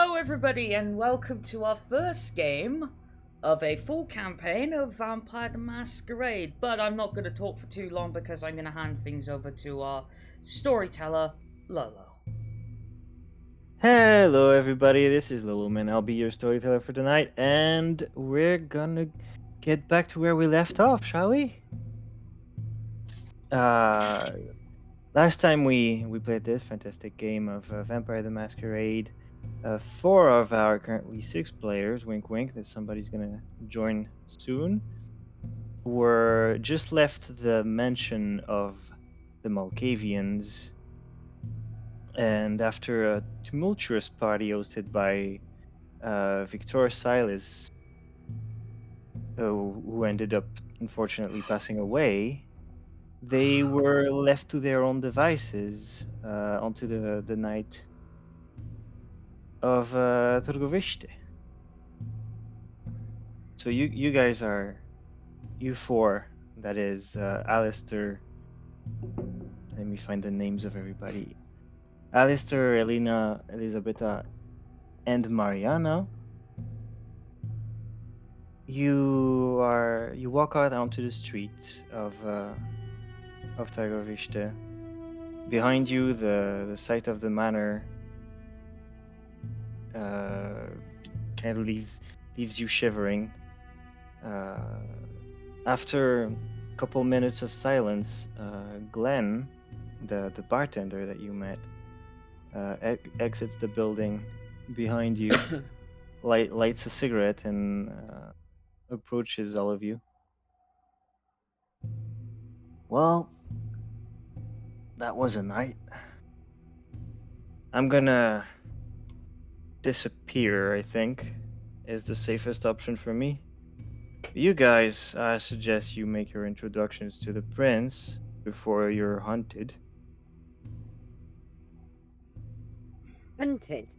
Hello everybody and welcome to our first game of a full campaign of Vampire the Masquerade. But I'm not going to talk for too long because I'm going to hand things over to our storyteller, Lolo. Hello everybody, this is Littleman. I'll be your storyteller for tonight, and we're gonna get back to where we left off, shall we? Uh, Last time we played this fantastic game of Vampire the Masquerade. Four of our currently 6 players, wink wink, that somebody's gonna join soon, were just left the mansion of the Malkavians, and after a tumultuous party hosted by Victor Silas, who ended up unfortunately passing away, they were left to their own devices onto the night of Trgoviste. So you guys are, you four, that is Alister. Let me find the names of everybody. Alister, Helina, Elizabetha, and Marianna. You walk out onto the street of Trgoviste. Behind you, the site of the manor kind of leaves you shivering. After a couple minutes of silence, Glenn, the bartender that you met, exits the building behind you, lights a cigarette, and approaches all of you. Well, that was a night. I'm gonna disappear, I think, is the safest option for me. You guys, I suggest you make your introductions to the prince before you're hunted. Hunted?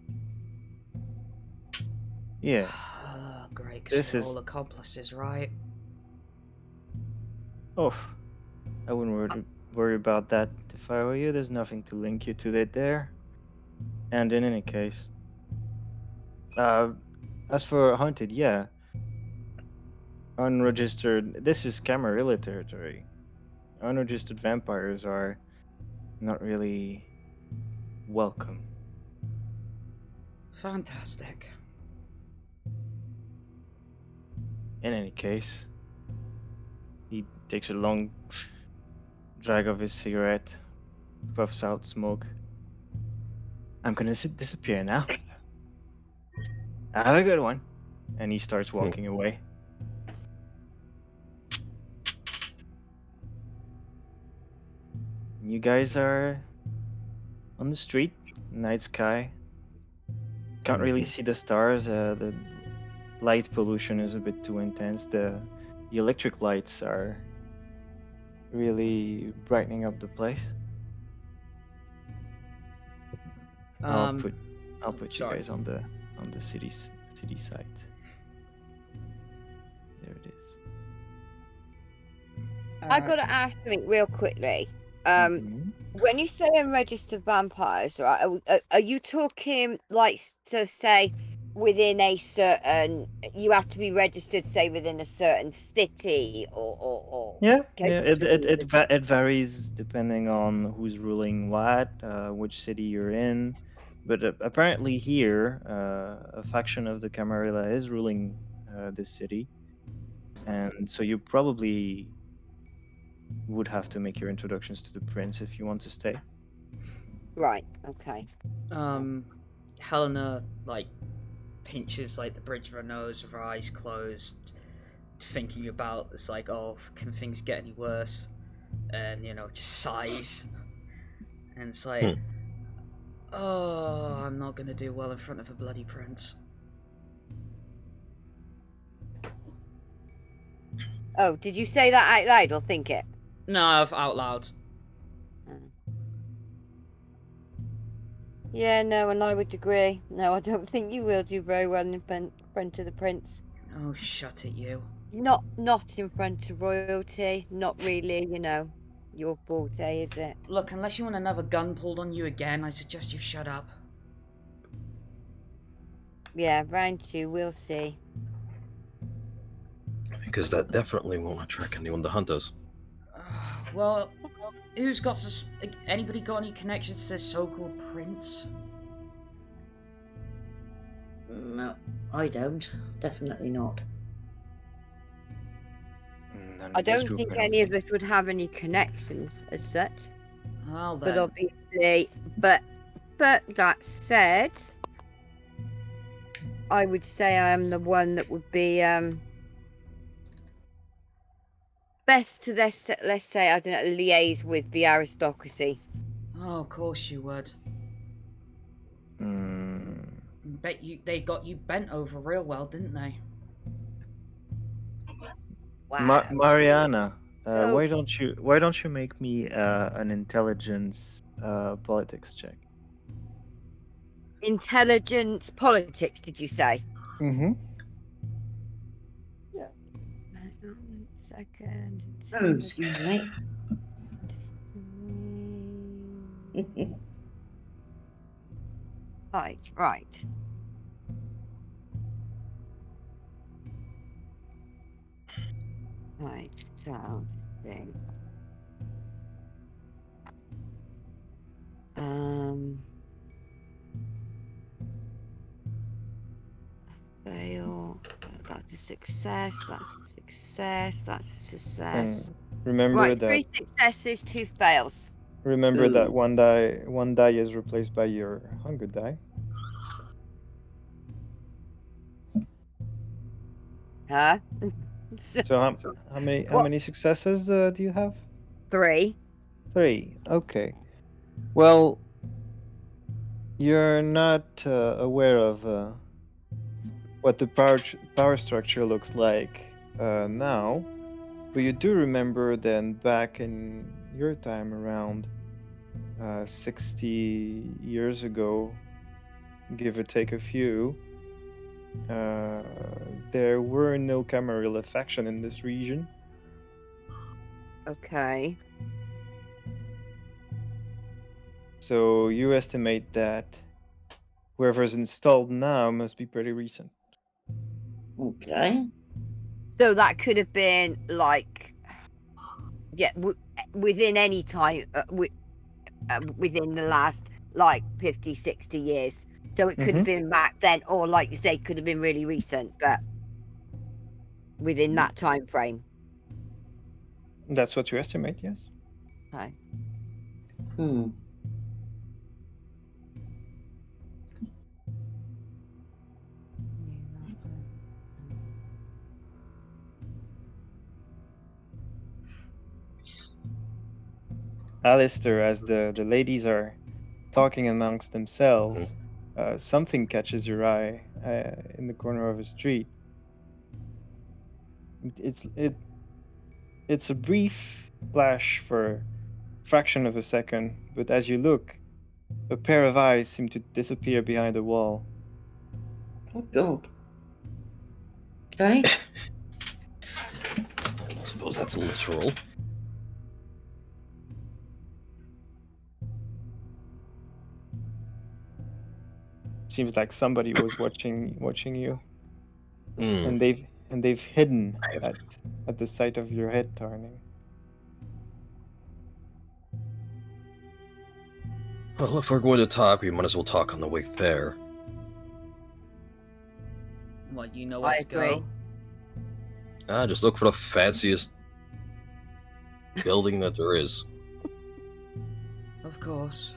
Yeah, Great, this we're is. all accomplices, right? Oh, I wouldn't worry about that if I were you. There's nothing to link you to it there. And in any case, as for hunted, yeah, unregistered. This is Camarilla territory. Unregistered vampires are not really welcome. Fantastic. In any case, he takes a long drag of his cigarette, puffs out smoke. I'm gonna disappear now. Have a good one. And he starts walking away. You guys are on the street, night sky. Can't really see the stars. The light pollution is a bit too intense. The electric lights are really brightening up the place. I'll put you sorry. guys on the city site. There it is. I gotta ask something real quickly. Mhm. When you say unregistered vampires, right? Are you talking like, so say within a certain, you have to be registered, say within a certain city, or Yeah. It varies depending on who's ruling what, which city you're in. But apparently here, a faction of the Camarilla is ruling this city, and so you probably would have to make your introductions to the prince if you want to stay. Right. Okay. Helena, pinches, the bridge of her nose with her eyes closed, thinking about this, oh, can things get any worse? And, just sighs. And it's oh, I'm not gonna do well in front of a bloody prince. Oh, did you say that out loud or think it? No, out loud. Yeah, no, and I would agree. No, I don't think you will do very well in front of the prince. Oh, shut it, you. Not in front of royalty. Not really, your forte, is it? Look, unless you want another gun pulled on you again, I suggest you shut up. Yeah, round 2, we'll see. Because that definitely won't attract anyone to hunt us. Well, who's got anybody got any connections to this so-called prince? No, I don't. Definitely not. None I of this don't group, think I don't any of think. us would have any connections as such. Well But then, obviously, but that said, I would say I am the one that would be best to let's say I don't know, liaise with the aristocracy. oh, of course you would. Bet they got you bent over real well, didn't they? Wow. Marianna, Oh. why don't you make me an intelligence politics check? Intelligence politics, did you say? Mm-hmm. Yeah. 1 second. Oh, excuse me. Right. Right, so thing. Fail. That's a success. That's a success. That's a success. And remember Right, that 3 successes, 2 fails. that Ooh. one die is replaced by your hunger die. Huh? So how many successes do you have? 3. 3. Okay. Well, you're not aware of what the power structure looks like now, but you do remember then back in your time around 60 years ago, give or take a few, there were no Camarilla faction in this region. Okay. So you estimate that whoever's installed now must be pretty recent. Okay. So that could have been like, yeah, within any time, within the last like 50, 60 years. So it could have been back then, or like you say, could have been really recent, but within that time frame. That's what you estimate, yes? Okay. Hmm. Alister, as the ladies are talking amongst themselves, something catches your eye in the corner of a street. It's a brief flash for a fraction of a second, but as you look, a pair of eyes seem to disappear behind a wall. Oh God. Okay. I suppose that's literal. Seems like somebody was watching you, Mm. and they've hidden at the sight of your head turning. Well, if we're going to talk, we might as well talk on the way there. What, you know I where to agree. go? Just look for the fanciest building that there is. Of course.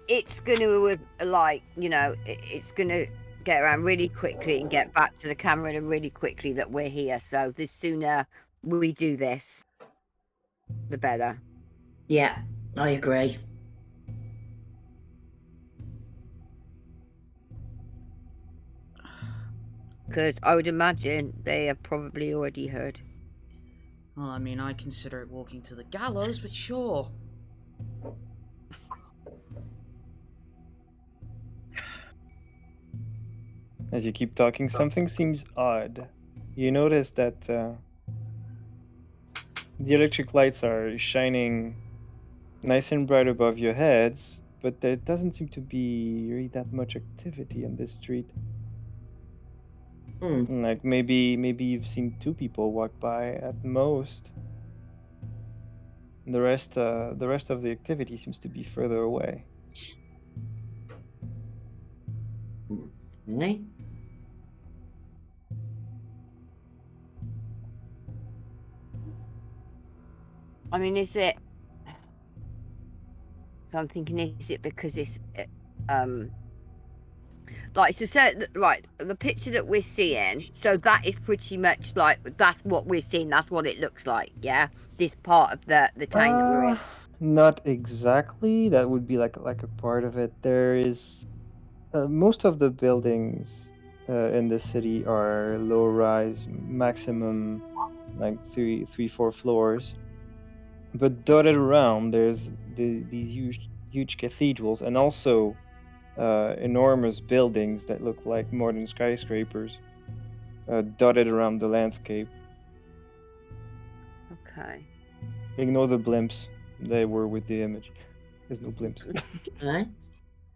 It's gonna like, you know, it's gonna get around really quickly and get back to the camera really quickly that we're here. So the sooner we do this, the better. Yeah, I agree. Because I would imagine they have probably already heard. Well, I mean, I consider it walking to the gallows, but sure. As you keep talking, something seems odd. You notice that the electric lights are shining nice and bright above your heads, but there doesn't seem to be really that much activity in this street. Like maybe you've seen 2 people walk by at most. The rest of the activity seems to be further away. Okay. I mean, is it? So I'm thinking, is it because it's like right, the picture that we're seeing, so that is pretty much like that's what we're seeing, that's what it looks like, yeah, this part of the town that we're in. Not exactly. That would be like a part of it. There is most of the buildings in the city are low rise, maximum like 4 floors. But dotted around, there's these huge cathedrals, and also enormous buildings that look like modern skyscrapers dotted around the landscape. Okay. Ignore the blimps. They were with the image. There's no blimps. Okay.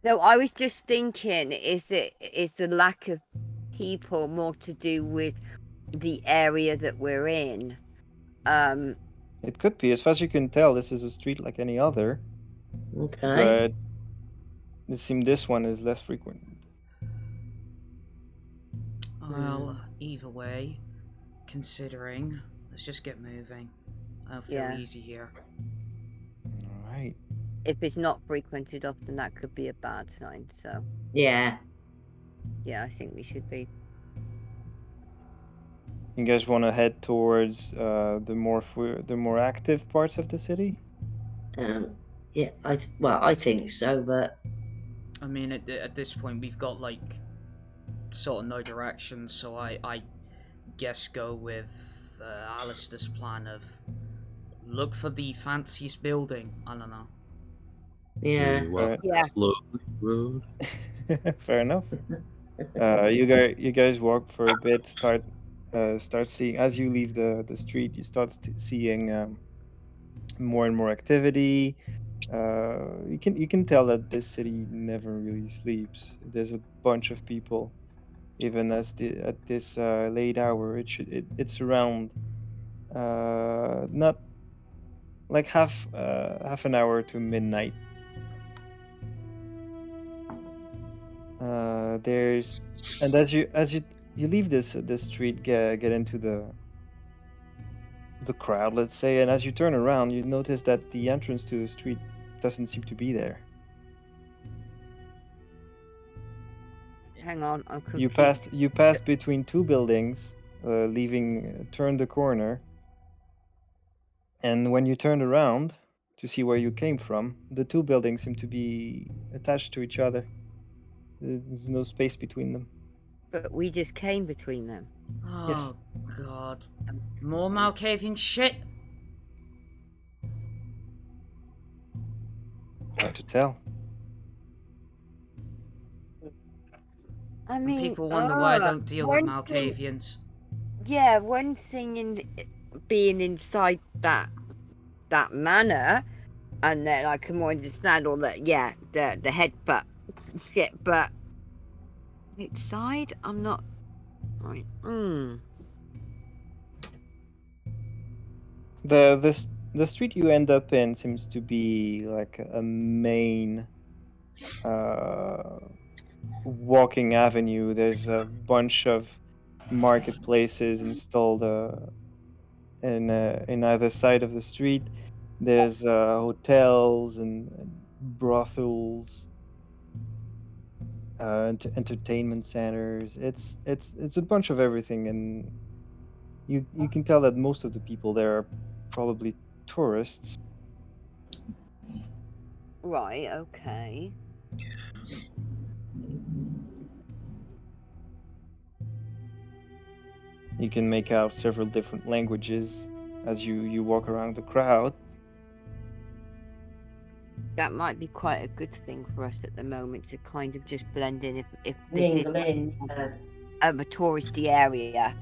No, I was just thinking, is the lack of people more to do with the area that we're in? It could be. As far as you can tell, this is a street like any other, Okay. but it seems this one is less frequent. Well, either way, considering, let's just get moving. I don't feel Yeah. easy here. All right. If it's not frequented often, that could be a bad sign. So Yeah. yeah, I think we should be. You guys want to head towards the more active parts of the city? Yeah. I think so, but I mean, at this point, we've got like sort of no direction, so I guess go with Alister's plan of look for the fanciest building. I don't know. yeah. We walk Yeah. slowly road. Fair enough. You guys walk for a bit. Start seeing as you leave the street. You start seeing more and more activity. You can tell that this city never really sleeps. There's a bunch of people, even at this late hour. It's around not like half an hour to midnight. There's and as you leave this street, get into the crowd, let's say, and as you turn around, you notice that the entrance to the street doesn't seem to be there. Hang on, I'm You confused. passed between 2 buildings, turned the corner, and when you turned around to see where you came from, the 2 buildings seem to be attached to each other. There's no space between them. But we just came between them. Oh God, more Malkavian shit. Hard to tell. I And mean, people wonder why I don't deal with Malkavians. Yeah, one thing in being inside that manor, and then I can more understand all that. Yeah, the head, but shit, but outside, I'm not. Right. The street you end up in seems to be like a main walking avenue. There's a bunch of marketplaces installed in either side of the street. There's hotels and brothels, entertainment centers. It's a bunch of everything, and you can tell that most of the people there are probably tourists. Right. Okay. You can make out several different languages as you walk around the crowd. That might be quite a good thing for us at the moment to kind of just blend in. If this Mingle in. is a touristy area.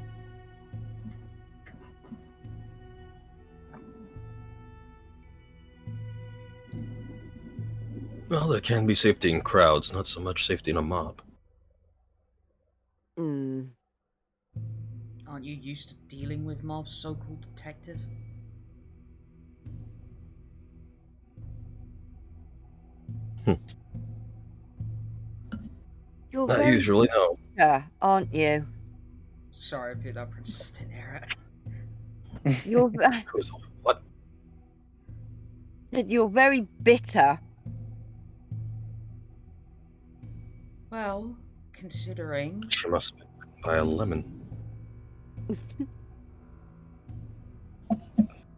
Well, there can be safety in crowds, not so much safety in a mob. Hmm. Aren't you used to dealing with mobs, so-called detective? You're Not very usually, no. bitter, aren't you? Sorry, I repeat that, Princess. Didn't hear it. You're What? you're very bitter. Well, considering... She must have been bitten by a lemon.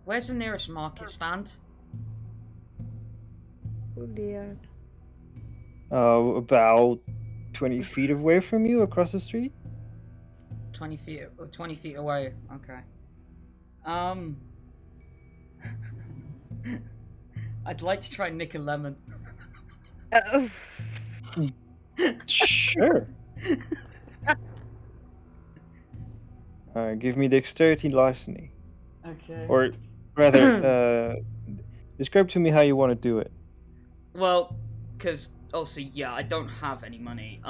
Where's the nearest market stand? Oh dear. About 20 feet away from you across the street. 20 feet away. Okay. I'd like to try and nick a lemon. Oh, Sure. Give me dexterity larceny. Okay. Or rather, describe to me how you want to do it. Well, because also, yeah, I don't have any money.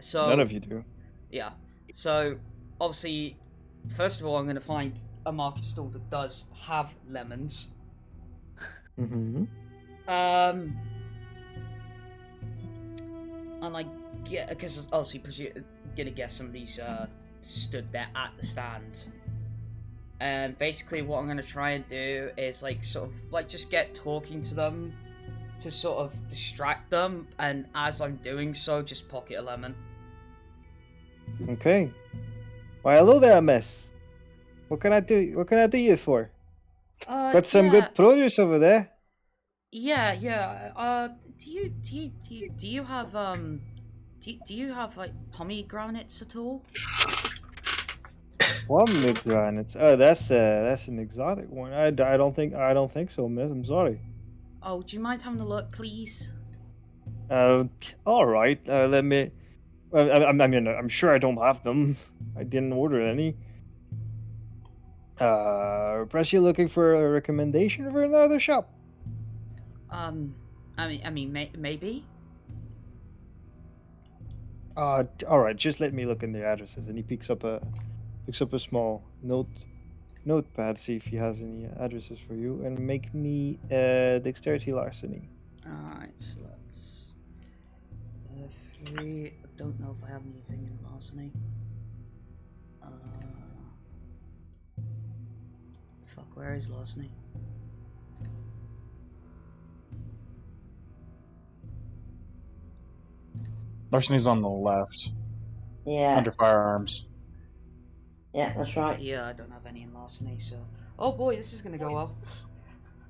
So None of you do. yeah. So obviously, first of all, I'm gonna find a market stall that does have lemons. Mm-hmm. And I get because obviously gonna guess some of these stood there at the stand. And basically, what I'm gonna try and do is just get talking to them to sort of distract them, and as I'm doing so, just pocket a lemon. Okay. Why, hello there, miss. What can I do? What can I do you for? Got some Yeah, good produce over there. yeah. Do you have do you have like pomegranates at all? Pomegranates. Oh, that's an exotic one. I don't think so, miss. I'm sorry. Oh, do you mind having a look, please? All right. Let me. I mean, I'm sure I don't have them. I didn't order any. Perhaps you're looking for a recommendation for another shop. Maybe. All right. Just let me look in the addresses, and he picks up a small notepad, see if he has any addresses for you, and make me dexterity larceny. Alright, so that's 3. I don't know if I have anything in larceny. Fuck, where is larceny? Larceny's on the left, Yeah. under firearms. Yeah, that's right. Yeah, I don't have any in larceny, so... Oh boy, this is gonna go well.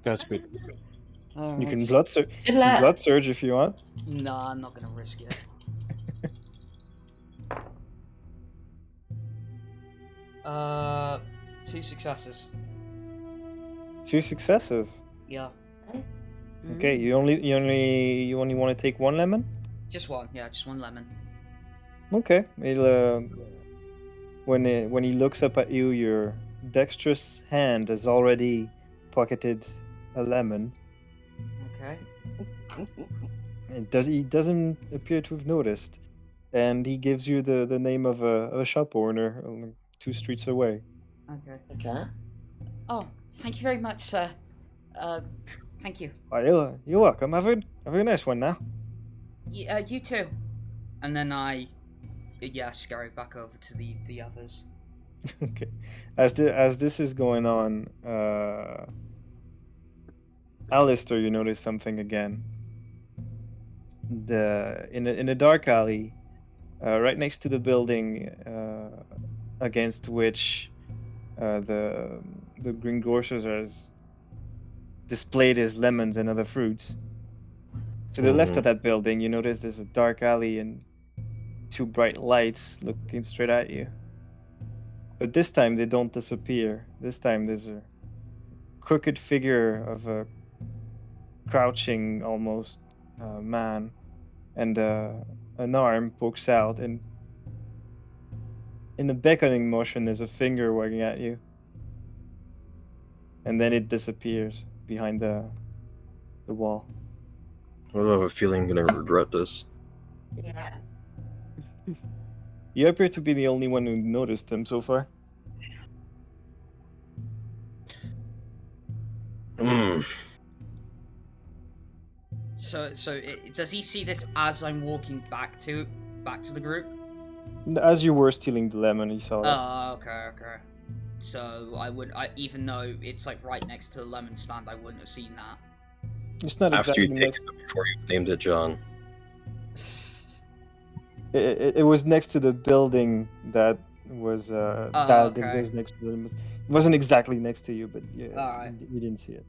Godspeed. You can Alright. Good luck. blood surge if you want. Nah, I'm not gonna risk it. Uh, 2 successes. 2 successes. Yeah. Okay, you only want to take 1 lemon. Just one, yeah, just 1 lemon. Okay, when he looks up at you, your dexterous hand has already pocketed a lemon. Okay. He doesn't appear to have noticed, and he gives you the name of a shop owner 2 streets away. Okay. Okay. Oh, thank you very much, sir. Thank you. You're welcome. Have a nice one now. You too. And then I, scurry back over to the others. Okay, as this is going on, Alister, you notice something again. In a dark alley, right next to the building against which the greengrocers are displayed as lemons and other fruits. To the left of that building, you notice there's a dark alley and 2 bright lights looking straight at you. But this time they don't disappear. This time there's a crooked figure of a crouching almost man, and an arm pokes out, and in the beckoning motion there's a finger wagging at you, and then it disappears behind the wall. I have a feeling I'm gonna regret this. Yeah. You appear to be the only one who noticed him so far. Hmm. So does he see this as I'm walking back to the group? As you were stealing the lemon, he saw this. Oh, okay. So even though it's like right next to the lemon stand, I wouldn't have seen that. It's not After exactly you next. tasted it before you named it John. It was next to the building that was okay. it was next to them. It wasn't exactly next to you, but yeah, Alright. you didn't see it.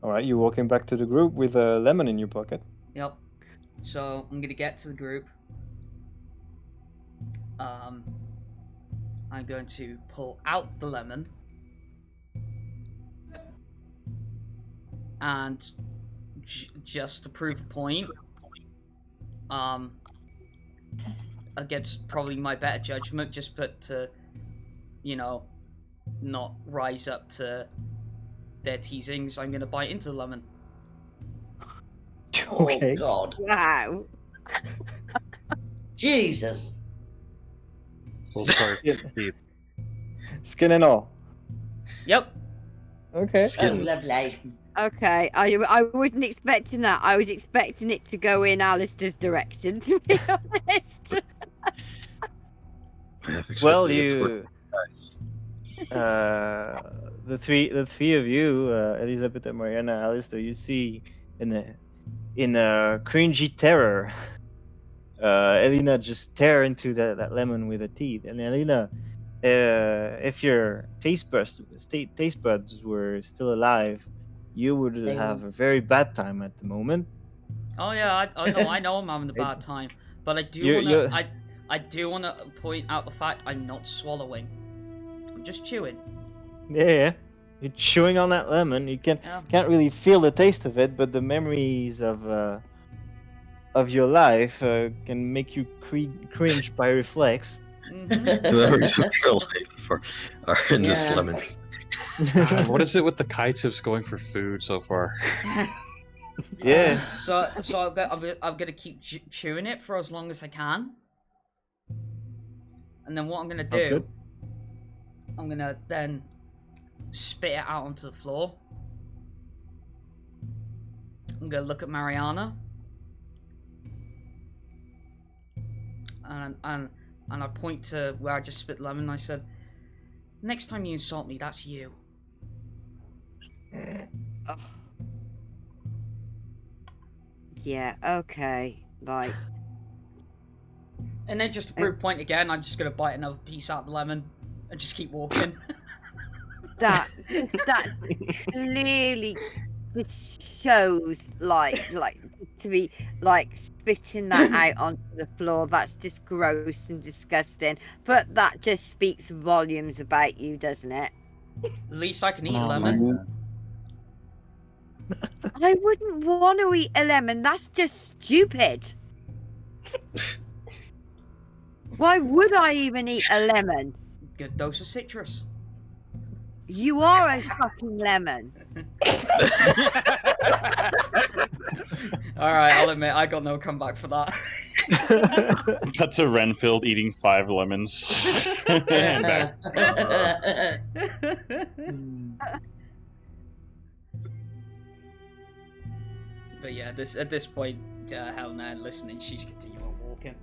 All right, you're walking back to the group with a lemon in your pocket. Yep. So I'm gonna get to the group. I'm going to pull out the lemon. And just to prove a point, against probably my better judgment, just to, not rise up to their teasings, I'm gonna bite into the lemon. Okay. Oh God. Wow. Jesus. So sorry. Yeah. Steve. Skin and all. Yep. Okay. Oh, Skin. lovely. Okay, I wasn't expecting that. I was expecting it to go in Alister's direction, to be honest. I have expected Well, it to work, you, guys. the three of you, Elizabetha, Marianna, Alister, you see in a cringy terror, Helina just tear into that lemon with her teeth, and Helina, if your taste buds were still alive, you would They have were. a very bad time at the moment. Oh yeah, I know I'm having a bad time, but I You're- do wanna point out the fact I'm not swallowing. I'm just chewing. Yeah, you're chewing on that lemon. You can't Yeah. really feel the taste of it, but the memories of your life can make you cringe by reflex. Mm-hmm. The memories of your life are in this Yeah. lemon. God, what is it with the kitesifs going for food so far? Yeah. So I'm gonna keep chewing it for as long as I can, and then what I'm gonna Sounds do, good. I'm gonna then spit it out onto the floor. I'm gonna look at Marianna, and I point to where I just spit lemon. And I said, "Next time you insult me, that's you." Yeah, okay. Like, And then just to prove point again, I'm just gonna bite another piece out of the lemon and just keep walking. that clearly just shows like to be like spitting that out onto the floor. That's just gross and disgusting. But that just speaks volumes about you, doesn't it? At least I can eat a Oh my lemon. God. I wouldn't want to eat a lemon. That's just stupid. Why would I even eat a lemon? Good dose of citrus. You are a fucking lemon. Alright, I'll admit, I got no comeback for that. Cut to Renfield eating 5 lemons. And back. But yeah, at this point, Helina listening, she's continuing walking.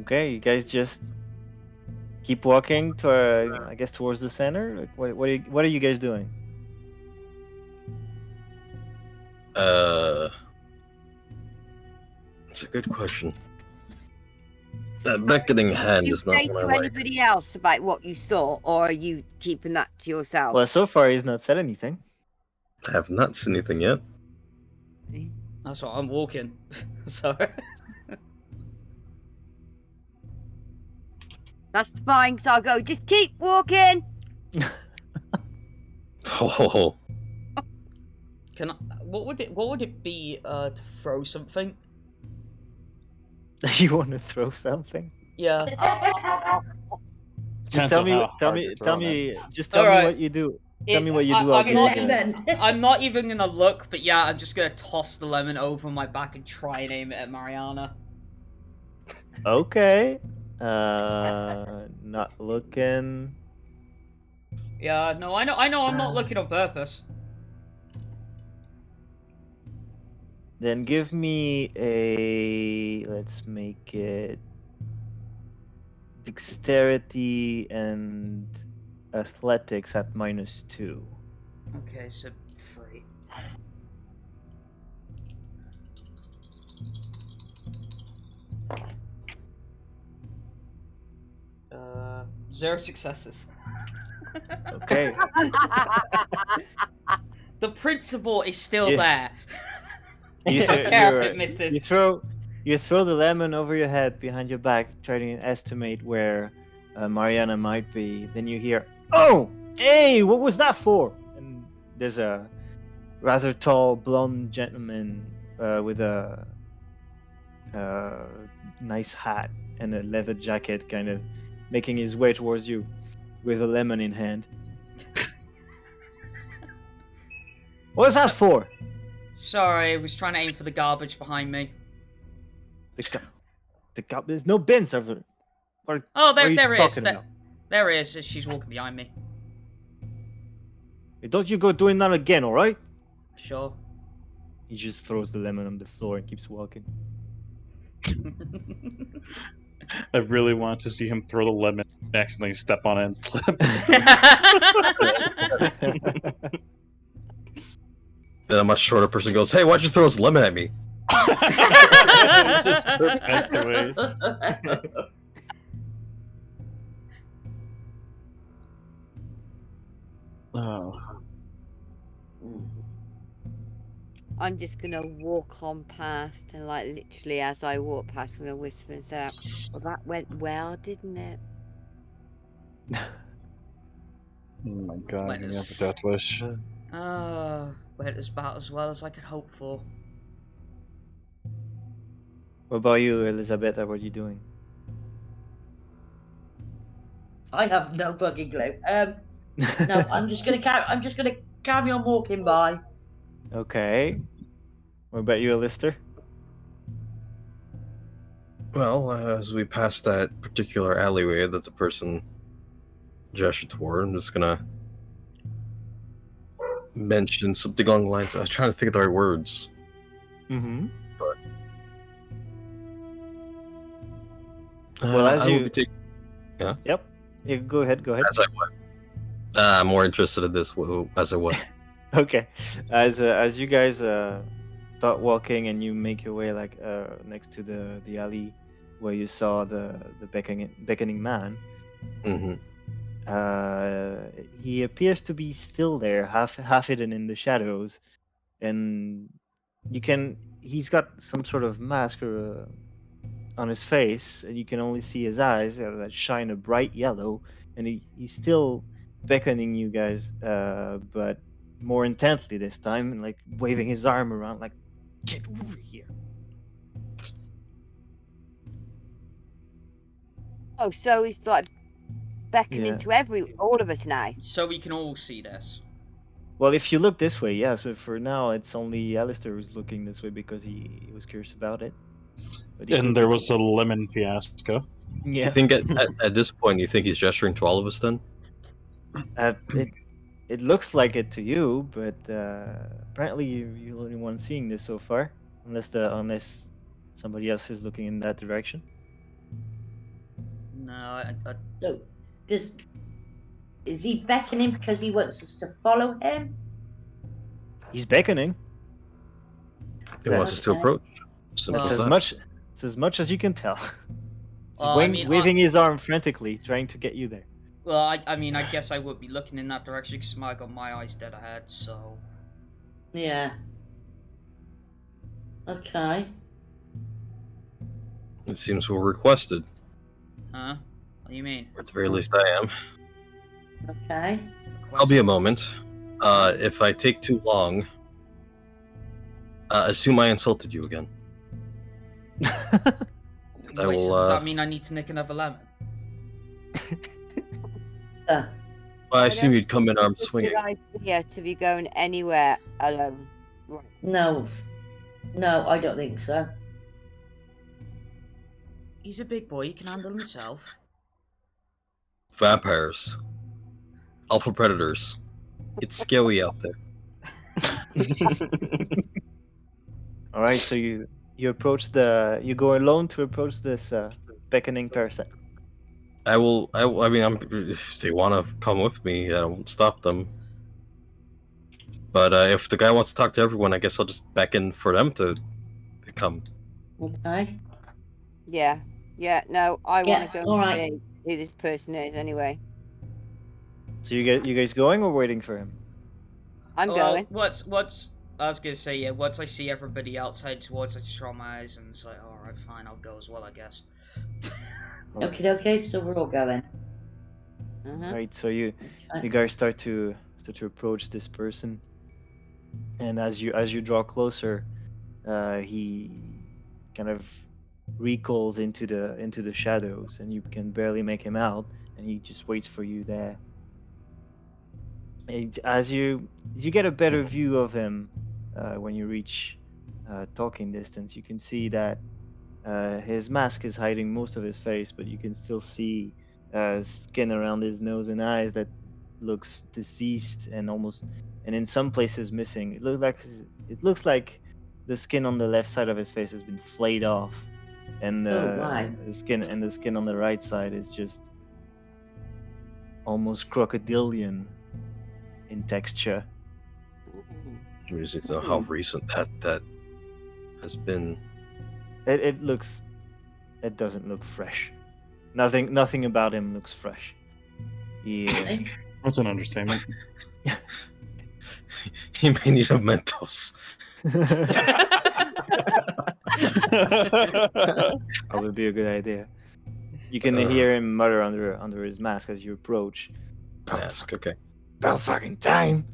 Okay, you guys just keep walking to, I guess, towards the center. Like, what are you guys doing? It's a good question. That beckoning hand Do you is not say what I to like. anybody else about what you saw, or are you keeping that to yourself? Well, so far he's not said anything. I have not seen anything yet. That's what I'm walking. So That's fine, so I'll go. Just keep walking. Oh, can I, what would it be to throw something? You want to throw something? Yeah. Just Depends on how hard you're tell throwing me, it. just tell me Alright. what you do. Tell me what you do. I'll I'm give not, you the- I'm not even gonna look, but yeah, I'm just gonna toss the lemon over my back and try and aim it at Marianna. Okay. Not looking. Yeah, no, I know, I'm not looking on purpose. Then give me a. Let's make it dexterity and athletics at -2. Okay, so 3. Uh, 0 successes. Okay. The principle is still Yeah. there. You, I don't care if it misses. you throw the lemon over your head behind your back, trying to estimate where Marianna might be. Then you hear, "Oh, hey, what was that for?" And there's a rather tall, blonde gentleman with a nice hat and a leather jacket, kind of making his way towards you with a lemon in hand. What was that for? Sorry, I was trying to aim for the garbage behind me. There's no bins over there. Oh, what are you there is. talking about? There is. She's walking behind me. Hey, don't you go doing that again, alright? Sure. He just throws the lemon on the floor and keeps walking. I really want to see him throw the lemon and accidentally step on it and slip. Then a much shorter person goes, "Hey, why'd you throw this lemon at me?" Just back away. Oh. I'm just gonna walk on past, and like literally as I walk past, I'm gonna whisper and say, "Well, that went well, didn't it?" Oh my god, Went you as- have a death wish. Went about as well as I could hope for. What about you, Elizabetha? What are you doing? I have no fucking clue. No, I'm just gonna carry on walking by. Okay. What about you, Alister? Well, as we pass that particular alleyway that the person gestured toward, I'm just gonna mention something along the lines. I was trying to think of the right words. Mm-hmm. But Well, as I will you- be taking. Yep. Yeah, go ahead. As I what? I'm more interested in this. As I what? Okay. As you guys start walking and you make your way like next to the alley where you saw the beckoning man, Mm-hmm. he appears to be still there, half hidden in the shadows, and he's got some sort of mask on his face, and you can only see his eyes that shine a bright yellow, and he's still beckoning you guys, but more intently this time, and like waving his arm around, like, "Get over here!" Oh, so he's like beckoning Yeah. to all of us now. So we can all see this. Well, if you look this way, yes. But for now, it's only Alister who's looking this way because he was curious about it. But he And could there look- was a lemon fiasco. yeah. You think at this point, you think he's gesturing to all of us then? It looks like it to you, but apparently you're the only one seeing this so far, unless somebody else is looking in that direction. No, I So, is he beckoning because he wants us to follow him? He's beckoning. He wants us to Okay. approach. Simple Well, It's as as that. much. It's as much as you can tell. He's Well, I mean, waving his arm frantically, trying to get you there. well, I mean, I guess I would be looking in that direction because I got my eyes dead ahead. So Yeah. Okay. It seems we're requested, huh? What do you mean? or at the very least, I am. Okay. I'll be a moment. If I take too long, assume I insulted you again. And I Wait, so will. does that mean I need to nick another lemon? Uh, I assume you'd come in armed It's a swinging. good idea to be going anywhere alone. Right. No, I don't think so. He's a big boy, he can handle himself. Vampires. Alpha predators. It's scary out there. All right, so you approach you go alone to approach this beckoning person. I mean, if they want to come with me, I won't stop them. But if the guy wants to talk to everyone, I guess I'll just beckon for them to come. Okay. Yeah. No, I want Yeah, to go all and right. see who this person is anyway. So you guys going or waiting for him? I'm Well, going. what's I was gonna say, yeah, once I see everybody outside towards, I just roll my eyes and it's like, alright, fine, I'll go as well, I guess. Okay, so we're all going. Right, so you Okay. guys start to approach this person, and as you draw closer, he kind of recalls into the shadows, and you can barely make him out, and he just waits for you there. And as you get a better view of him, when you reach talking distance, you can see that his mask is hiding most of his face, but you can still see skin around his nose and eyes that looks deceased and in some places missing. It looks like the skin on the left side of his face has been flayed off, and Oh, wow. the skin on the right side is just almost crocodilian in texture. I just need to know how recent that has been. It doesn't look fresh. Nothing about him looks fresh. Yeah. Okay. That's an understatement. He may need a Mentos. That would be a good idea. You can hear him mutter under his mask as you approach. Mask, okay. About fucking time.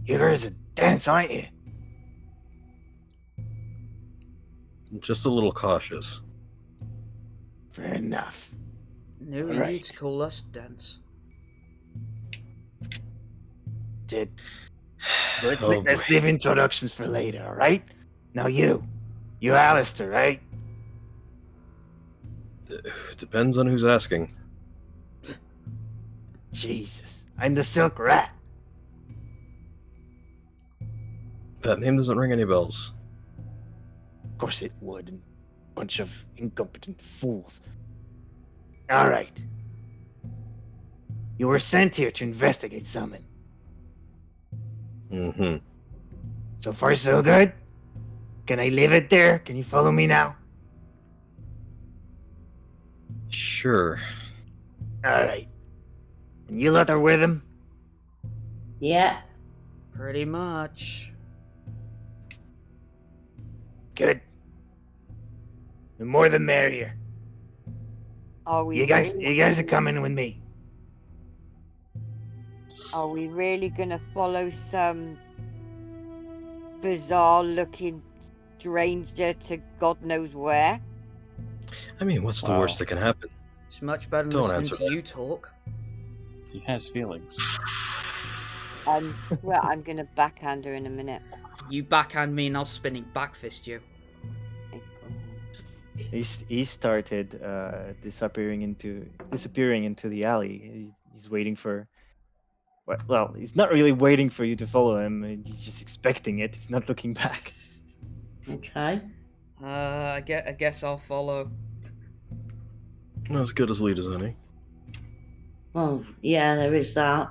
You guys are dense, aren't you? Just a little cautious. Fair enough. No, you Alright. need to call us dense. Let's Oh, boy. leave introductions for later, alright? Now you Alister, right? Depends on who's asking. Jesus, I'm the Silk Rat. That name doesn't ring any bells. Of course it would. Bunch of incompetent fools. Alright. You were sent here to investigate something. Mm-hmm. So far so good? Can I leave it there? Can you follow me now? Sure. Alright. And you lot are with him? Yeah. Pretty much. Good. The more the merrier. Are we? You guys are coming with me. Are we really gonna follow some bizarre-looking stranger to God knows where? I mean, what's the worst that can happen? It's much better than Don't listening answer to that. you talk. He has feelings. Well, I'm gonna backhand her in a minute. You backhand me and I'll spinning backfist you. He started disappearing into the alley. He's waiting for. Well, he's not really waiting for you to follow him. He's just expecting it. He's not looking back. Okay. I guess I'll follow. Not as good as lead as any. Well, yeah, there is that.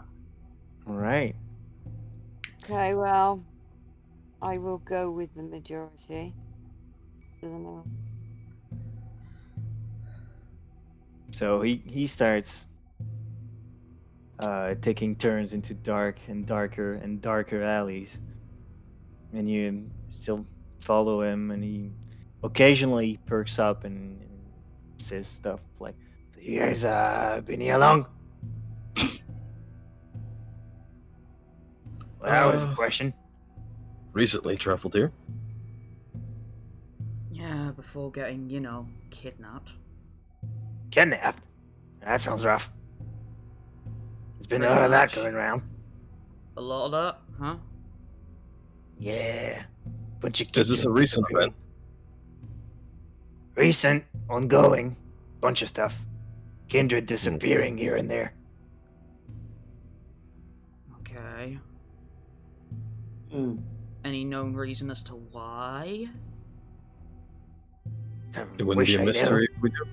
All right. Okay, well, I will go with the majority. For the moment. So he starts taking turns into dark and darker alleys, and you still follow him, and he occasionally perks up and says stuff like, "So you guys been here long?" Well, that was a question. Recently traveled here. Yeah, before getting, kidnapped. Kidnapped? That sounds rough. There's been a Pretty lot of that much. going around. A lot of that, huh? Yeah. Bunch of Is kids this a recent event? Recent, ongoing, bunch of stuff. Kindred disappearing here and there. Okay. Hmm. Any known reason as to why? It wouldn't be a mystery if we do.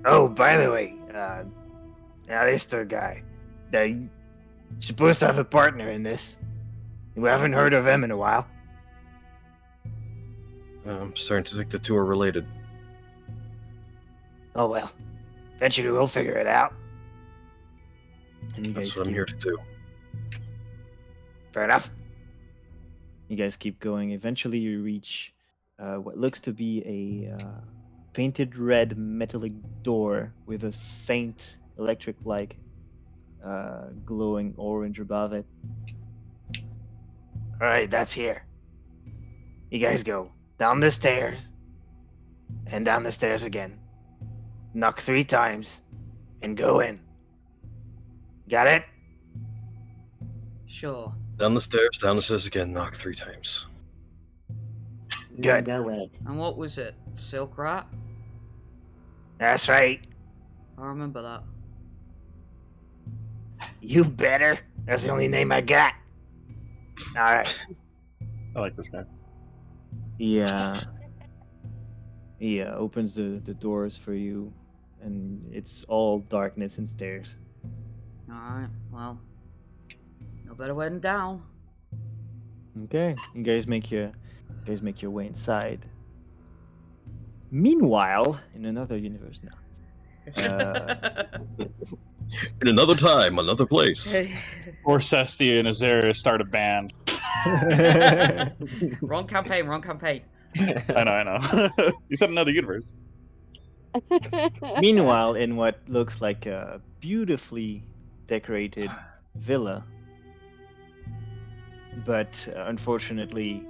Oh, by the way, Alister guy, you're supposed to have a partner in this. We haven't heard of him in a while. I'm starting to think the two are related. Oh well, eventually we'll figure it out. And you That's guys what I'm keep... here to do. Fair enough. You guys keep going. Eventually you reach what looks to be a painted red metallic door with a faint electric light glowing orange above it. Alright, that's here. You guys go down the stairs and down the stairs again. Knock 3 times and go in. Got it? Sure. Down the stairs again, knock 3 times. Good. Go in. And what was it? Silk Rat? That's right. I remember that. You better. That's the only name I got. Alright. I like this guy. Yeah. He opens the doors for you, and it's all darkness and stairs. Alright, well. No better way than down. Okay, you guys make your way inside. Meanwhile, in another universe now. In another time, another place. Or Cestia and Azera start a band. Wrong campaign, wrong campaign. I know. You said another universe. Meanwhile, in what looks like a beautifully decorated villa, but unfortunately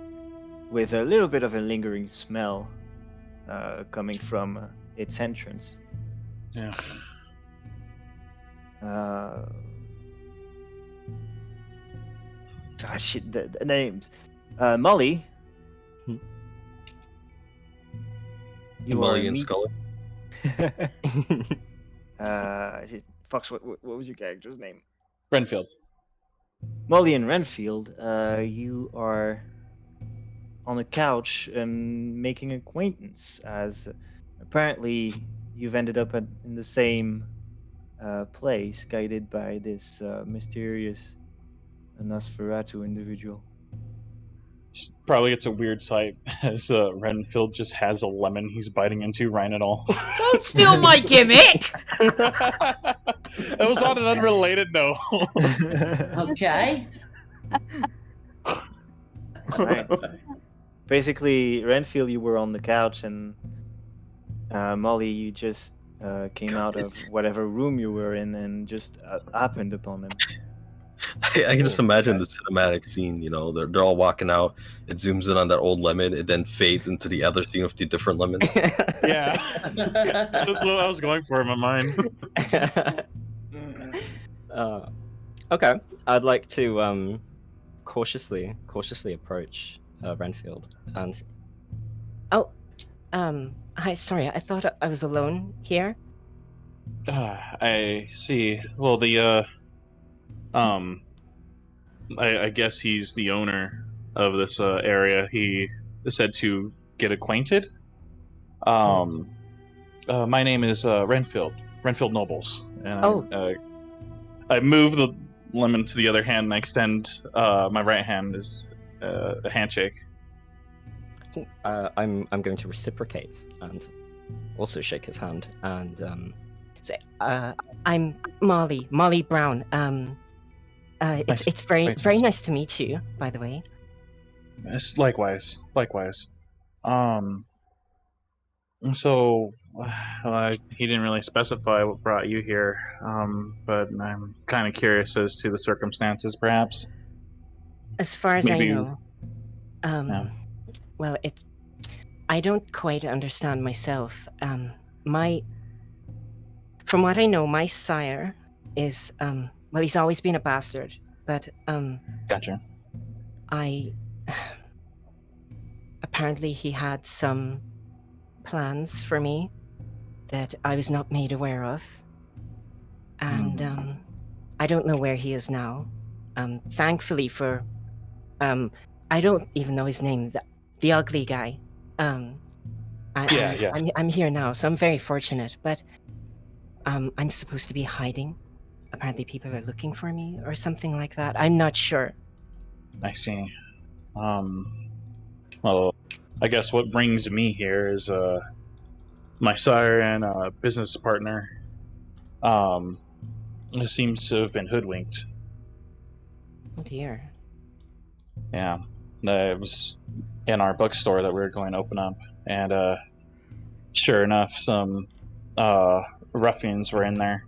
with a little bit of a lingering smell coming from its entrance. Yeah. Shit, the names. Mollie. You Mollie are and Scully. Fox, what was your character's name? Renfield. Mollie and Renfield, you are on a couch making acquaintance, as apparently you've ended up in the same place, guided by this mysterious Nosferatu individual. Probably gets a weird sight as Renfield just has a lemon he's biting into right at all. Don't steal my gimmick! That was on an unrelated note. Okay. Right. Basically, Renfield, you were on the couch, and Mollie, you just came out of whatever room you were in and just happened upon them. I can just imagine the cinematic scene, you know, they're all walking out, it zooms in on that old lemon, it then fades into the other scene with the different lemon. Yeah. That's what I was going for in my mind. Okay. I'd like to cautiously approach Renfield and... Oh, hi, sorry, I thought I was alone here. I see. Well, I guess he's the owner of this area. He said to get acquainted. My name is Renfield Nobles. And I move the lemon to the other hand and I extend my right hand as a handshake. I'm going to reciprocate and also shake his hand and say, I'm Mollie Brown. It's very nice to meet you, by the way. It's likewise. So he didn't really specify what brought you here, but I'm kind of curious as to the circumstances, perhaps. As far as Maybe I know, well, I don't quite understand myself. From what I know, my sire is well, he's always been a bastard, but Gotcha. apparently he had some plans for me that I was not made aware of, and I don't know where he is now. Thankfully for I don't even know his name, the ugly guy. Yeah. I'm here now, so I'm very fortunate, but I'm supposed to be hiding. Apparently people are looking for me or something like that. I'm not sure. I see. Well, I guess what brings me here is my sire and business partner who seems to have been hoodwinked. Oh dear. Yeah, it was in our bookstore that we were going to open up, and sure enough, some ruffians were in there.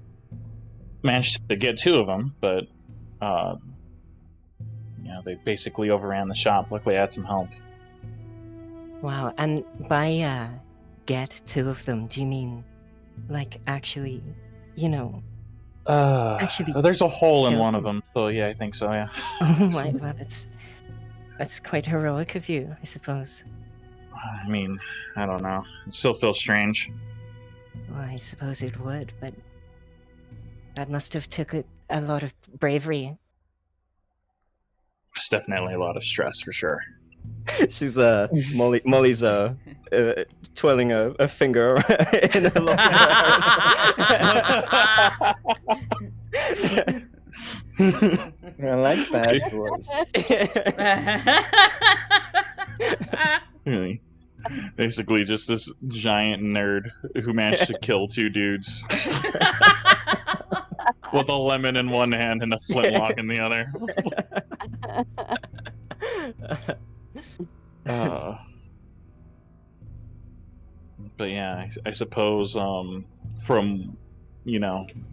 Managed to get 2 of them, but they basically overran the shop. Luckily, I had some help. Wow, and by get 2 of them, do you mean like actually, actually there's a hole in kill one of them? them, so yeah, I think so. Yeah. Oh my, well, that's quite heroic of you, I suppose. I mean, I don't know. It still feels strange. Well, I suppose it would, but that must have took a lot of bravery. It's definitely a lot of stress for sure. She's Mollie's twirling a finger in her long I like bad boys. Really. Basically, just this giant nerd who managed to kill 2 dudes with a lemon in one hand and a flintlock in the other. But yeah, I suppose from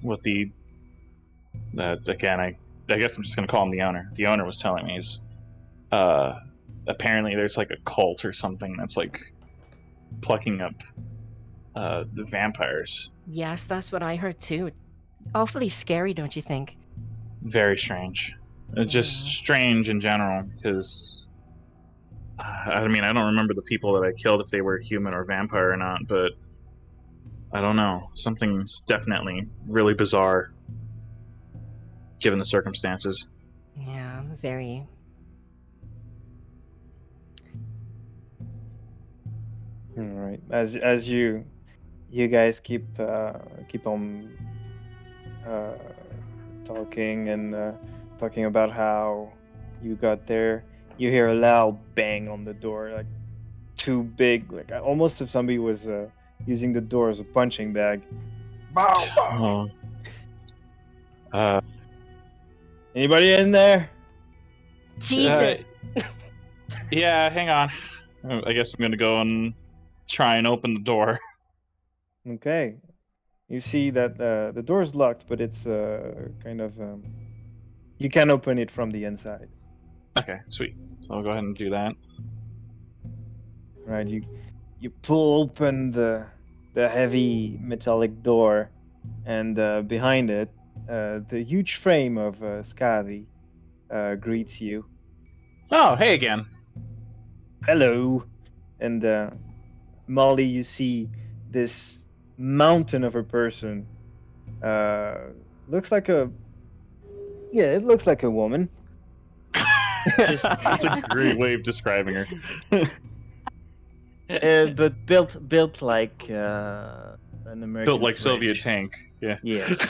what again, I guess I'm just gonna call him the owner. The owner was telling me is apparently there's like a cult or something that's like plucking up the vampires. Yes, that's what I heard too. Awfully scary, don't you think? Very strange. Just strange in general, because I mean, I don't remember the people that I killed, if they were human or vampire or not, but I don't know. Something's definitely really bizarre, given the circumstances. Yeah, very. All right. As you guys keep on talking and talking about how you got there, you hear a loud bang on the door, like too big, like almost if somebody was using the door as a punching bag. Bow, bow. Anybody in there? Jesus. Yeah, hang on. I guess I'm gonna go and try and open the door. Okay. You see that the door's locked, but it's kind of you can open it from the inside. Okay, sweet. So I'll go ahead and do that. Right, you pull open the heavy metallic door, and behind it, the huge frame of Skadi greets you. Oh, hey again. Hello. And Mollie, you see this mountain of a person. Looks like a it looks like a woman. That's a great way of describing her. But built like an American. Built like fridge. Soviet tank. Yeah. Yes.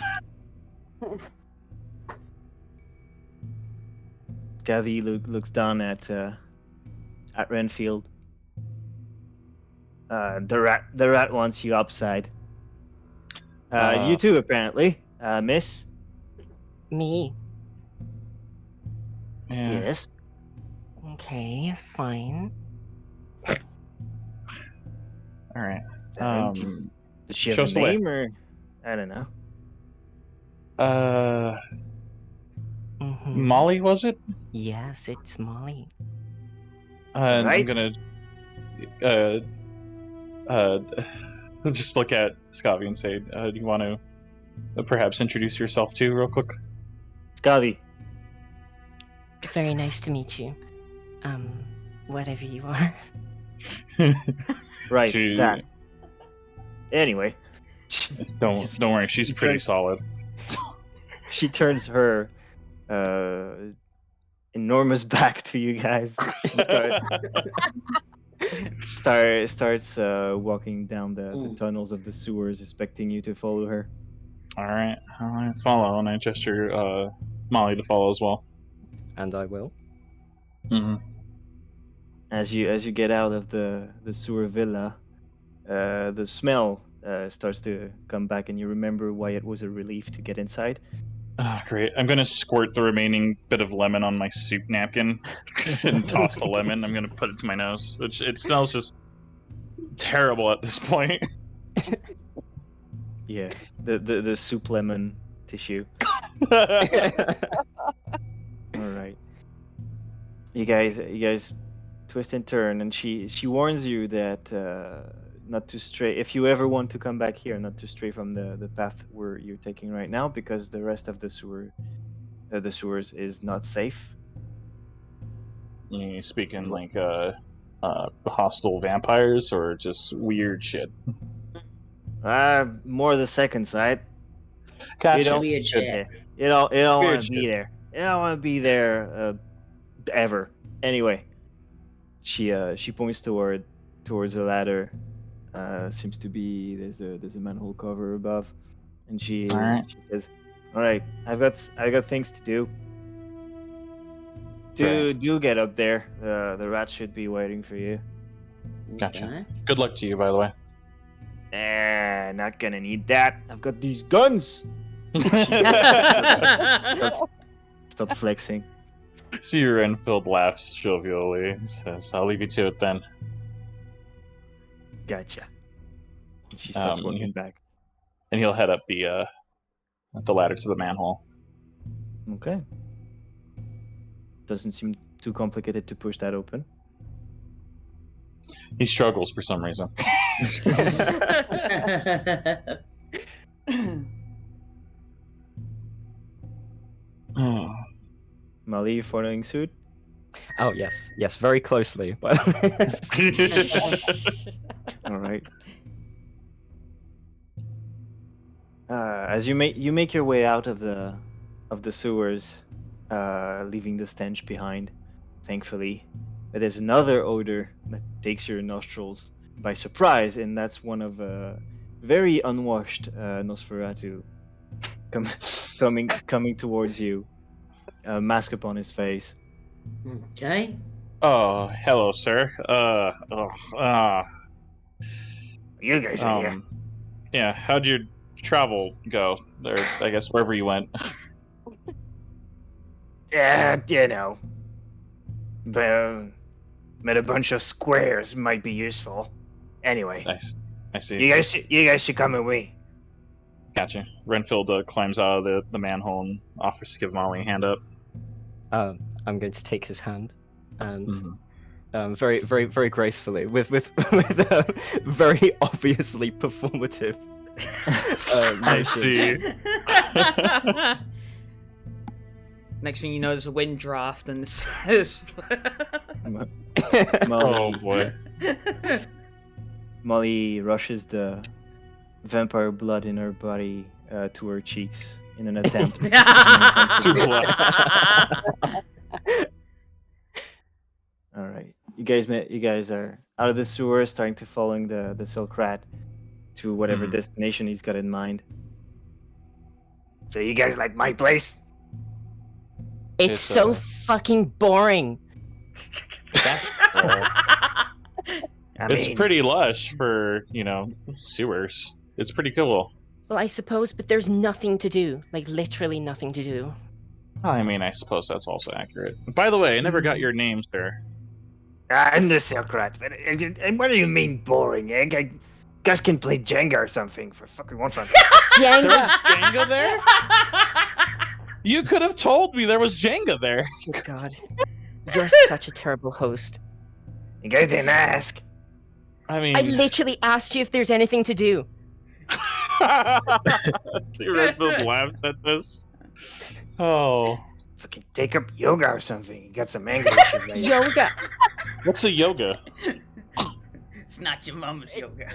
Gothy looks down at Renfield. The rat wants you upside. You too, apparently, miss. Me? Yeah. Yes. Okay, fine. All right. Did she have show a us the way. name, or I don't know? Mollie, was it? Yes, it's Mollie. And Right. I'm gonna just look at Scavi and say, "Do you want to perhaps introduce yourself to real quick? Gothy. Very nice to meet you. Whatever you are. Right, She- that. Anyway. Don't worry, she's pretty solid. She turns her enormous back to you guys and starts walking down the tunnels of the sewers, expecting you to follow her. All right, I follow, and I gesture Molly to follow as well. And I will. Mm-hmm. As you get out of the sewer villa, the smell starts to come back, and you remember why it was a relief to get inside. Great. I'm gonna squirt the remaining bit of lemon on my soup napkin and toss the lemon. I'm gonna put it to my nose, which it smells just terrible at this point. Yeah, the soup lemon tissue. All right, you guys twist and turn, and she warns you that not to stray. If you ever want to come back here, not to stray from the path where you're taking right now, because the rest of the sewers is not safe. You speaking like hostile vampires or just weird shit? More the second side. Gotcha. You don't, Weird shit. you don't Weird want to shit. be there. You don't want to be there ever. Anyway, she points towards the ladder. Seems to be there's a manhole cover above, and she says, "All right, I've got things to do. Do get up there. The rats should be waiting for you." Gotcha. Okay. Good luck to you, by the way. Not gonna need that. I've got these guns. Stop flexing. See, Renfield laughs jovially and says, "I'll leave you to it then." Gotcha. And she starts Um, walking back. And he'll head up the ladder to the manhole. Okay. Doesn't seem too complicated to push that open. He struggles for some reason. Mollie, you following suit? Oh yes, very closely. But All right. As you make your way out of the sewers, leaving the stench behind, thankfully, but there's another odor that takes your nostrils by surprise, and that's one of very unwashed Nosferatu coming towards you, mask upon his face. Okay. Oh, hello, sir. You guys are here. Yeah, how'd your travel go? Or I guess wherever you went. Yeah, you know. Met a bunch of squares, might be useful. Anyway, Nice. I see. you guys should come with me. Gotcha. Renfield climbs out of the manhole and offers to give Molly a hand up. I'm going to take his hand, and Mhm. very, very, very gracefully, with very obviously performative. I see. Next thing you know, there's a wind draft and this. Oh Mollie, boy. Mollie rushes the vampire blood in her body to her cheeks in an attempt. Too polite. All right, you guys are out of the sewer, starting to following the silk rat to whatever destination he's got in mind. So you guys like my place? It's so fucking boring. It's pretty lush for, sewers. It's pretty cool. Well, I suppose, but there's nothing to do. Like, literally nothing to do. I mean, I suppose that's also accurate. By the way, I never got your name, sir. I'm the silk rat. But what do you mean boring? I guys can play Jenga or something for fucking one fun. There was Jenga! Jenga there? You could have told me there was Jenga there. Oh, God. You're such a terrible host. You guys didn't ask. I mean, I literally asked you if there's anything to do. Renfield laughs at this. Oh, Fucking take up yoga or something. You got some anger issues, lady. Yoga. what's a yoga? It's not your mama's yoga.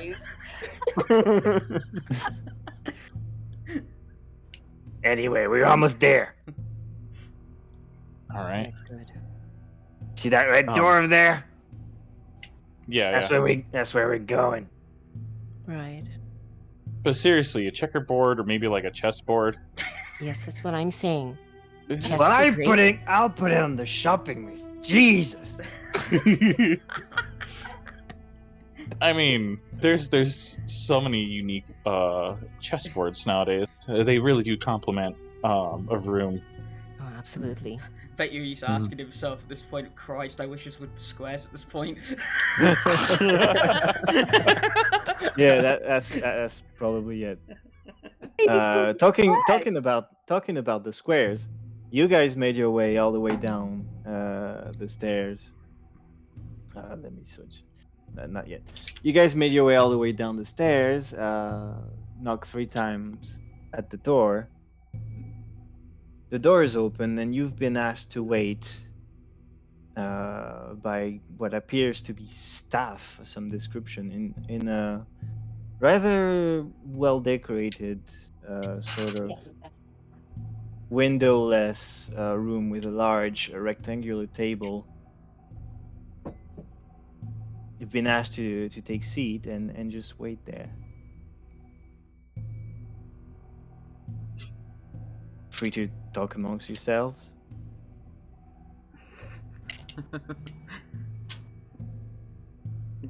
Anyway, we're almost there. All right. Good. See that red door over there? Yeah, That's yeah. where we're going. Right. But seriously, a checkerboard or maybe like a chessboard. Yes, that's what I'm saying. Chests Well, are great. I'll put it on the shopping list. Jesus. I mean, there's so many unique chessboards nowadays. They really do complement a room. Oh, absolutely. Bet you he's asking himself at this point, Christ, I wish this were squares at this point. Yeah, that's probably it. Talking about the squares. You guys made your way all the way down the stairs. Let me switch. Not yet. You guys made your way all the way down the stairs. Knocked 3 times at the door. The door is open, and you've been asked to wait by what appears to be staff of some description in a rather well decorated sort of windowless room with a large rectangular table. You've been asked to take seat and just wait there. Free to talk amongst yourselves.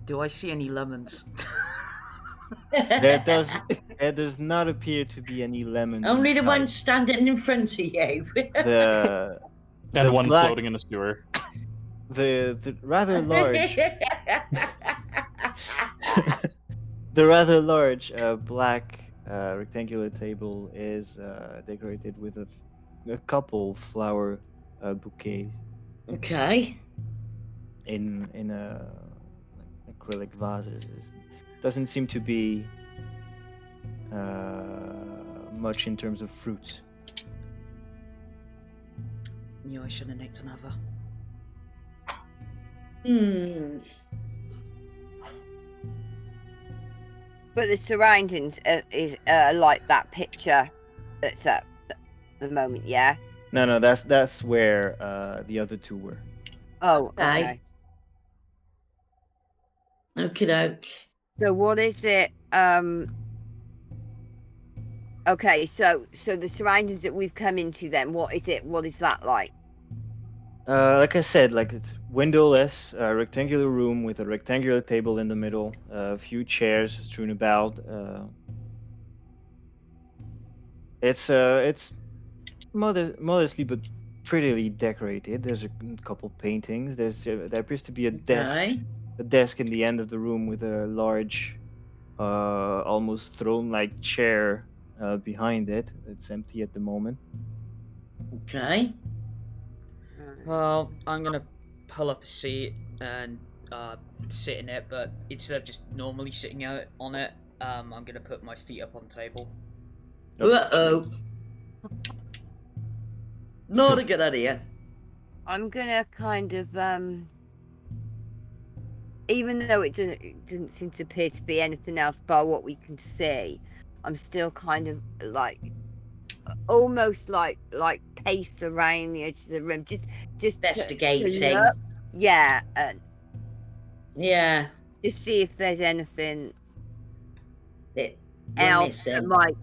Do I see any lemons? There does not appear to be any lemons. Only the inside. one standing in front of you. The And one black- floating in a sewer. the rather large the rather large black rectangular table is decorated with a couple flower bouquets Okay. in a acrylic vases. Doesn't seem to be much in terms of fruits. Knew I should have nicked another. But the surroundings is like that picture that's at the moment, yeah? No, that's where the other 2 were. Oh, Okay. okay. Okie doke. So what is it? Okay, so the surroundings that we've come into then, what is it? What is that like? Like I said, like it's windowless, rectangular room with a rectangular table in the middle, a few chairs strewn about. It's modestly but prettily decorated. There's a couple paintings. There appears to be a Okay. desk in the end of the room with a large, almost throne-like chair behind it. It's empty at the moment. Okay. Well, I'm gonna pull up a seat and sit in it, but instead of just normally sitting out on it, I'm gonna put my feet up on the table. Uh-oh. Not a good idea. I'm gonna kind of even though it doesn't seem to appear to be anything else by what we can see, I'm still kind of like almost like pace around the edge of the room, just Investigating. look. Yeah, and Yeah. just see if there's anything That else that missing. might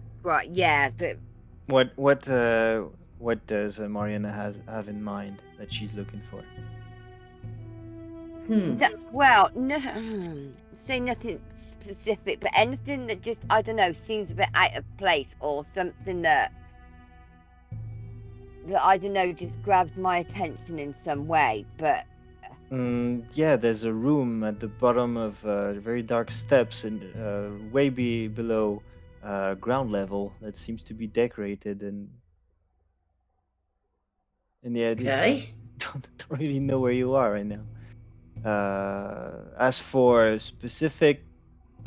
What does Marianna have in mind that she's looking for? Well, no, say nothing specific, but anything that just, I don't know, seems a bit out of place or something that I don't know, just grabbed my attention in some way. But Yeah, there's a room at the bottom of very dark steps and way below ground level that seems to be decorated and yeah, Okay. don't really know where you are right now. As for specific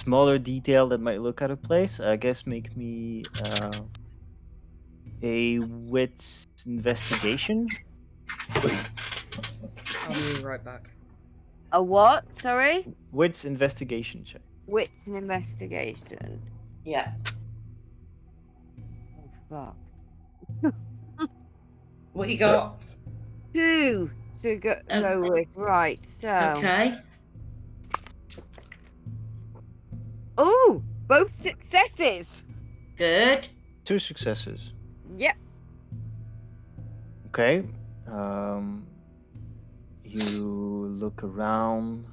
smaller detail that might look out of place, I guess make me a wits investigation. I'll be right back. A what? Sorry? Wits investigation check. Wits and investigation. Yeah. Oh, fuck. What you got? 2 to go with. Right, so. Okay. Oh, both successes. Good. 2 successes. Yep. Okay. You look around,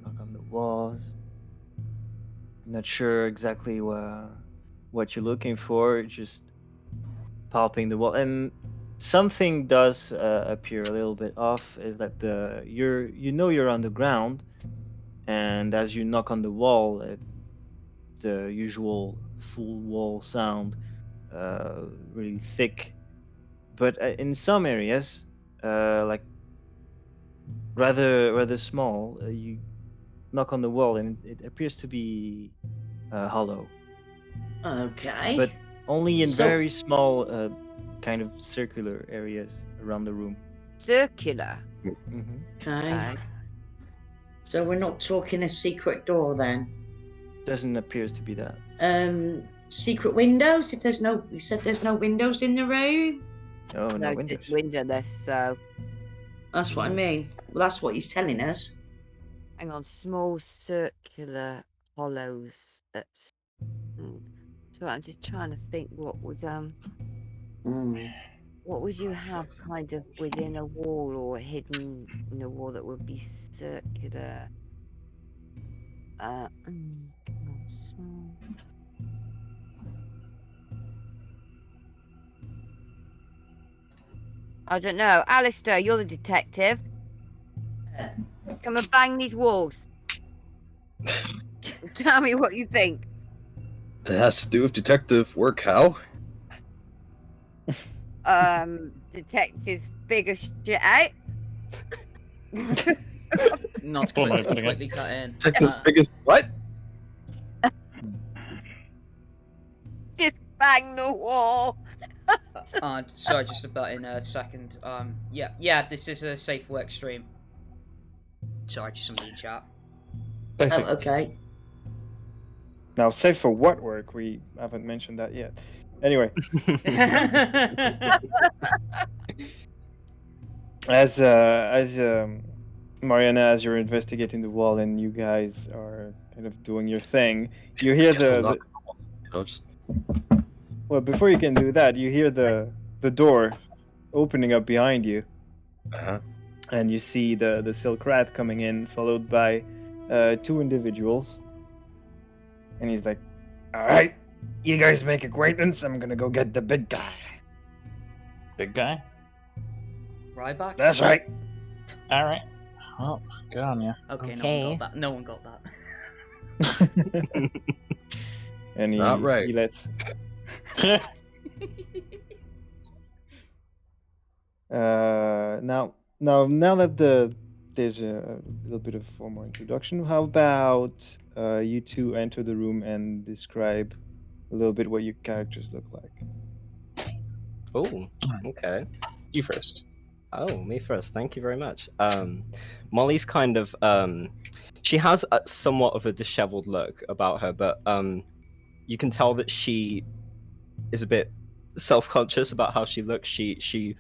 knock on the walls. Not sure exactly what you're looking for. Just palping the wall, and something does appear a little bit off. Is that you're on the ground, and as you knock on the wall, the usual full wall sound, really thick. But in some areas, like rather small, you knock on the wall and it appears to be hollow. Okay. But only in So- very small, kind of circular areas around the room. Circular. Mm-hmm. Okay. So we're not talking a secret door then. Doesn't appear to be that. Secret windows. If there's no, you said there's no windows in the room. Oh, no No, windows. just windowless, so. That's what I mean. Well, that's what he's telling us. Hang on, small circular hollows. That's. So I'm just trying to think what would what would you have kind of within a wall or hidden in a wall that would be circular? Small. I don't know. Alister, you're the detective. Come and bang these walls. Tell me what you think. That has to do with detective work, how? Detectives figure shit out. Not What am I quickly, putting it? quickly cut in. Detective's biggest what? Just bang the wall. Sorry, just about in a second. Yeah, this is a safe work stream. Sorry, just somebody in chat. I see. Oh, okay. Now, safe for what work? We haven't mentioned that yet. Anyway, as Marianna, as you're investigating the wall and you guys are kind of doing your thing, you hear well, before you can do that, you hear the door opening up behind you, and you see the silk rat coming in, followed by 2 individuals. And he's like, "All right, you guys make acquaintance. I'm gonna go get the big guy." Big guy? Ryback? That's right. All right. Well, good on you. Okay, Okay. no one got that. And he, Not right. he lets. Now that there's a little bit of formal introduction, how about you two enter the room and describe a little bit what your characters look like? Oh, okay. You first. Oh, me first. Thank you very much. Mollie's kind of she has somewhat of a disheveled look about her, but you can tell that she is a bit self-conscious about how she looks. She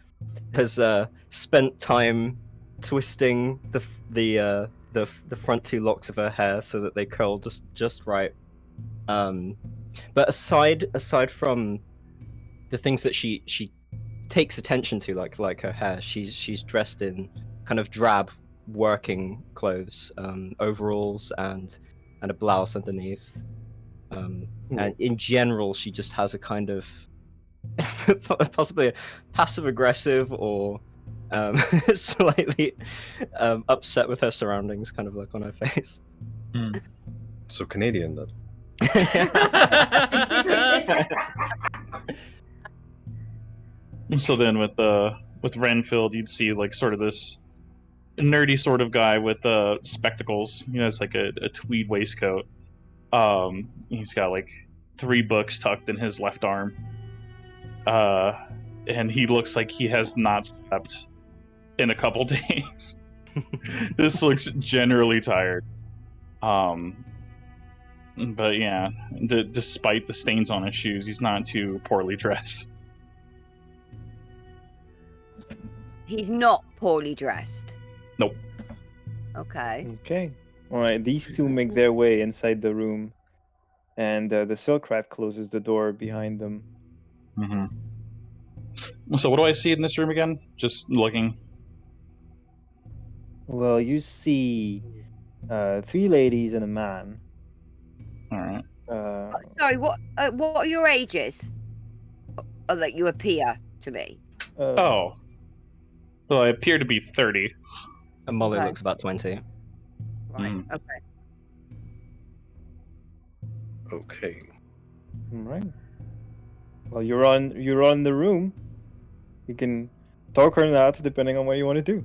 has spent time twisting the front 2 locks of her hair so that they curl just right. But aside from the things that she takes attention to, like her hair, she's dressed in kind of drab working clothes, overalls and a blouse underneath. And in general, she just has a kind of possibly a passive aggressive or slightly upset with her surroundings kind of look on her face. So Canadian then. So then with Renfield, you'd see like sort of this nerdy sort of guy with spectacles. He has like a tweed waistcoat, He's got like 3 books tucked in his left arm. And he looks like he has not slept in a couple days. This looks generally tired. But yeah, despite the stains on his shoes, he's not too poorly dressed. He's not poorly dressed. Nope. Okay. Okay. All right. These two make their way inside the room, and the silk rat closes the door behind them. So what do I see in this room again? Just looking. Well, you see 3 ladies and a man. All right. Sorry, what are your ages? Or that you appear to be? Well, I appear to be 30. And Mollie Okay. looks about 20. Right. Mm. Okay. Okay. All right. Well, you're on the room. You can talk or not, depending on what you want to do.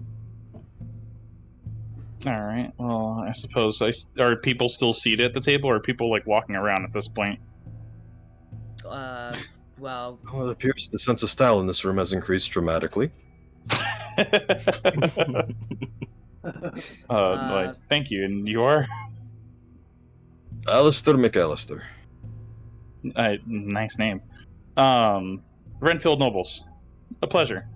All right. Well, I suppose are people still seated at the table, or are people like walking around at this point? Well, Well, it appears the sense of style in this room has increased dramatically. Thank you. And you are? Alister McAllister. Nice name. Renfield Nobles. A pleasure.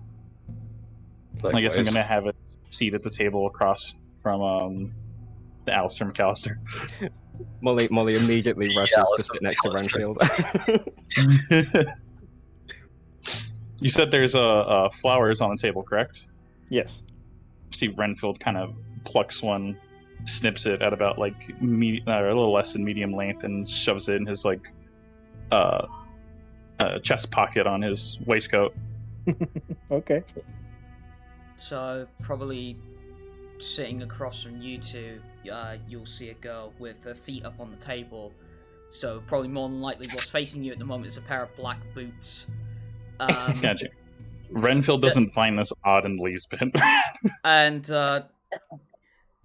Likewise. I guess I'm gonna have a seat at the table across from the Alister McAllister. Mollie immediately rushes to sit next to Renfield. You said there's flowers on the table, correct? Yes. See Renfield kind of plucks one, snips it at about like a little less than medium length, and shoves it in his like chest pocket on his waistcoat. Okay. so probably sitting across from you two, you'll see a girl with her feet up on the table. So probably more than likely what's facing you at the moment is a pair of black boots. Gotcha. Renfield doesn't find this odd in the least bit. And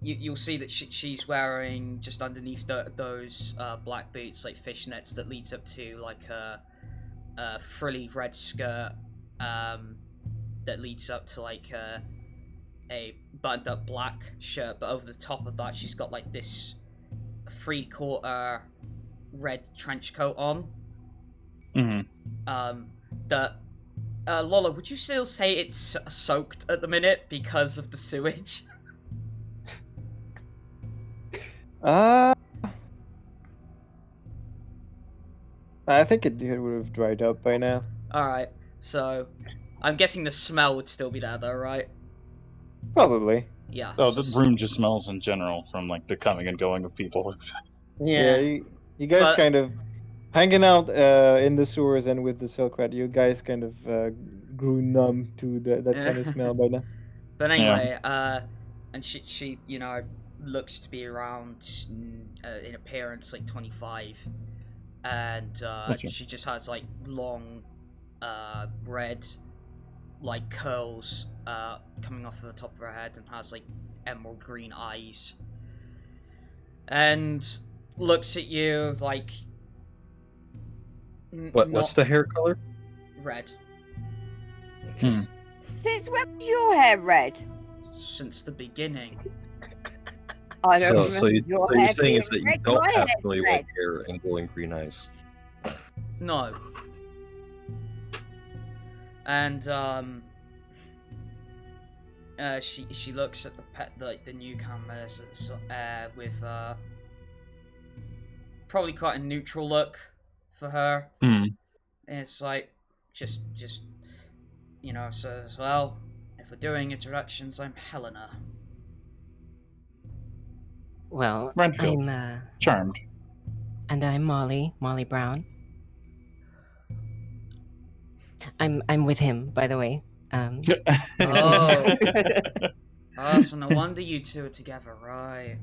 you'll see that she's wearing just underneath those black boots, like fishnets, that leads up to like a frilly red skirt that leads up to like a buttoned up black shirt, but over the top of that she's got like this 3/4 red trench coat on. That Lola, would you still say it's soaked at the minute because of the sewage? I think it would have dried up by now. Alright, so I'm guessing the smell would still be there though, right? Probably. Yeah. Oh, the room just smells in general from like the coming and going of people. Yeah, you guys But- kind of hanging out in the sewers and with the silk rat. You guys kind of grew numb to that kind of smell by now. But anyway, and she looks to be around in appearance like 25, and Gotcha. she just has like long red like curls coming off of the top of her head, and has like emerald green eyes, and looks at you like What's the hair color? red. Since when was your hair red? Since the beginning. I don't So remember you're your hair saying being is that you red. don't My have hair's really red. white hair and glowing green eyes. No. And she looks at the newcomers with probably quite a neutral look for her. And it's like just says, well, if we're doing introductions, I'm Helina. Well, Renfield. I'm Charmed. and I'm Mollie Brown. I'm with him, by the way. Oh, so no wonder you two are together, right?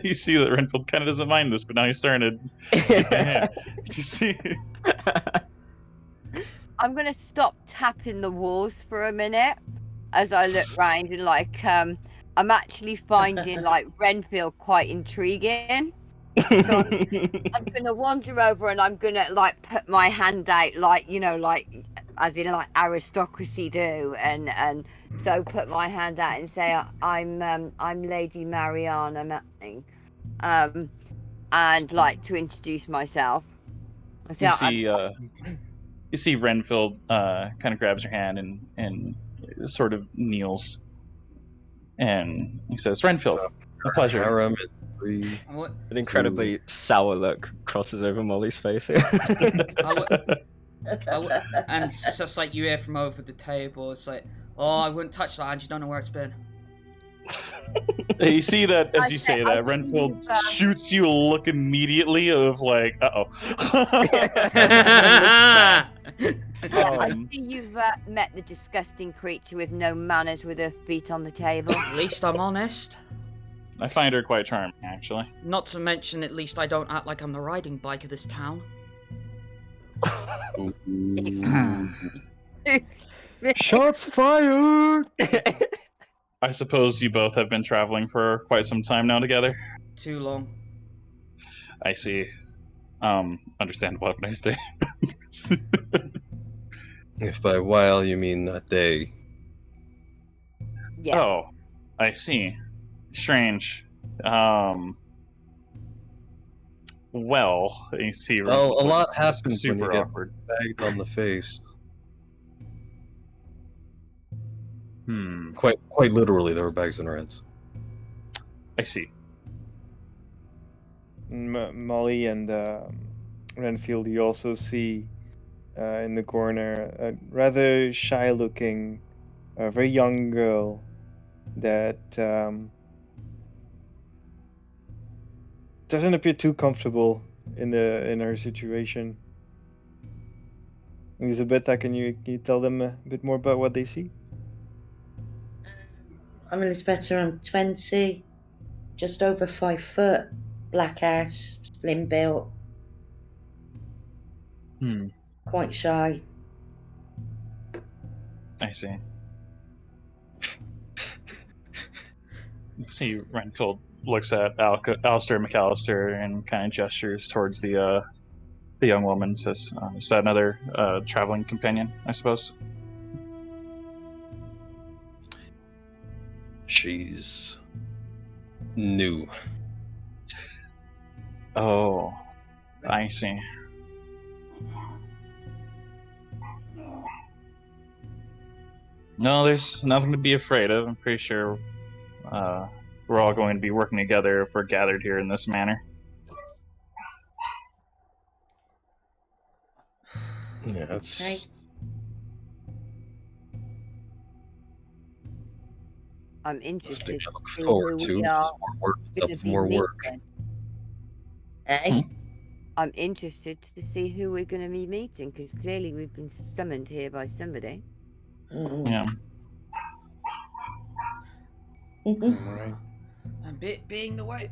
You see that Renfield kind of doesn't mind this, but now he's starting to. You see? I'm gonna stop tapping the walls for a minute as I look round and like I'm actually finding like Renfield quite intriguing. So I'm gonna wander over and I'm gonna like put my hand out, like like as in like aristocracy do, and so put my hand out and say I'm Lady Marianna, and like to introduce myself. So You see Renfield kind of grabs your hand and sort of kneels, and he says, "Renfield, a pleasure." Harem at 3. An incredibly sour look crosses over Mollie's face here. And it's just like you hear from over the table, it's like, oh, I wouldn't touch that, and you don't know where it's been. You see that as you say that, Renfield shoots you a look immediately of like, uh-oh. I see you've met the disgusting creature with no manners with her feet on the table. At least I'm honest. I find her quite charming, actually. Not to mention, at least I don't act like I'm the riding bike of this town. Shots fired! I suppose you both have been traveling for quite some time now together? Too long. I see. Understandable. Have a nice day. If by a while you mean a day. Yeah. Oh, I see. Strange. Well, you see. Well, a lot happens when you super get awkward. bagged on the face. Hmm. Quite literally, there were bags in our heads. I see. Mollie and Renfield, you also see in the corner a rather shy-looking, very young girl that doesn't appear too comfortable in her situation. Elizabetha, can you tell them a bit more about what they see? I'm Elizabetha, I'm 20, just over 5 foot, black hair, slim built, quite shy. I see. See, Renfield looks at Alister McAllister and kind of gestures towards the young woman and says, is that another traveling companion, I suppose? She's new. Oh, I see. No, there's nothing to be afraid of. I'm pretty sure we're all going to be working together if we're gathered here in this manner. Yeah, that's... Right. I'm interested I look to see forward who to. we are Up for more work. meeting. Eh? I'm interested to see who we're going to be meeting, because clearly we've been summoned here by somebody. Yeah. Alright. And being the way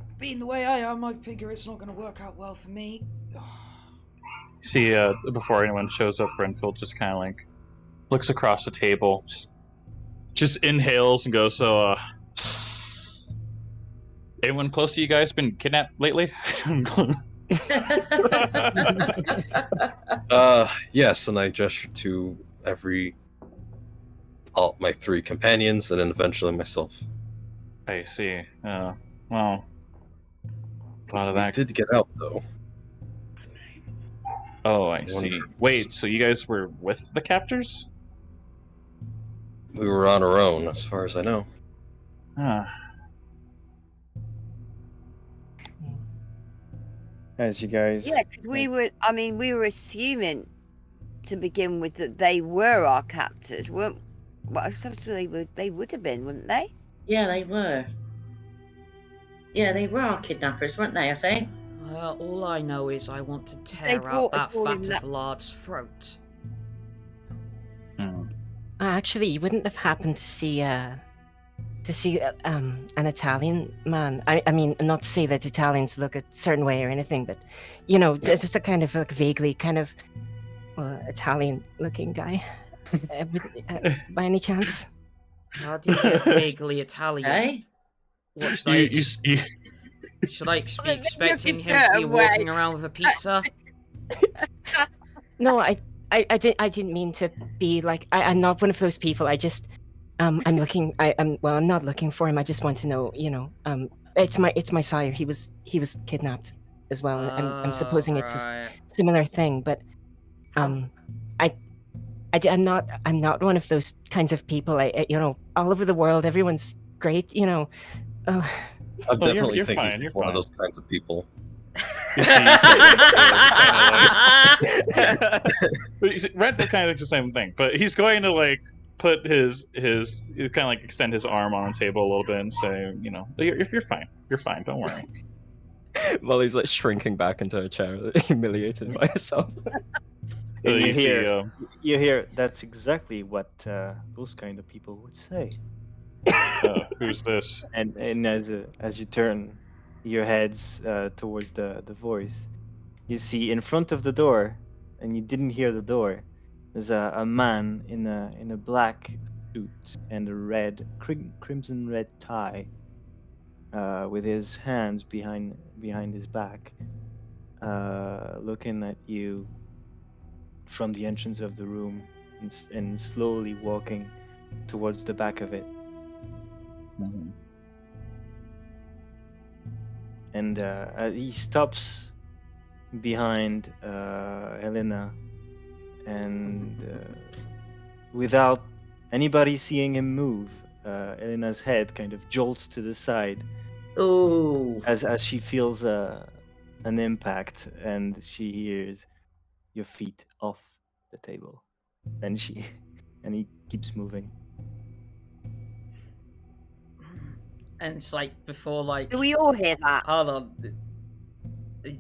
I am, I figure it's not going to work out well for me. See, before anyone shows up, Renfield just kind of like looks across the table, just inhales and goes, so, anyone close to you guys been kidnapped lately? Yes, and I gesture to all my 3 companions, and then eventually myself. I see. Well, a lot of We that. did get out, though. Oh, I see. Wait, so you guys were with the captors? We were on our own, as far as I know. As you guys... Yeah, 'cause we were assuming to begin with that they were our captors, weren't? Well, I suppose they would have been, wouldn't they? Yeah, they were. Yeah, they were our kidnappers, weren't they, I think? Well, all I know is I want to tear out that fat of lard's throat. Actually, you wouldn't have happened to see an Italian man. I mean, not to say that Italians look a certain way or anything, but just a kind of like vaguely kind of Italian-looking guy. By any chance? How do you get vaguely Italian? Eh? What should should I be expecting him to be walking around with a pizza? No, I didn't mean to be like. I'm not one of those people. I just, I'm looking. I'm not looking for him. I just want to know. It's my sire. He was kidnapped as well. I'm supposing it's a similar thing, but I'm not one of those kinds of people. All over the world, everyone's great. I'm definitely you're thinking fine, you're one of fine. those kinds of people. You see, Renfield kind of thinks the same thing, but he's going to like put his kind of like extend his arm on the table a little bit and say, you're fine, don't worry. Mollie's like shrinking back into her chair, humiliated by herself. And you see, hear that's exactly what those kind of people would say. Who's this? And as you turn your heads towards the voice, you see in front of the door, and you didn't hear the door, there's a man in a black suit and a red crimson red tie, with his hands behind his back, looking at you from the entrance of the room and slowly walking towards the back of it. Mm-hmm. And he stops behind Helina, and without anybody seeing him move, Elena's head kind of jolts to the side. Oh. As she feels an impact, and she hears your feet off the table, and he keeps moving. And it's like before, like. Do we all hear that? Hold on.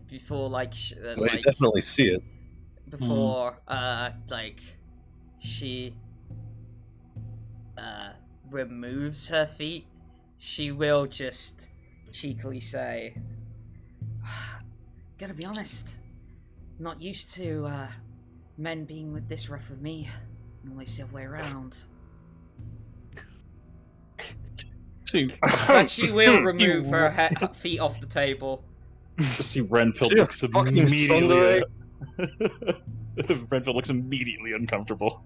Before, like, You definitely see it. Before, she removes her feet, she will just cheekily say, "Gotta be honest, not used to men being with this rough with me. Normally it's the other way around." But she will remove her feet off the table. See, Renfield looks immediately. Renfield looks immediately uncomfortable.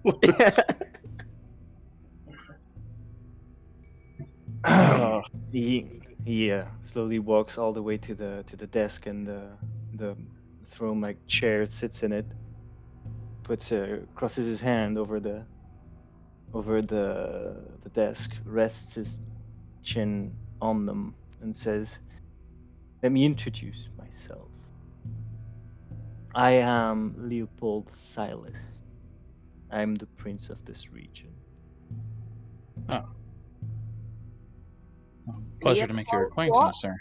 He slowly walks all the way to the desk, and the throne-like chair sits in it. Crosses his hand over the desk, rests his chin on them, and says, "Let me introduce myself. I am Leopold Silas. I am the prince of this region." Oh. Pleasure to make your acquaintance, sir.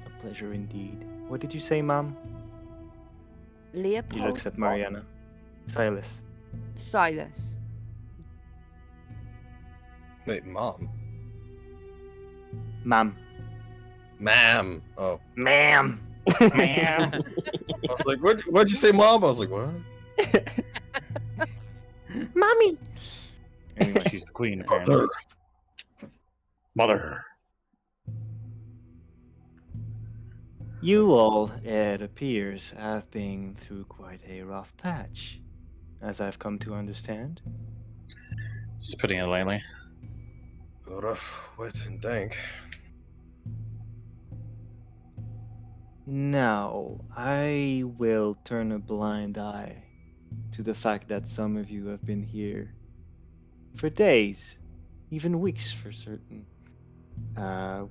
A pleasure indeed. What did you say, ma'am? Leopold. He looks at Marianna. Silas. Silas. Wait, mom? Ma'am. Ma'am. Oh. Ma'am. Ma'am. I was like, what'd you say, mom? I was like, what? Mommy. Anyway, she's the queen, apparently. Mother. You all, it appears, have been through quite a rough patch, as I've come to understand. Just putting it lightly. Rough, wet, and dank. Now, I will turn a blind eye to the fact that some of you have been here for days, even weeks for certain,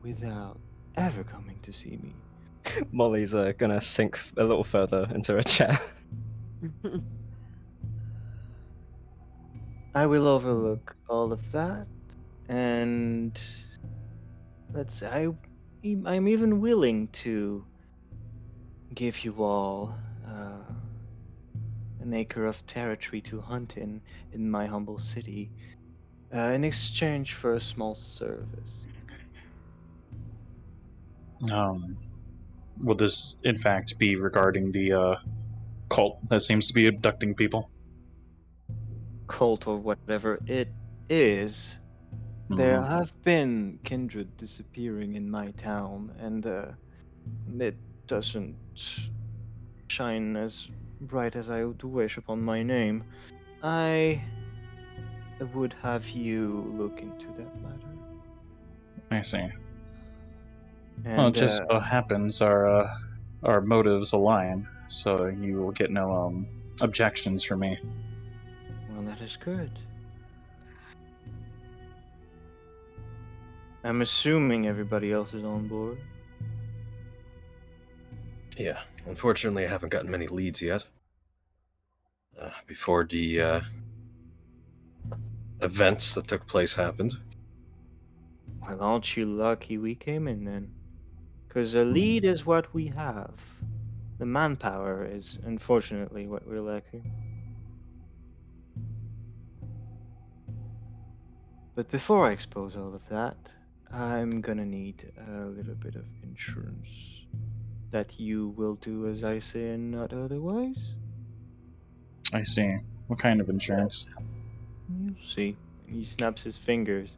without ever coming to see me. Mollie's gonna sink a little further into her chair. I will overlook all of that, and I'm even willing to give you all an acre of territory to hunt in my humble city, in exchange for a small service. Will this, in fact, be regarding the cult that seems to be abducting people? Cult or whatever it is, There Mhm. have been kindred disappearing in my town, and it doesn't shine as bright as I would wish upon my name. I would have you look into that matter. I see. Well, it And just so happens our motives align, so you will get no objections from me. well, that is good. I'm assuming everybody else is on board. Yeah, unfortunately, I haven't gotten many leads yet. Before the events that took place happened. Well, aren't you lucky we came in then? Because a lead is what we have. The manpower is, unfortunately, what we're lacking. But before I expose all of that, I'm gonna need a little bit of insurance. That you will do as I say and not otherwise? I see. What kind of insurance? You'll see. He snaps his fingers,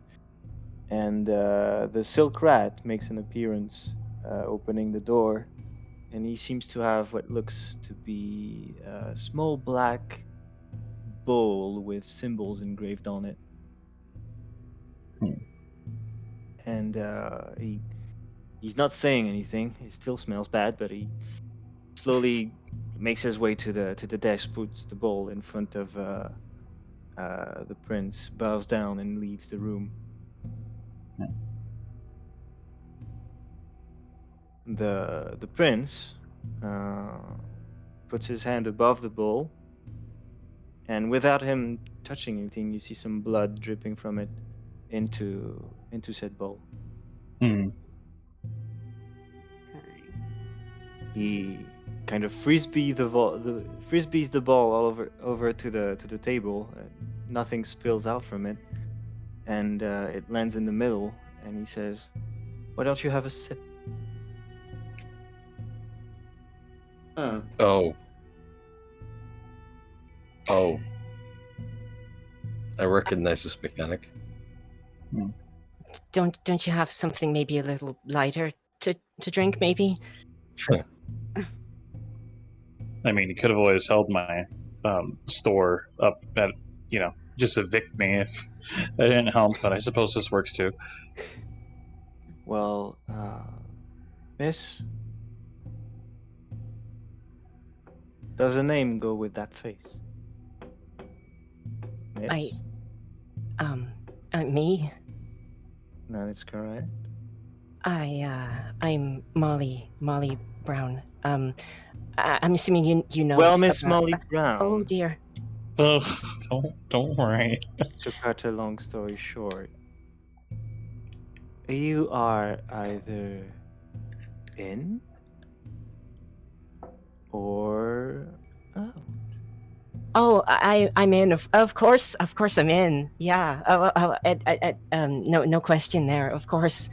and the silk rat makes an appearance, opening the door. And he seems to have what looks to be a small black bowl with symbols engraved on it. Hmm. And he's not saying anything. He still smells bad, but he slowly makes his way to the desk, puts the bowl in front of the prince, bows down, and leaves the room. The prince puts his hand above the bowl, and without him touching anything, you see some blood dripping from it into said bowl. Hmm. He kind of frisbees the ball all over to the table. Nothing spills out from it, and it lands in the middle. And he says, "Why don't you have a sip?" Oh. Oh. I recognize this mechanic. Don't you have something maybe a little lighter to drink, maybe? I mean, you could have always held my store up at, just evict me if that didn't help, but I suppose this works too. Well, miss, does a name go with that face? Miss? Me? That is correct. I'm Mollie Brown. I'm assuming you know. Well, Miss about- Mollie Brown. Oh dear. Ugh, don't worry. To cut a long story short, you are either in or out. Oh, I'm in. Of course I'm in. Yeah. No question there. Of course.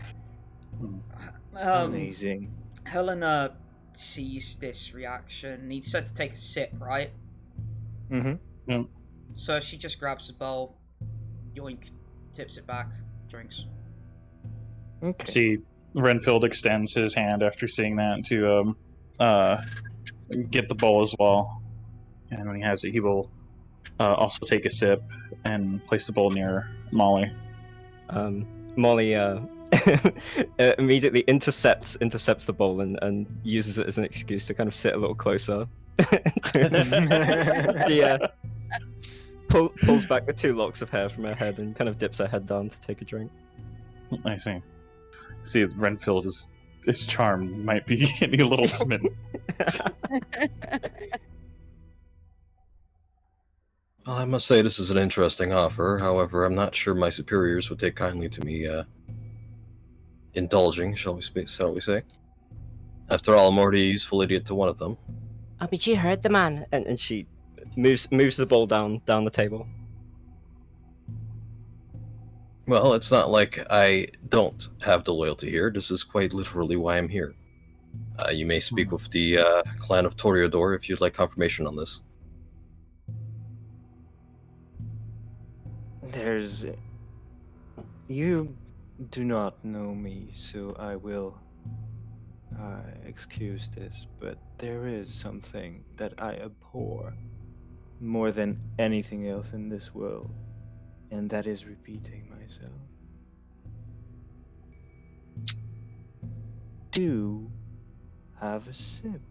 Amazing. Helena sees this reaction. He said to take a sip, right? Mm-hmm. So she just grabs the bowl, yoink, tips it back, drinks. Okay. See, Renfield extends his hand after seeing that to get the bowl as well. And when he has it, he will also take a sip and place the bowl near Mollie. Mollie immediately intercepts the bowl and uses it as an excuse to kind of sit a little closer. Yeah. Pulls back the 2 locks of hair from her head and kind of dips her head down to take a drink. I see. See, Renfield is charmed. Might be getting a little smitten. Well, I must say this is an interesting offer. However, I'm not sure my superiors would take kindly to me indulging, shall we say. After all, I'm already a useful idiot to one of them. Oh, but you heard the man. And she moves the ball down the table. Well, it's not like I don't have the loyalty here. This is quite literally why I'm here. You may speak with the clan of Toreador if you'd like confirmation on this. You do not know me, so I will excuse this, but there is something that I abhor more than anything else in this world, and that is repeating myself. Do have a sip.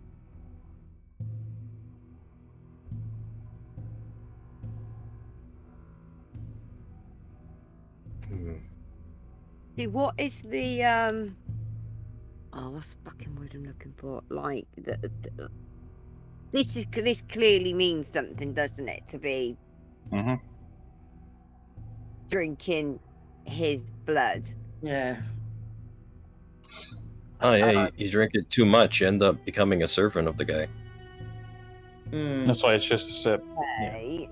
See, what is the oh, what's the fucking word I'm looking for? Like this clearly means something, doesn't it? To be Mm-hmm. drinking his blood. Yeah. Oh yeah, you drink it too much, you end up becoming a servant of the guy. That's why it's just a sip. Okay.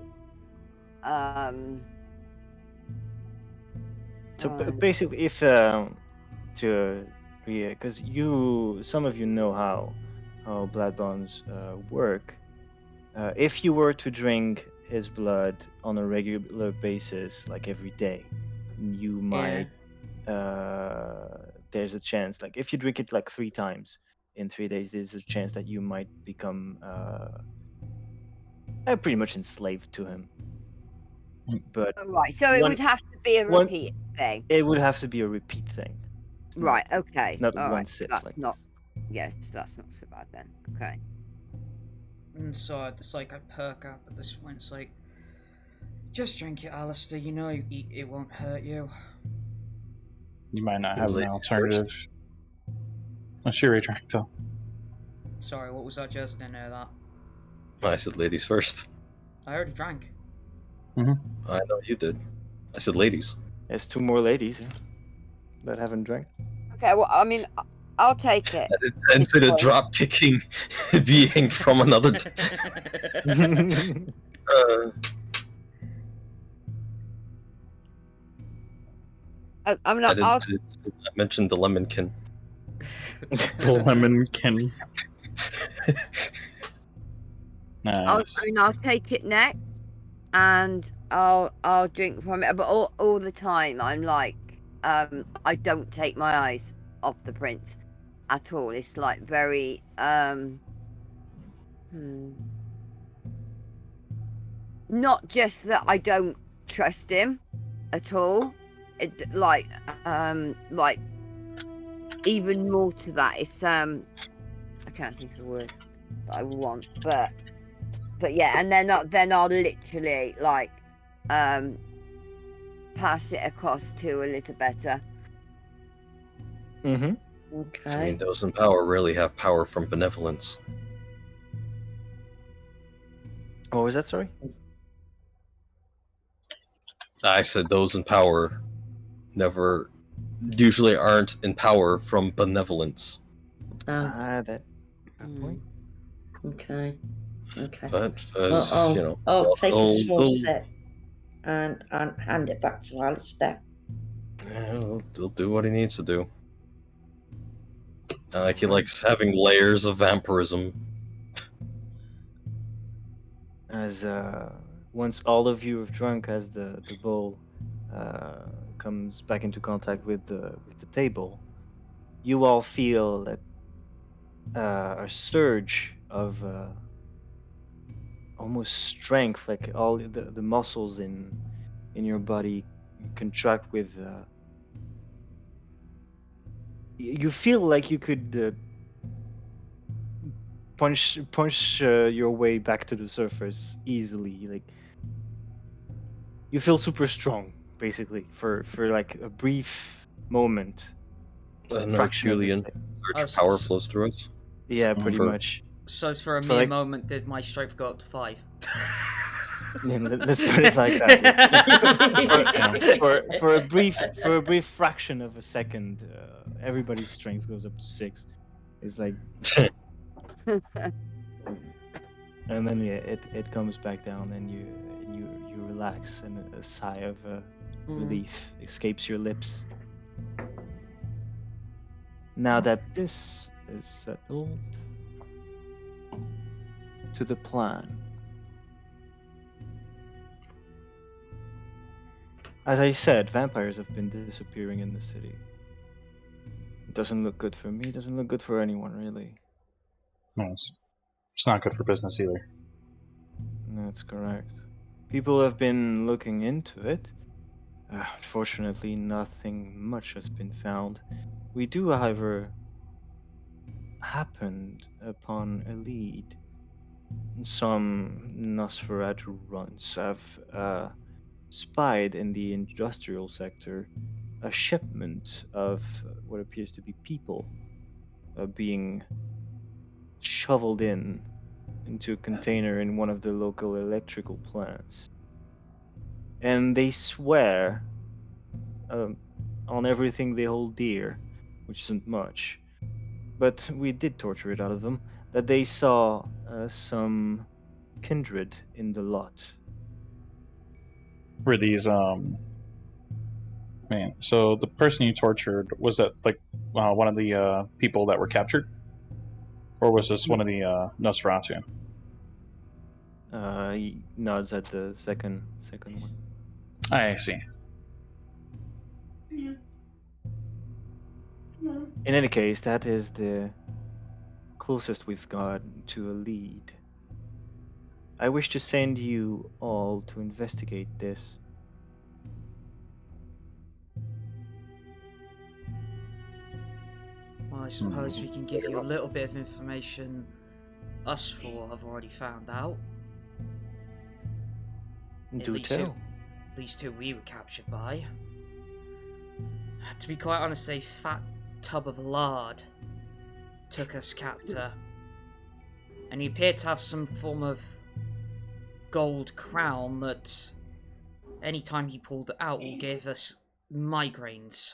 So alright. basically, if because some of you know how blood bonds work. If you were to drink his blood on a regular basis, like every day, you might. There's a chance, like if you drink it like 3 times in 3 days, there's a chance that you might become pretty much enslaved to him. But Right, so it one- would have to be a one- repeat thing. it would have to be a repeat thing. It's Right, not- okay. It's not all one right. sip That's like not this. yes, that's not so bad then. Okay. And so I just like I perk up at this point. It's like, just drink it, Alister. You know it won't hurt you. You might not have an Ladies alternative. Oh, she already drank though. Sorry, what was that? Just didn't know that. I said ladies first. I already drank. I know you did. I said ladies. There's 2 more ladies that haven't drank. Okay, well, I mean, I'll take it. Instead of drop kicking being from another. I mean, I I'll did not mention the lemonkin. The lemonkin. Nice. I'll take it next, and I'll drink from it. But all the time, I'm like, I don't take my eyes off the prince at all. It's like very not just that I don't trust him at all. It like even more to that. It's I can't think of the word that I want, but yeah, and then I'll literally like pass it across to Elizabetha. Mm-hmm. Okay. I mean, those in power really have power from benevolence. What was that? Sorry. I said those in power usually aren't in power from benevolence. That point. Okay. But I'll take a small sip and hand it back to Alister. He'll do what he needs to do. Like he likes having layers of vampirism. As once all of you have drunk, as the bowl comes back into contact with the table, you all feel that a surge of almost strength, like all the muscles in your body contract with. You feel like you could punch your way back to the surface easily. Like you feel super strong, basically, for like a brief moment. An fraction of a Herculean second. surge of power flows through us. Yeah, pretty much. So for a For mere like- moment, did my strength go up to 5? Yeah, let's put it like that. for a brief fraction of a second, everybody's strength goes up to 6. It's like, and then it comes back down, and you relax, and a sigh of relief escapes your lips. Now that this is settled, to the plan. As I said, vampires have been disappearing in the city. It doesn't look good for me, doesn't look good for anyone, really. No, it's not good for business either. That's correct. People have been looking into it. Unfortunately, nothing much has been found. We do, however, happened upon a lead. Some Nosferatu runs have spied in the industrial sector a shipment of what appears to be people being shoveled into a container in one of the local electrical plants. And they swear on everything they hold dear, which isn't much. But we did torture it out of them, that they saw some kindred in the lot. Were these man? So the person you tortured, was that like one of the people that were captured, or was this one of the Nosferatu? He nods at the second one. I see. In any case, that is the closest we've got to a lead. I wish to send you all to investigate this. Well, I suppose we can give you a little bit of information us four have already found out. Do tell. At least who we were captured by. To be quite honest, a fat tub of lard took us captor. And he appeared to have some form of gold crown that anytime he pulled it out will give us migraines.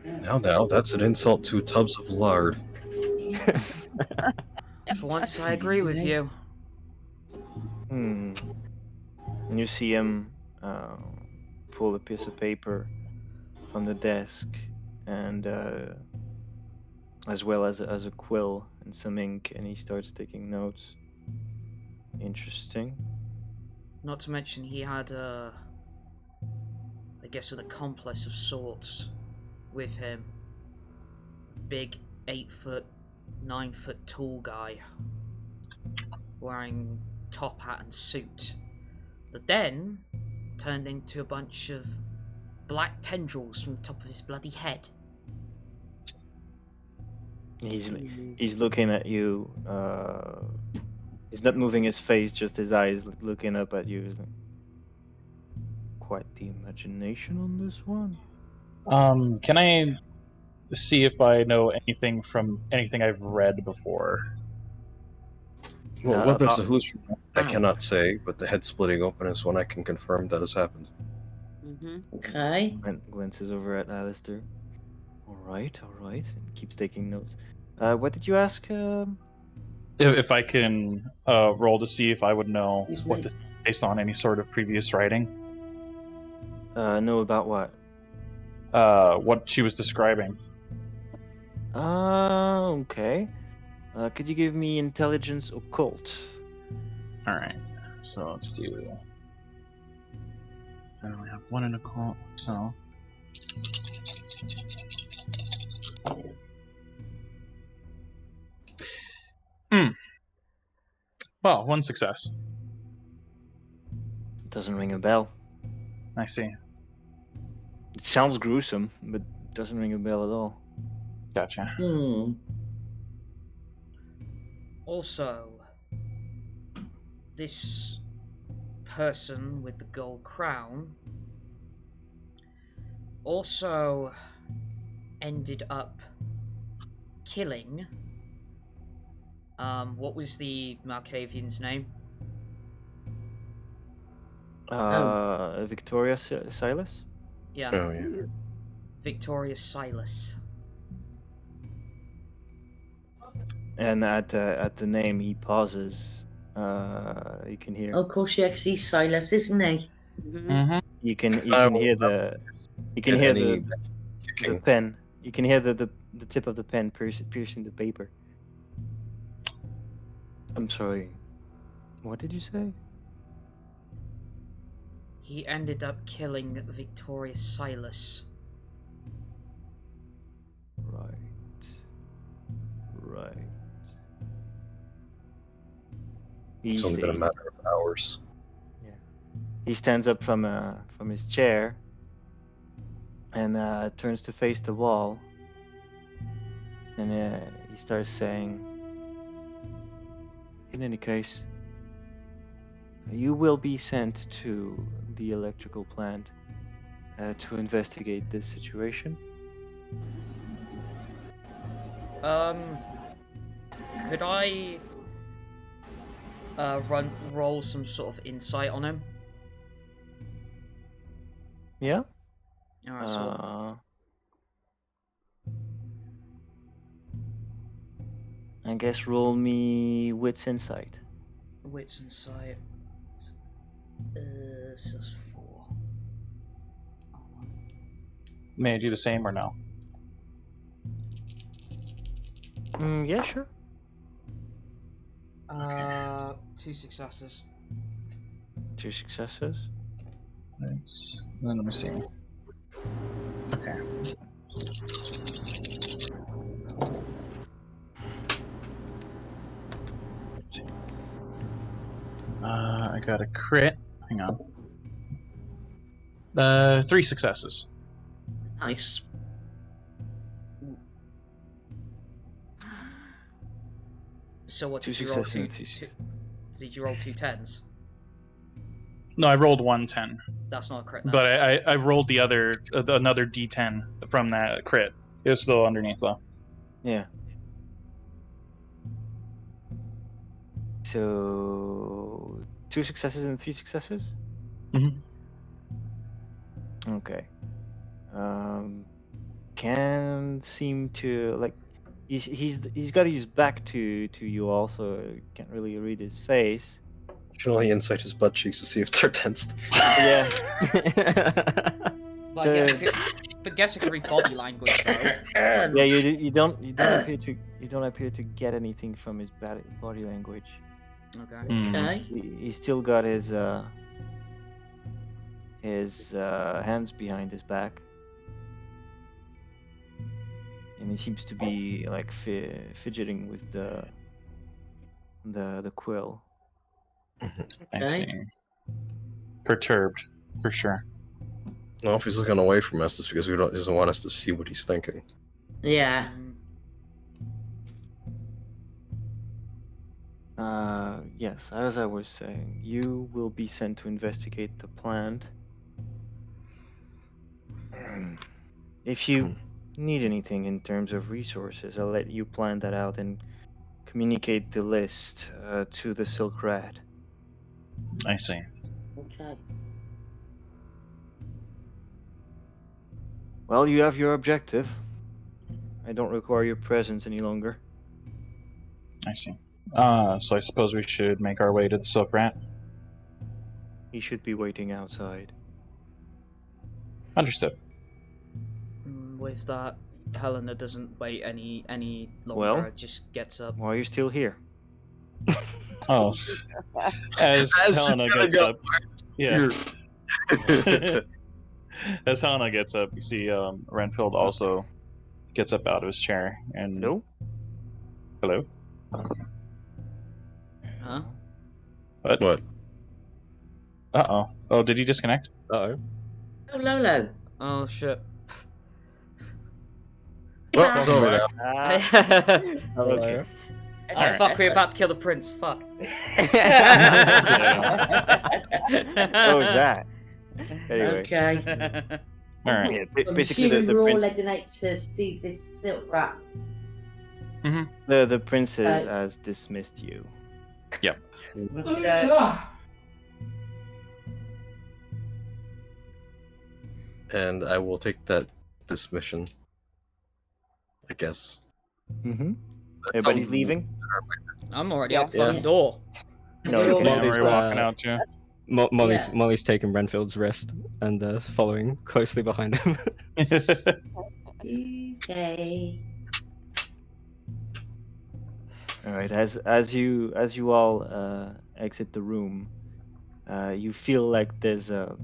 Now, that's an insult to tubs of lard. For once, I agree with you. And you see him pull a piece of paper from the desk, and as well as a quill and some ink, and he starts taking notes. Interesting. Not to mention he had I guess an accomplice of sorts with him. Big 8-foot, 9-foot tall guy wearing top hat and suit that then turned into a bunch of black tendrils from the top of his bloody head. He's looking at you. He's not moving his face, just his eyes looking up at you. He's like, quite the imagination on this one. Can I see if I know anything from anything I've read before? Well, whether it's a hallucination, I cannot say, but the head splitting open is one I can confirm that has happened. Okay. Glances over at Alister. All right, and keeps taking notes. What did you ask? If I can roll to see if I would know what this is based on any sort of previous writing. Know about what? What she was describing. Okay. Could you give me intelligence occult? All right. So let's do. I only have one in occult, so. Well, one success. Doesn't ring a bell. I see. It sounds gruesome, but doesn't ring a bell at all. Gotcha. Also, this person with the gold crown also ended up killing what was the Malkavian's name? Victoria Silas? Yeah. Oh, yeah. Victoria Silas. And at the name, he pauses. You can hear. Of course, yes, he's Silas, isn't he? You can hear the pen. You can hear the tip of the pen piercing the paper. I'm sorry. What did you say? he ended up killing Victorious Silas. Right. It's only been a matter of hours. Yeah. He stands up from his chair and turns to face the wall. And he starts saying, in any case, you will be sent to the electrical plant to investigate this situation. Could I roll some sort of insight on him? Yeah? Alright, so I guess roll me wits insight. wits insight. This is 4. May I do the same or no? Yeah, sure. 2 successes. 2 successes. Let's, let me see. Okay. I got a crit. Hang on. 3 successes. Nice. So what 2 did you roll? successes and 3 successes. Did you roll 2 10s? No, I rolled 1 10, That's not a crit then. but I rolled the other another D10 from that crit. It was still underneath though. Yeah. So 2 successes and 3 successes? Mhm. Okay. Can't seem to like he's got his back to you all, so can't really read his face. You can only insight his butt cheeks to see if they're tensed. Yeah. But I guess I could read body language though. Yeah, you don't appear to get anything from his body language. Okay. Okay. He's still got his hands behind his back, and he seems to be like fidgeting with the quill. I Okay. see. Perturbed, for sure. Well, if he's looking away from us, it's because he doesn't want us to see what he's thinking. Yeah. Yes, as I was saying, you will be sent to investigate the plant. If you need anything in terms of resources, I'll let you plan that out and communicate the list to the Silk Rat. I see. Okay. Well, you have your objective. I don't require your presence any longer. I see. So I suppose we should make our way to the Silk Rat. He should be waiting outside. Understood. With that, Helena doesn't wait any longer. Well, just gets up. Why are you still here? Oh, as Helena gets up, yeah. As Helena gets up, you see Renfield also gets up out of his chair and. Hello? Hello. Huh? What? What? Uh-oh. Oh, did he disconnect? Uh-oh. Oh, Lolo. Oh shit. Well, it's over now. Okay. Oh fuck, we're about to kill the prince. Fuck. What was that? Anyway. Okay. All right. Yeah, I'm basically assuming the we're all prince, heading out to see this silk rat. the princess has dismissed you. Yep. Okay. And I will take that dismission, I guess. Mm-hmm. Everybody's leaving? I'm already Yeah. out the fucking door. No, We're you all can Yeah, always we're walking out too. Mollie's Yeah. Mollie's taking Renfield's wrist and following closely behind him. Okay. All right. As you all exit the room, you feel like there's a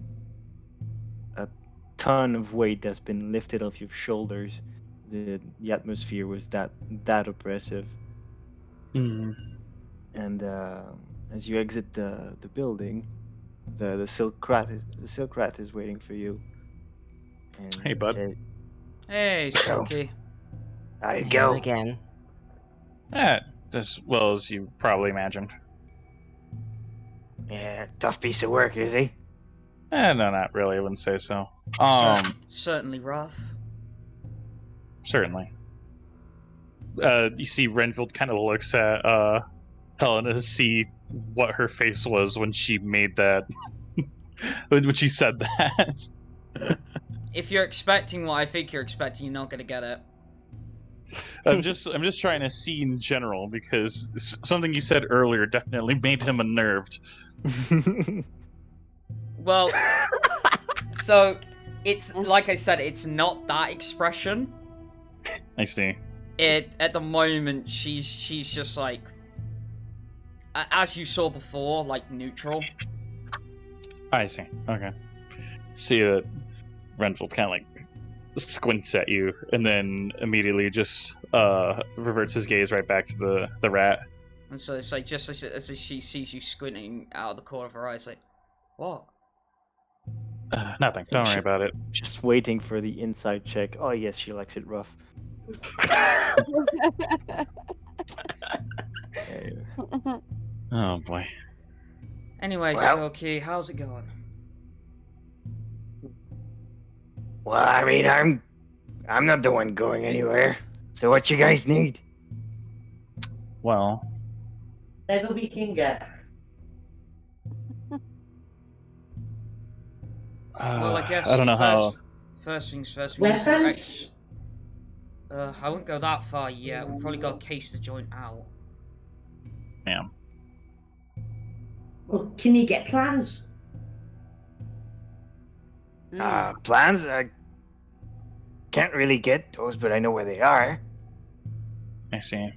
ton of weight that's been lifted off your shoulders. The atmosphere was that oppressive. Mm. And as you exit the building, the silk rat is waiting for you. And Hey, bud. Hey, Silky. How you Hello go? again. As well as you probably imagined. Yeah, tough piece of work, is he? No, not really. I wouldn't say so. Certainly rough. Certainly. You see Renfield kind of looks at Helena to see what her face was when she made that, when she said that. If you're expecting what I think you're expecting, you're not gonna get it. I'm just trying to see in general because something you said earlier definitely made him unnerved. Well, so it's like I said, it's not that expression. I see. At the moment, she's just like, as you saw before, like neutral. I see. Okay. See that Renfield kind of like squints at you and then immediately just reverts his gaze right back to the rat. And so it's like just as she sees you squinting out of the corner of her eyes, like, what? Nothing. Don't worry about it. Just waiting for the inside check. Oh yes, she likes it rough. Oh boy. Anyway, Well- Silky, how's it going? Well, I mean, I'm not the one going anywhere. So what you guys need? Well, Whatever we can get. Well, I guess I don't know how. First things first. We need Weapons? I wouldn't go that far yet. We probably got to case the joint out. Yeah. Well, can you get plans? Plans? I can't really get those, but I know where they are. I see.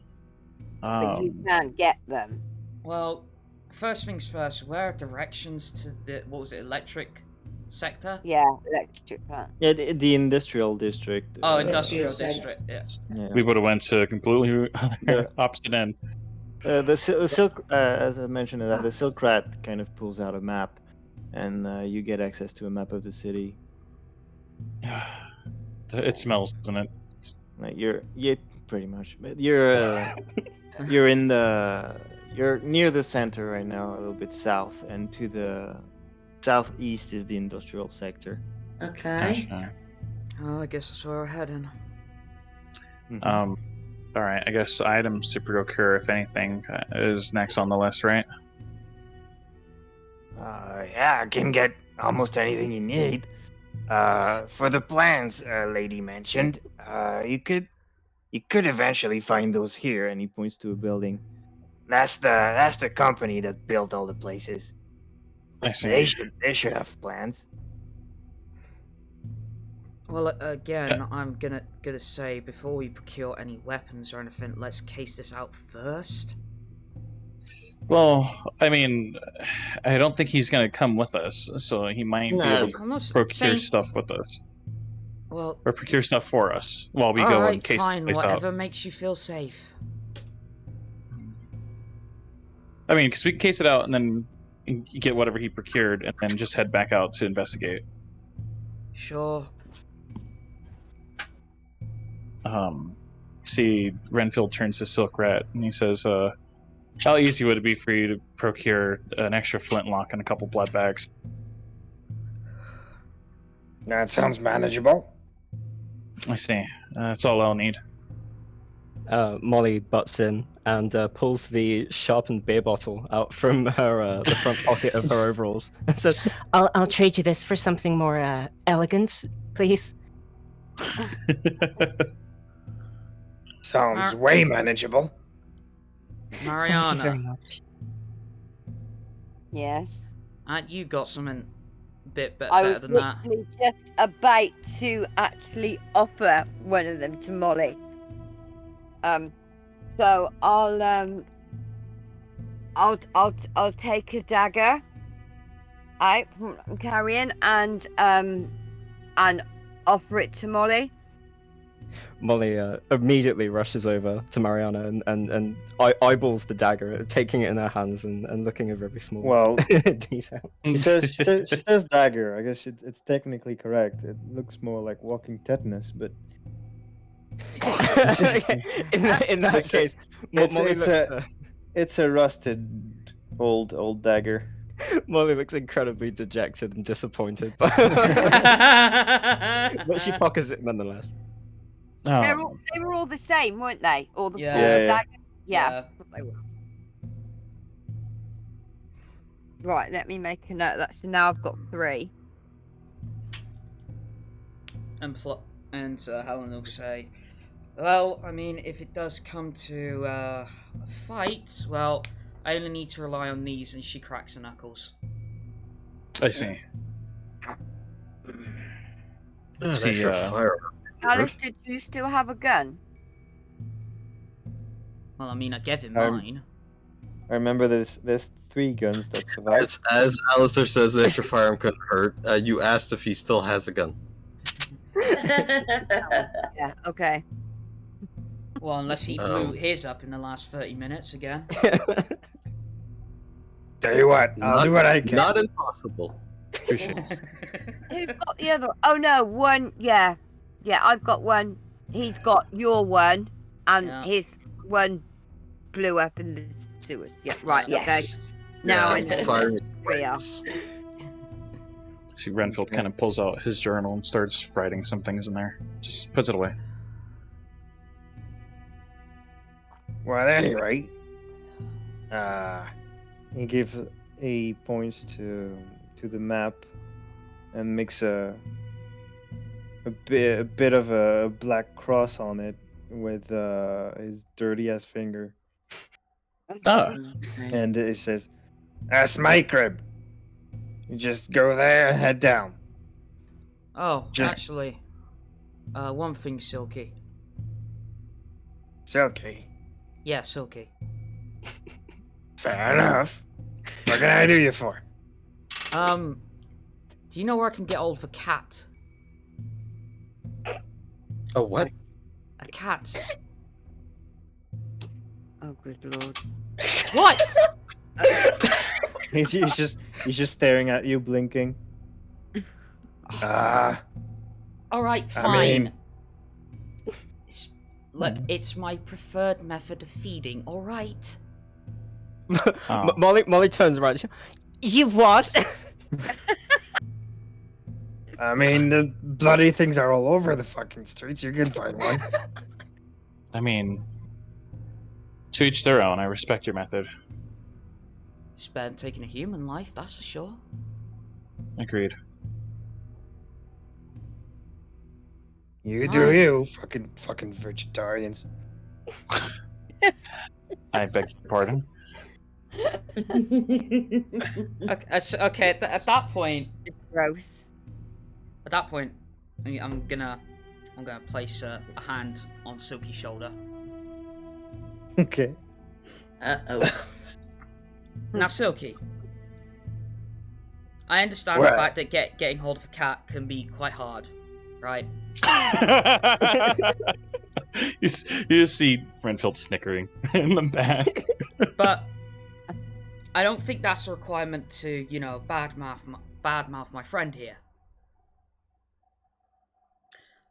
But you can't get them. Well, first things first. Where are directions to the electric sector? Yeah, electric plant. Yeah, the industrial district. Oh, Uh, industrial Industrial district. Yeah. Yeah. We would have went to completely Yeah. opposite end. The silk, as I mentioned, the silk rat kind of pulls out a map, and you get access to a map of the city. It smells, doesn't it? Like yeah, pretty much. But you're you're near the center right now, a little bit south, and to the southeast is the industrial sector. Okay. Gotcha. Oh, I guess that's where we're heading. Mhm. All right. I guess items to procure, if anything, is next on the list, right? Yeah, I can get almost anything you need. For the plans, lady mentioned, you could eventually find those here, and he points to a building. That's the company that built all the places. I see. They should have plans. Well, again, I'm gonna say before we procure any weapons or anything, let's case this out first. Well, I mean, I don't think he's gonna come with us, so he might be No. able to I'm not procure saying. stuff with us, Well, or procure stuff for us while we all go right, and case fine. the place out. Whatever makes you feel safe. I mean, because we can case it out and then get whatever he procured, and then just head back out to investigate. Sure. See, Renfield turns to Silk Rat and he says, "How easy would it be for you to procure an extra flintlock and a couple blood bags?" That sounds manageable. I see. That's all I'll need. Mollie butts in and pulls the sharpened beer bottle out from her the front pocket of her overalls and says, "I'll trade you this for something more elegant, please." Sounds way manageable. Thank you very Marianna, much. Yes. you got something a bit I better was than that. literally just about to actually offer one of them to Mollie. So I'll take a dagger out from what I'm carrying, and and offer it to Mollie. Mollie immediately rushes over to Marianna and eyeballs the dagger, taking it in her hands and looking over every small Well, detail. she says dagger. I guess it's technically correct. It looks more like walking tetanus, but Okay, in that It's a- case, Mollie it's a rusted old dagger. Mollie looks incredibly dejected and disappointed, but she pockets it nonetheless. Oh, They were all the same, weren't they? All the Yeah. all the Yeah. daggers. Yeah. Yeah. They were. Right, let me make a note of that. So now I've got 3. And Helen will say, well, I mean, if it does come to a fight, well, I only need to rely on these, and she cracks her knuckles. I see. That's See, extra fire. Alister, do you still have a gun? Well, I mean, I gave him Um, mine. I remember there's 3 guns that survived. As Alistair says, the extra firearm couldn't hurt. You asked if he still has a gun. Yeah, okay. Well, unless he blew his up in the last 30 minutes again. Tell you what, I'll do what I can. Not impossible. Appreciate it. Who's got the other? Oh no, one. Yeah, I've got one. He's got your one, and Yeah. his one blew up in the sewers. Yeah, right. Yes. Okay. Now I Yeah, know. fire We are. See, Renfield kind of pulls out his journal and starts writing some things in there. Just puts it away. Well, at any rate, he gives points to the map and makes a bit of a black cross on it with his dirty ass finger, Ah, and it says, "That's my crib. You just go there and head down." Oh, Just- actually, one thing, Silky. Silky. Yeah, Silky. Fair enough. What can I do you for? Do you know where I can get hold of a cat? Oh, what? A cat. Oh, good lord. What? He's just staring at you, blinking. Ah, Alright, I fine. mean, Look, it's my preferred method of feeding, alright? Oh. Mollie turns around. You what? I mean, the bloody things are all over the fucking streets. You can find one. I mean, to each their own. I respect your method. It's better than taking a human life, that's for sure. Agreed. You do Fine. you, fucking vegetarians. I beg your pardon. Okay, at that point, It's gross. I'm gonna place a hand on Silky's shoulder. Okay. Uh-oh. Now, Silky, I understand What? the fact that getting hold of a cat can be quite hard, right? you just see Renfield snickering in the back. But I don't think that's a requirement to, badmouth my friend here.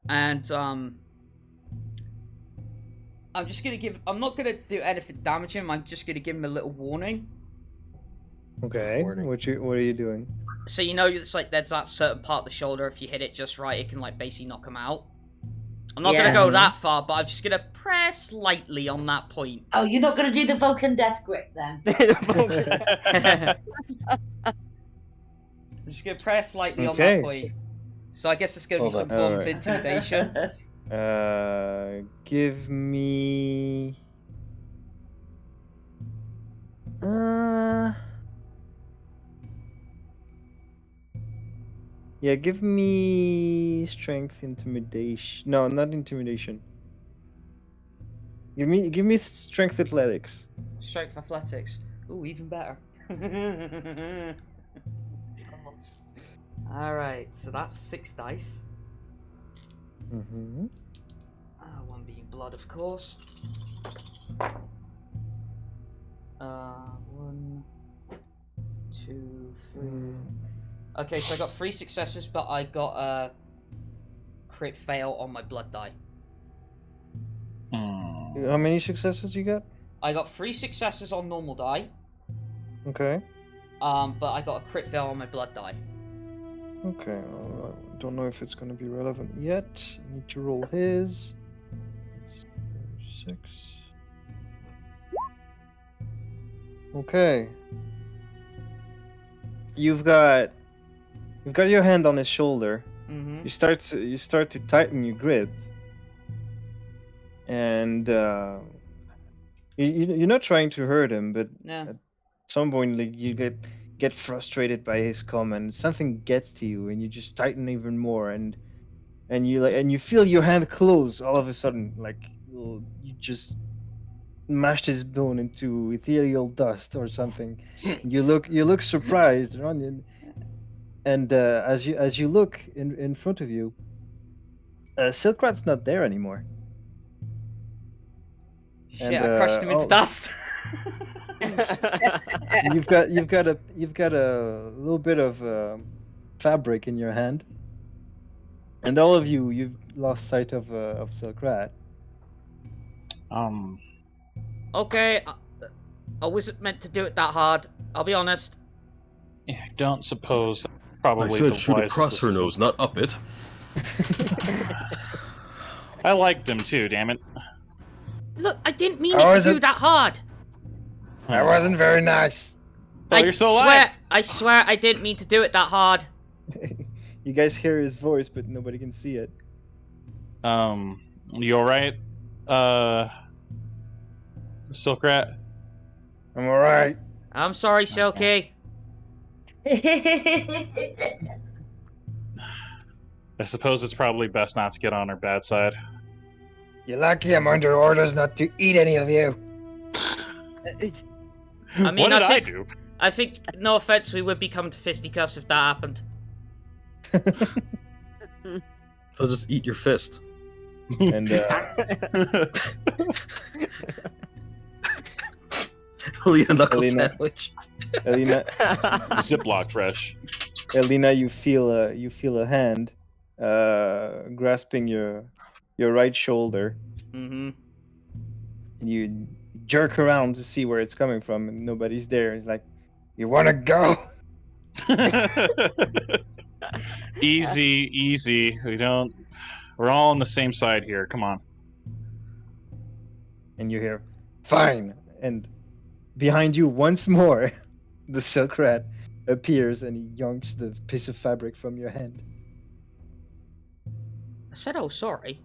And I'm not gonna do anything damage him. I'm just gonna give him a little warning. Okay. Warning. What are you doing? So it's like there's that certain part of the shoulder. If you hit it just right, it can like basically knock him out. I'm not gonna Yeah. go that far, but I'm just gonna press lightly on that point. Oh, you're not going to do the Vulcan death grip then? I'm just gonna press lightly on Okay. that point. So I guess it's gonna be Hold some on. form of Alright. intimidation. Give me. Yeah, give me strength intimidation. No, not intimidation. Give me strength athletics. Strength athletics. Ooh, even better. Alright, so that's 6 dice. Mm-hmm. One being blood, of course. 1, 2, 3. Okay, so I got 3 successes, but I got a crit fail on my blood die. How many successes you got? I got 3 successes on normal die. Okay. But I got a crit fail on my blood die. Okay. I don't know if it's going to be relevant yet. Need to roll his. It's 6. Okay. You've got your hand on his shoulder. Mm-hmm. You start to tighten your grip, and you're not trying to hurt him, but Yeah. at some point, like, you get frustrated by his comment. Something gets to you, and you just tighten even more, and you feel your hand close all of a sudden, like you just mashed his bone into ethereal dust or something. You look surprised, Ron, and as you look in front of you, Silkrat's not there anymore. Shit, And, I crushed him into dust. you've got a little bit of fabric in your hand, and all of you've lost sight of Silkrat. Okay, I wasn't meant to do it that hard. I'll be honest. Yeah, I don't suppose probably I said the shoot wisest across her decision. nose, not up it. I liked him too, damn it. Look, I didn't mean How it to is do it- that hard. That wasn't very nice. Oh, you're still alive. I swear I didn't mean to do it that hard. You guys hear his voice, but nobody can see it. You alright? Silkrat? I'm alright. I'm sorry, Silky. I suppose it's probably best not to get on her bad side. You're lucky I'm under orders not to eat any of you. I mean, what did I think, do? I think, no offense, we would be coming to fisticuffs if that happened. I'll just eat your fist. And Helina knuckle Helina. sandwich. Elina, Ziploc fresh. Elina, you feel a hand grasping your right shoulder, Mm-hmm. and you jerk around to see where it's coming from, and nobody's there. It's like, you want to go? Easy. We're all on the same side here. Come on. And you hear, fine. And behind you once more, the silk rat appears and he yonks the piece of fabric from your hand. I said, oh, sorry.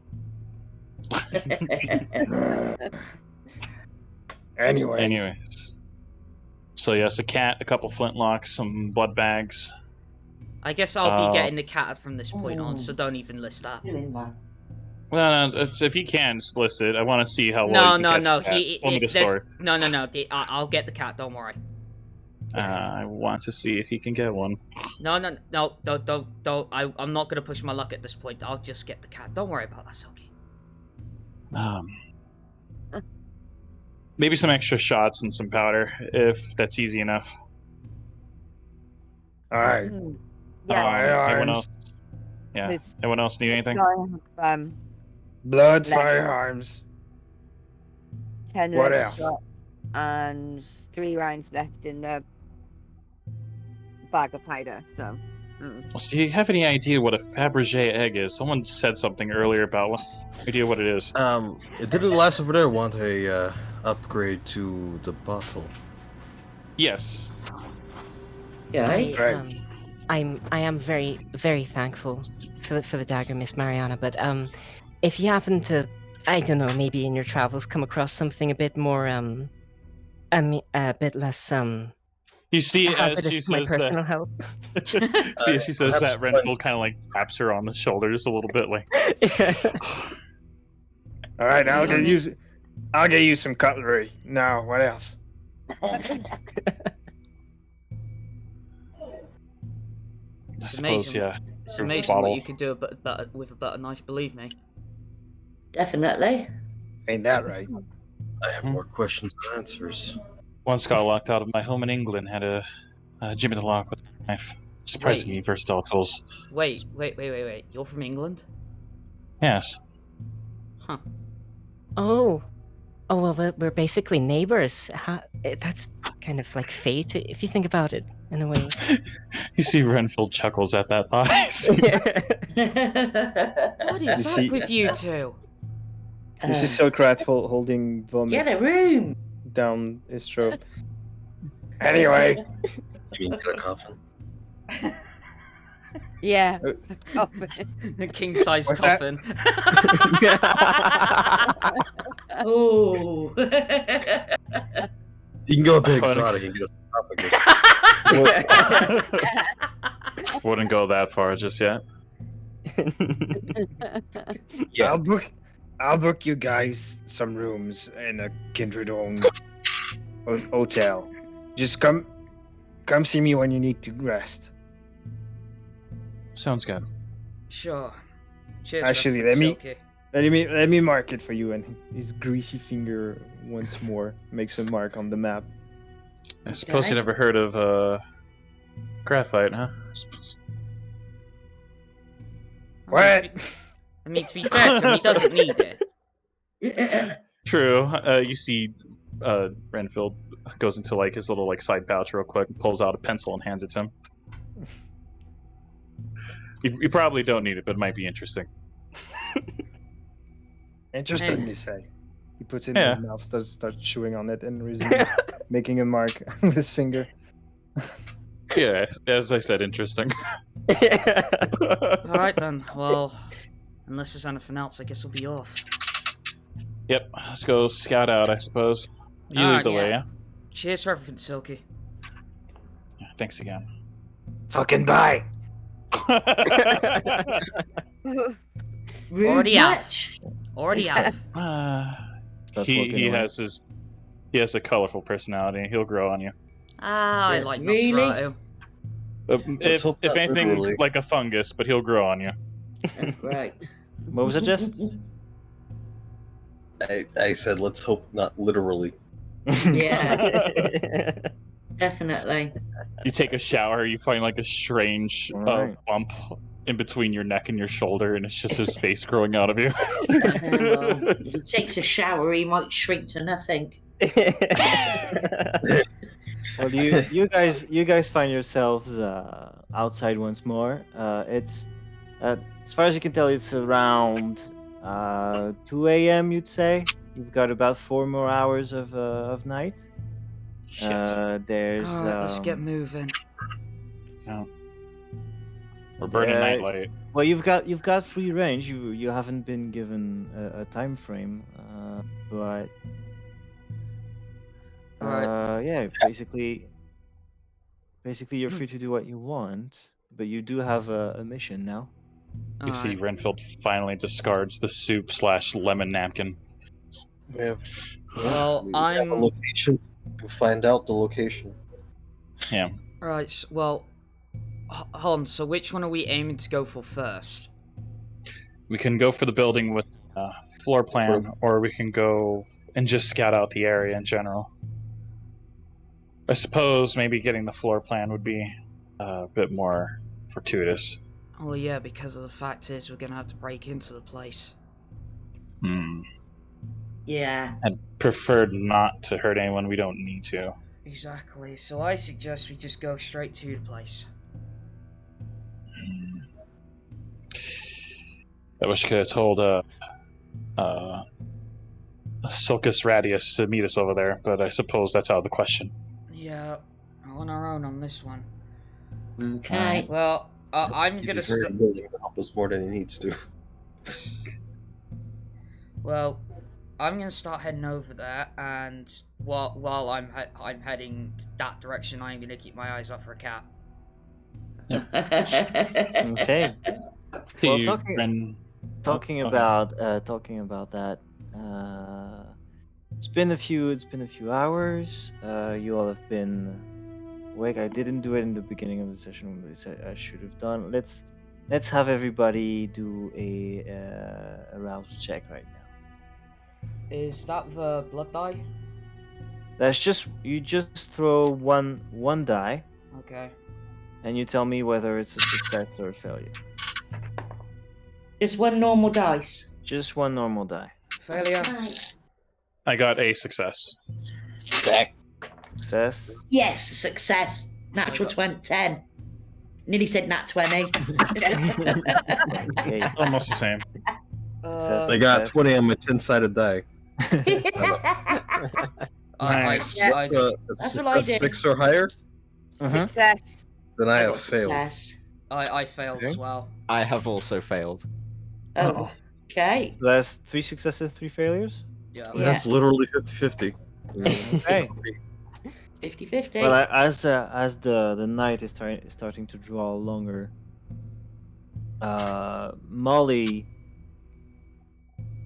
Anyway. Anyways. So yes, a cat, a couple flintlocks, some blood bags. I guess I'll be getting the cat from this point on, so don't even list that. Well, if you can, just list it. I want to see how No, well you no, can no. catch the cat. Tell me the story. No. I'll get the cat. Don't worry. I want to see if he can get one. No. Don't. I'm not gonna push my luck at this point. I'll just get the cat. Don't worry about that, Silky. Maybe some extra shots and some powder, if that's easy enough. All right. Yeah. Anyone else? Yeah. There's- Anyone else need anything? Blood, Left. firearms. 10 What lead else? shots and 3 rounds left in the bag of powder. So, So do you have any idea what a Fabergé egg is? Someone said something earlier about what idea what it is. Did the last over there want a upgrade to the bottle? Yes. Yeah. Right. I am very, very thankful for the dagger, Miss Marianna. But if you happen to, I don't know, maybe in your travels come across something a bit more a bit less You see, as she hazardous to my says personal that, health. see, as she says perhaps that, Renfield kind of like taps her on the shoulders a little bit, like. All right, I'll get you some cutlery. Now, what else? I It's suppose, amazing. yeah. It's There's the amazing what bottle. you could do with a butter knife, believe me. Definitely. Ain't that right? I have more questions than answers. Once got locked out of my home in England, had a Jimmy the Lock with a knife. Surprisingly Wait. versatile tools. Wait. You're from England? Yes. Huh. Oh. Oh, well, we're basically neighbors. That's kind of like fate, if you think about it, in a way. You see Renfield chuckles at that thought. What You is see- up with you two? You see Silkrat holding vomit Get a room. down his throat. Anyway, You mean get a coffin? Yeah. The king-size What's that? coffin. Oh. You can go a bit Funny. exotic and get a sarcophagus. Wouldn't go that far just yet. Yeah. I'll book you guys some rooms in a kindred-owned hotel. Just come see me when you need to rest. Sounds good. Sure. Cheers. Actually, Reverend let Silky. me mark it for you. And his greasy finger once more makes a mark on the map. I suppose you Okay. never heard of graphite, huh? I suppose. I mean, to be fair to him, he doesn't need it. True. You see, Renfield goes into like his little like side pouch real quick, and pulls out a pencil and hands it to him. You probably don't need it, but it might be interesting. Interesting, Hey. you say. He puts it in his mouth, starts chewing on it, and resumes making a mark with his finger. Yeah, as I said, interesting. Alright then, well, unless there's anything else, I guess we'll be off. Yep, let's go scout out, I suppose. You lead the way, yeah? Cheers, Reverend Silky. Yeah, thanks again. Fucking bye! Rude Already have. much. Already have. Starts he walking away. has a colorful personality. He'll grow on you. Ah, I Yeah, like really? Nosferatu. If hope not anything, literally. like a fungus, but he'll grow on you. Right. What was it, Jess? I said, let's hope not literally. Yeah, definitely. You take a shower, you find like a strange Alright. bump in between your neck and your shoulder, and it's just his face growing out of you. Well, if he takes a shower, he might shrink to nothing. Well, you guys find yourselves outside once more. It's as far as you can tell, it's around 2 a.m. You'd say you've got about 4 more hours of night. Shit. There's Alright, let's get moving. We're burning uh, nightlight. well, you've got free range. You haven't been given a time frame, but Alright. yeah, basically you're free to do what you want, but you do have a mission now. You see Alright. Renfield finally discards the soup/lemon napkin. Yeah. Well, We have a I'm- location to find out the location. Right, well, Hon, so which one are we aiming to go for first? We can go for the building with floor plan, or we can go and just scout out the area in general. I suppose maybe getting the floor plan would be a bit more fortuitous. Well, yeah, because of the fact is we're gonna have to break into the place. Yeah. I'd prefer not to hurt anyone we don't need to. Exactly, so I suggest we just go straight to the place. I wish I could have told Sulcus Radius to meet us over there, but I suppose that's out of the question. Yeah, we're on our own on this one. Okay. Well, I'm He'd gonna be very willing to help us more than he needs to. Well, I'm gonna start heading over there, and while I'm heading that direction, I'm gonna keep my eyes out for a cat. Okay. Well, talking about that. It's been a few hours. You all have been awake. I didn't do it in the beginning of the session, which I should have done. Let's let's have everybody do a arouse check right now. Is that the blood die? That's just you just throw one die, Okay. and you tell me whether it's a success or a failure. Just one normal dice. Just one normal die. Failure. Right. I got a success. Success. Yes, success. Natural 10. Nearly said nat 20. Okay. Almost the same. Success. I got Success. 20 on my 10-sided die. Nice. That's what I did. 6 or higher, Success. then I have got failed. success. I failed Okay. as well. I have also failed. Oh, okay. So that's 3 successes, 3 failures. Yeah. That's literally 50-50. Okay. 50-50. Well, as the night is starting to draw longer, Mollie,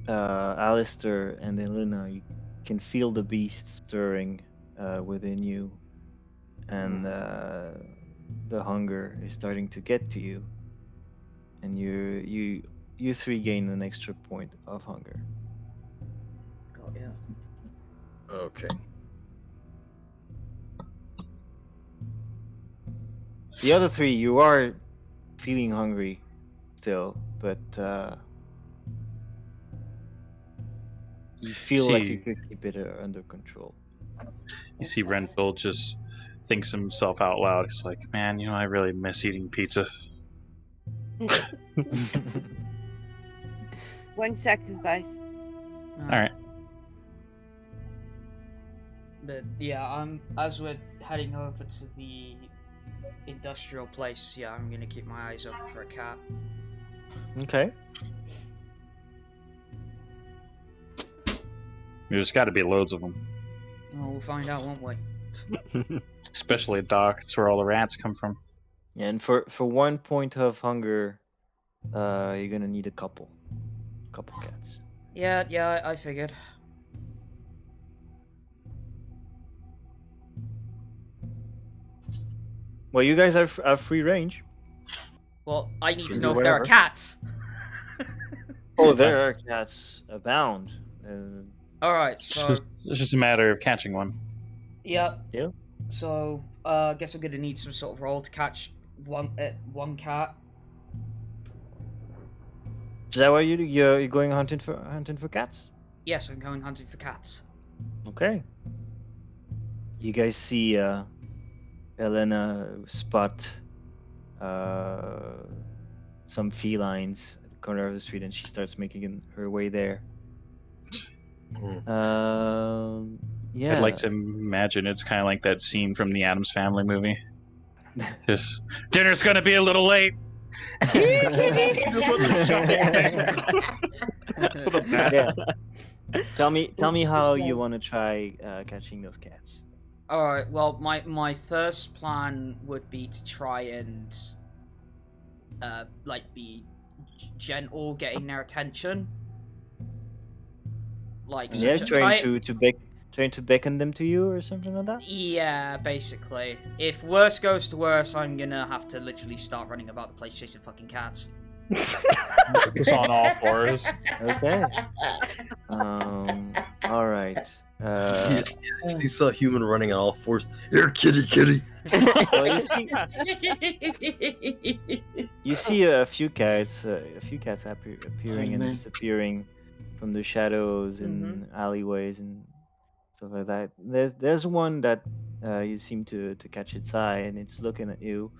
Alister, and Helina, you can feel the beast stirring within you, and the hunger is starting to get to you, and you 3 gain an extra point of hunger. Got ya. Okay. The other 3, you are feeling hungry still, but you feel like you See. could keep it under control. You see Renfield just thinks himself out loud. He's like, man, you know, I really miss eating pizza. 1 second, guys. Alright. But yeah, as we're heading over to the industrial place, yeah, I'm gonna keep my eyes open for a cat. Okay. There's got to be loads of them. Well, we'll find out, won't we? Especially at Dock. It's where all the rats come from. Yeah, and for 1 point of hunger, you're gonna need a couple cats. Yeah, I figured. Well, you guys have free range. Well, I need to Do know if there are whatever. cats. Oh, there are cats abound. Alright, It's so... just a matter of catching one. Yeah. Yeah. So, I guess I'm gonna need some sort of roll to catch one cat. Is that why you're going hunting for cats? Yes, I'm going hunting for cats. Okay. You guys see Helena spot some felines at the corner of the street, and she starts making her way there. Yeah. I'd like to imagine it's kind of like that scene from the Addams Family movie. Just, dinner's gonna be a little late. Yeah. Tell me how you want to try catching those cats. Alright, well, my first plan would be to try and, be gentle, getting their attention. Like, so Yeah, try trying to beckon them to you or something like that. Yeah, basically. If worse goes to worse, I'm gonna have to literally start running about the place chasing fucking cats. It's on all fours. Okay. All right. You saw a human running on all fours. Here, kitty. Well, you see a few cats appearing and disappearing from the shadows and alleyways and stuff like that. There's one that you seem to catch its eye, and it's looking at you.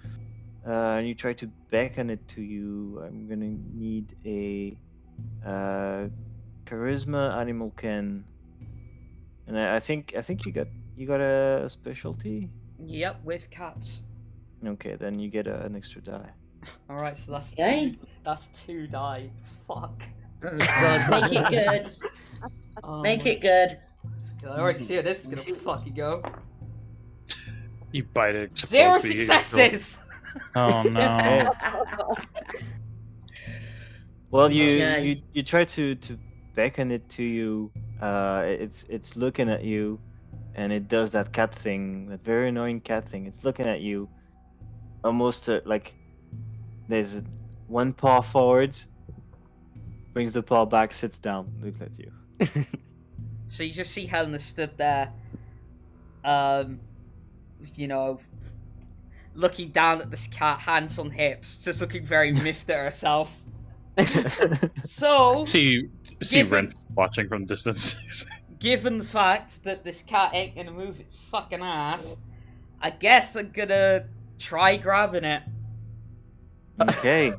And you try to beckon it to you. I'm gonna need a charisma animal ken, and I think you got a specialty. Yep, with cats. Okay, then you get an extra die. Alright, so that's Okay. that's 2 die. Fuck. Oh, God, make it good. Oh Make my it good. God, I already see how this is gonna fucking go. You bite it. 0 supposed to be successes! Oh no. Well, Okay. you try to beckon it to you. It's looking at you, and it does that cat thing, that very annoying cat thing. It's looking at you, almost like there's one paw forwards, brings the paw back, sits down, looks at you. So you just see Helena stood there, you know, looking down at this cat, hands on hips, just looking very miffed at herself. So, See given- Renfield watching from distance. given the fact that this cat ain't gonna move its fucking ass, I guess I'm gonna try grabbing it. Okay.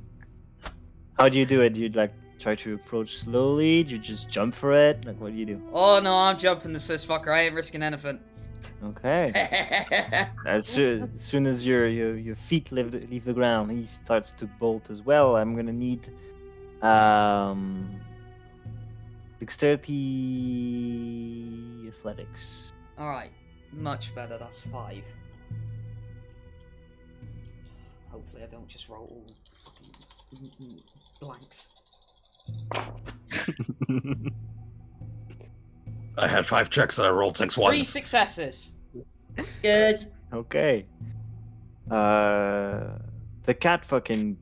How do you do it? Do you like try to approach slowly? Do you just jump for it? Like, what do you do? Oh no, I'm jumping this first fucker. I ain't risking anything. Okay. As soon as your feet leave the ground, he starts to bolt as well. I'm gonna need dexterity athletics. Alright, much better, that's 5. Hopefully I don't just roll all fucking blanks. I had 5 checks and I rolled 6 3 ones. successes. Good. Okay. The cat fucking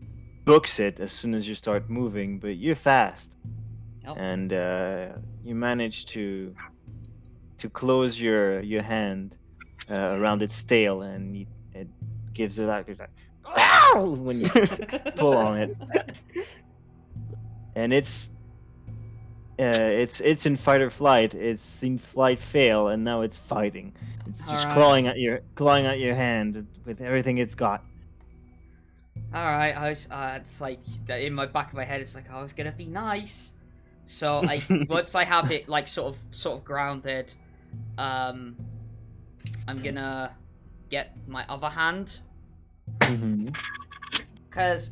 books it as soon as you start moving, but you're fast. Yep. And you manage to close your hand around its tail, and it gives it like "Ow!" when you pull on it, and it's in fight or flight. It's seen flight fail, and now it's fighting. It's just Alright. clawing at your hand with everything it's got. Alright, it's like, in my back of my head, it's like, I was gonna be nice. So, once I have it, like, sort of grounded, I'm gonna get my other hand. Because,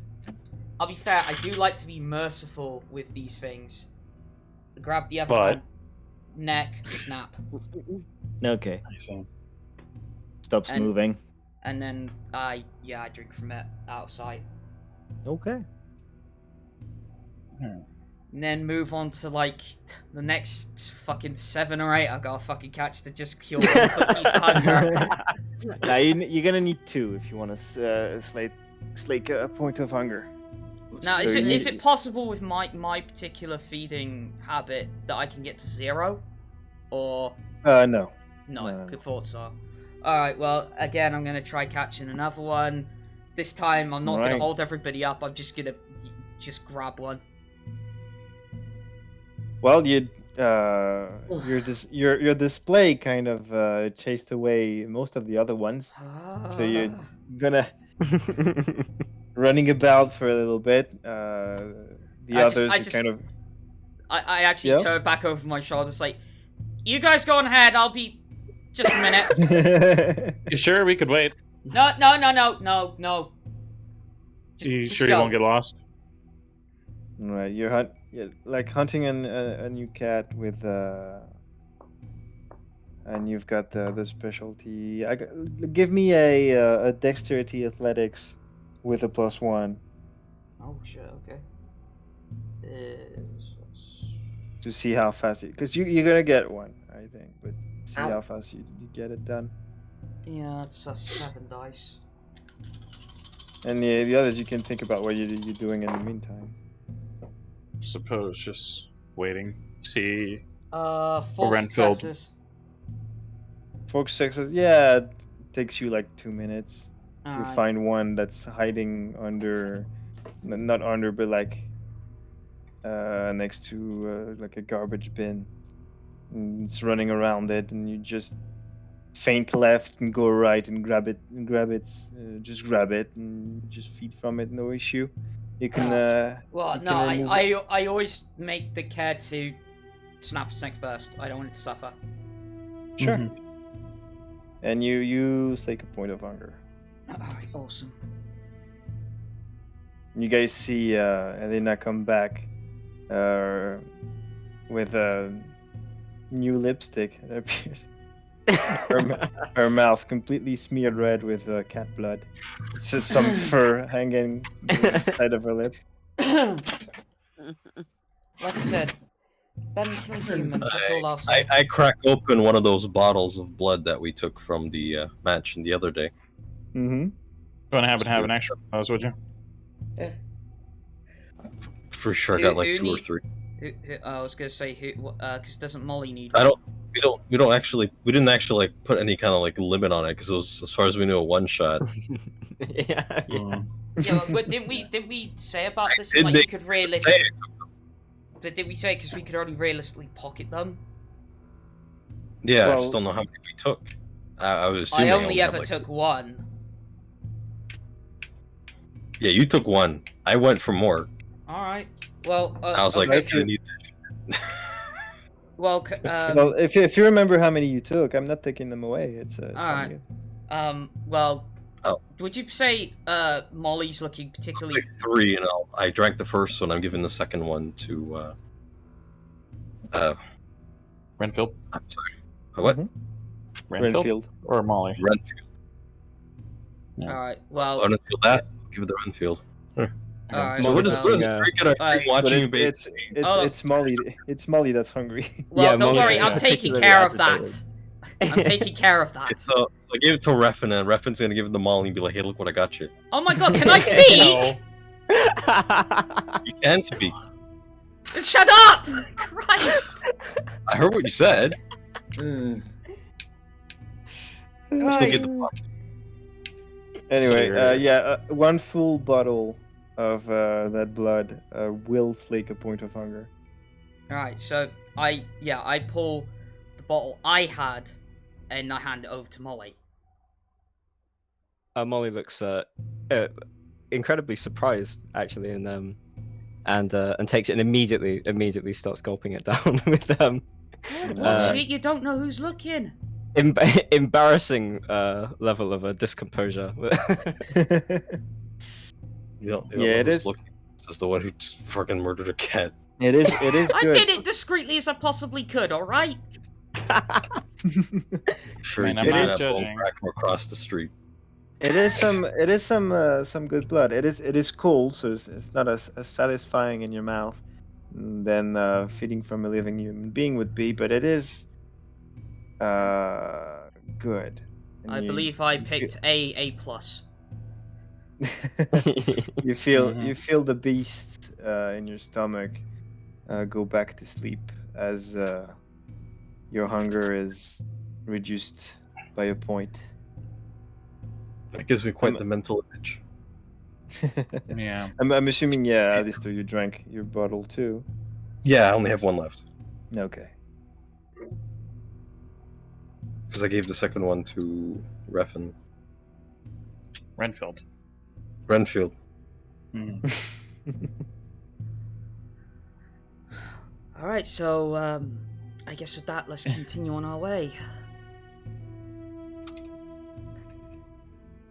I'll be fair, I do like to be merciful with these things. Grab the other hand, neck, snap. Okay. I see. Stops And- moving. And then, I drink from it out of sight. Okay. And then move on to, like, the next fucking 7 or 8 I've got to fucking catch to just cure one cookie's hunger. Now you're gonna need 2 if you want to slake a point of hunger. Now, So is it possible with my particular feeding habit that I can get to 0? Or... No. No, No. good thought so. Alright, well, again, I'm gonna try catching another one. This time, I'm not gonna Right. hold everybody up, I'm just gonna just grab one. Well, your display kind of chased away most of the other ones, so you're gonna running about for a little bit. The others are kind of. I actually Yeah? turn back over my shoulders like, you guys go on ahead, I'll be... Just a minute. You sure we could wait? No. You Just sure go. you won't get lost? Right, you're like hunting a new cat with and you've got the specialty. Give me a dexterity athletics with a +1 Oh shit, okay. to see how fast because you're gonna get one, I think, but see Ow. how fast you get it done. Yeah, it's a 7 dice. And the others you can think about what you're doing in the meantime. Suppose just waiting. See. 4 Renfield. successes. 4 successes, yeah, it takes you like 2 minutes. You Alright. find one that's hiding under, not under, but like next to like a garbage bin. And it's running around it, and you just feint left and go right and grab it. Just grab it and just feed from it, no issue. You can. Well, you no, can remove I always make the care to snap its neck first. I don't want it to suffer. Sure. Mhm. And you slake a point of hunger. Alright, awesome. You guys see Helina come back with a new lipstick, it appears. her mouth completely smeared red with cat blood. It's just some fur hanging inside of her lip. Like I said, better than killing humans, that's all I'll say. I crack open one of those bottles of blood that we took from the mansion the other day. Mm-hmm. You want to have an extra, would you? pretty sure I got like 2 or 3. I was gonna say who, because doesn't Mollie need? I don't. We didn't actually like put any kind of like limit on it because it was, as far as we knew, a one shot. Yeah. Yeah, but didn't we say about this? did Like make you could realistically. But did we say because we could only realistically pocket them? Yeah, I Well- just don't know how many we took. I was assuming I only had, ever like, took one. Yeah, you took 1. I went for more. All right. Well, I was like, okay. I kinda need this. Well, Well, if you remember how many you took, I'm not taking them away. It's on Alright. you. Well, Oh. would you say Mollie's looking particularly? Like 3, and I drank the first one. I'm giving the second one to Renfield? I'm sorry. What? Mhm. Renfield? Or Mollie? Renfield. Yeah. All right. Well, Renfield. I'll give it to Renfield. all right. So we're Mollie's just drinking our Alright. drink, watching you But basically. it's Mollie. It's Mollie that's hungry. Well, Yeah, don't Mollie's worry. I'm taking particularly care of that. agitated. I'm taking care of that. So I gave it to Refin, and Refin's gonna give it to Molly and be like, "Hey, look what I got you." Oh my God! Can I speak? You can speak. Shut up! Christ! I heard what you said. Mm. I still get the fuck. Anyway, So yeah, 1 full bottle of that blood will slake a point of hunger. All right. So I pull the bottle I had, and I hand it over to Mollie. Mollie looks incredibly surprised, actually, and takes it and immediately starts gulping it down with What shit? You don't know who's looking. embarrassing level of discomposure. You don't Yeah, it know who's is. looking. This is the one who just fucking murdered a cat. It is I good. did it discreetly as I possibly could. All right. Sure, Man, you I'm did not that bone judging. crack from across the street. It is some good blood. It is cold, so it's not as satisfying in your mouth than feeding from a living human being would be, but it is good. And I you- believe I you feel- picked A plus. you feel Mhm. you feel the beast in your stomach go back to sleep as your hunger is reduced by a point. That gives me quite the mental image. Yeah. I'm assuming, yeah, Alister, you drank your bottle too. Yeah, I only have 1 left Okay. because I gave the second one to Refin. Renfield. Renfield. Mm. All right. So I guess with that, let's continue on our way.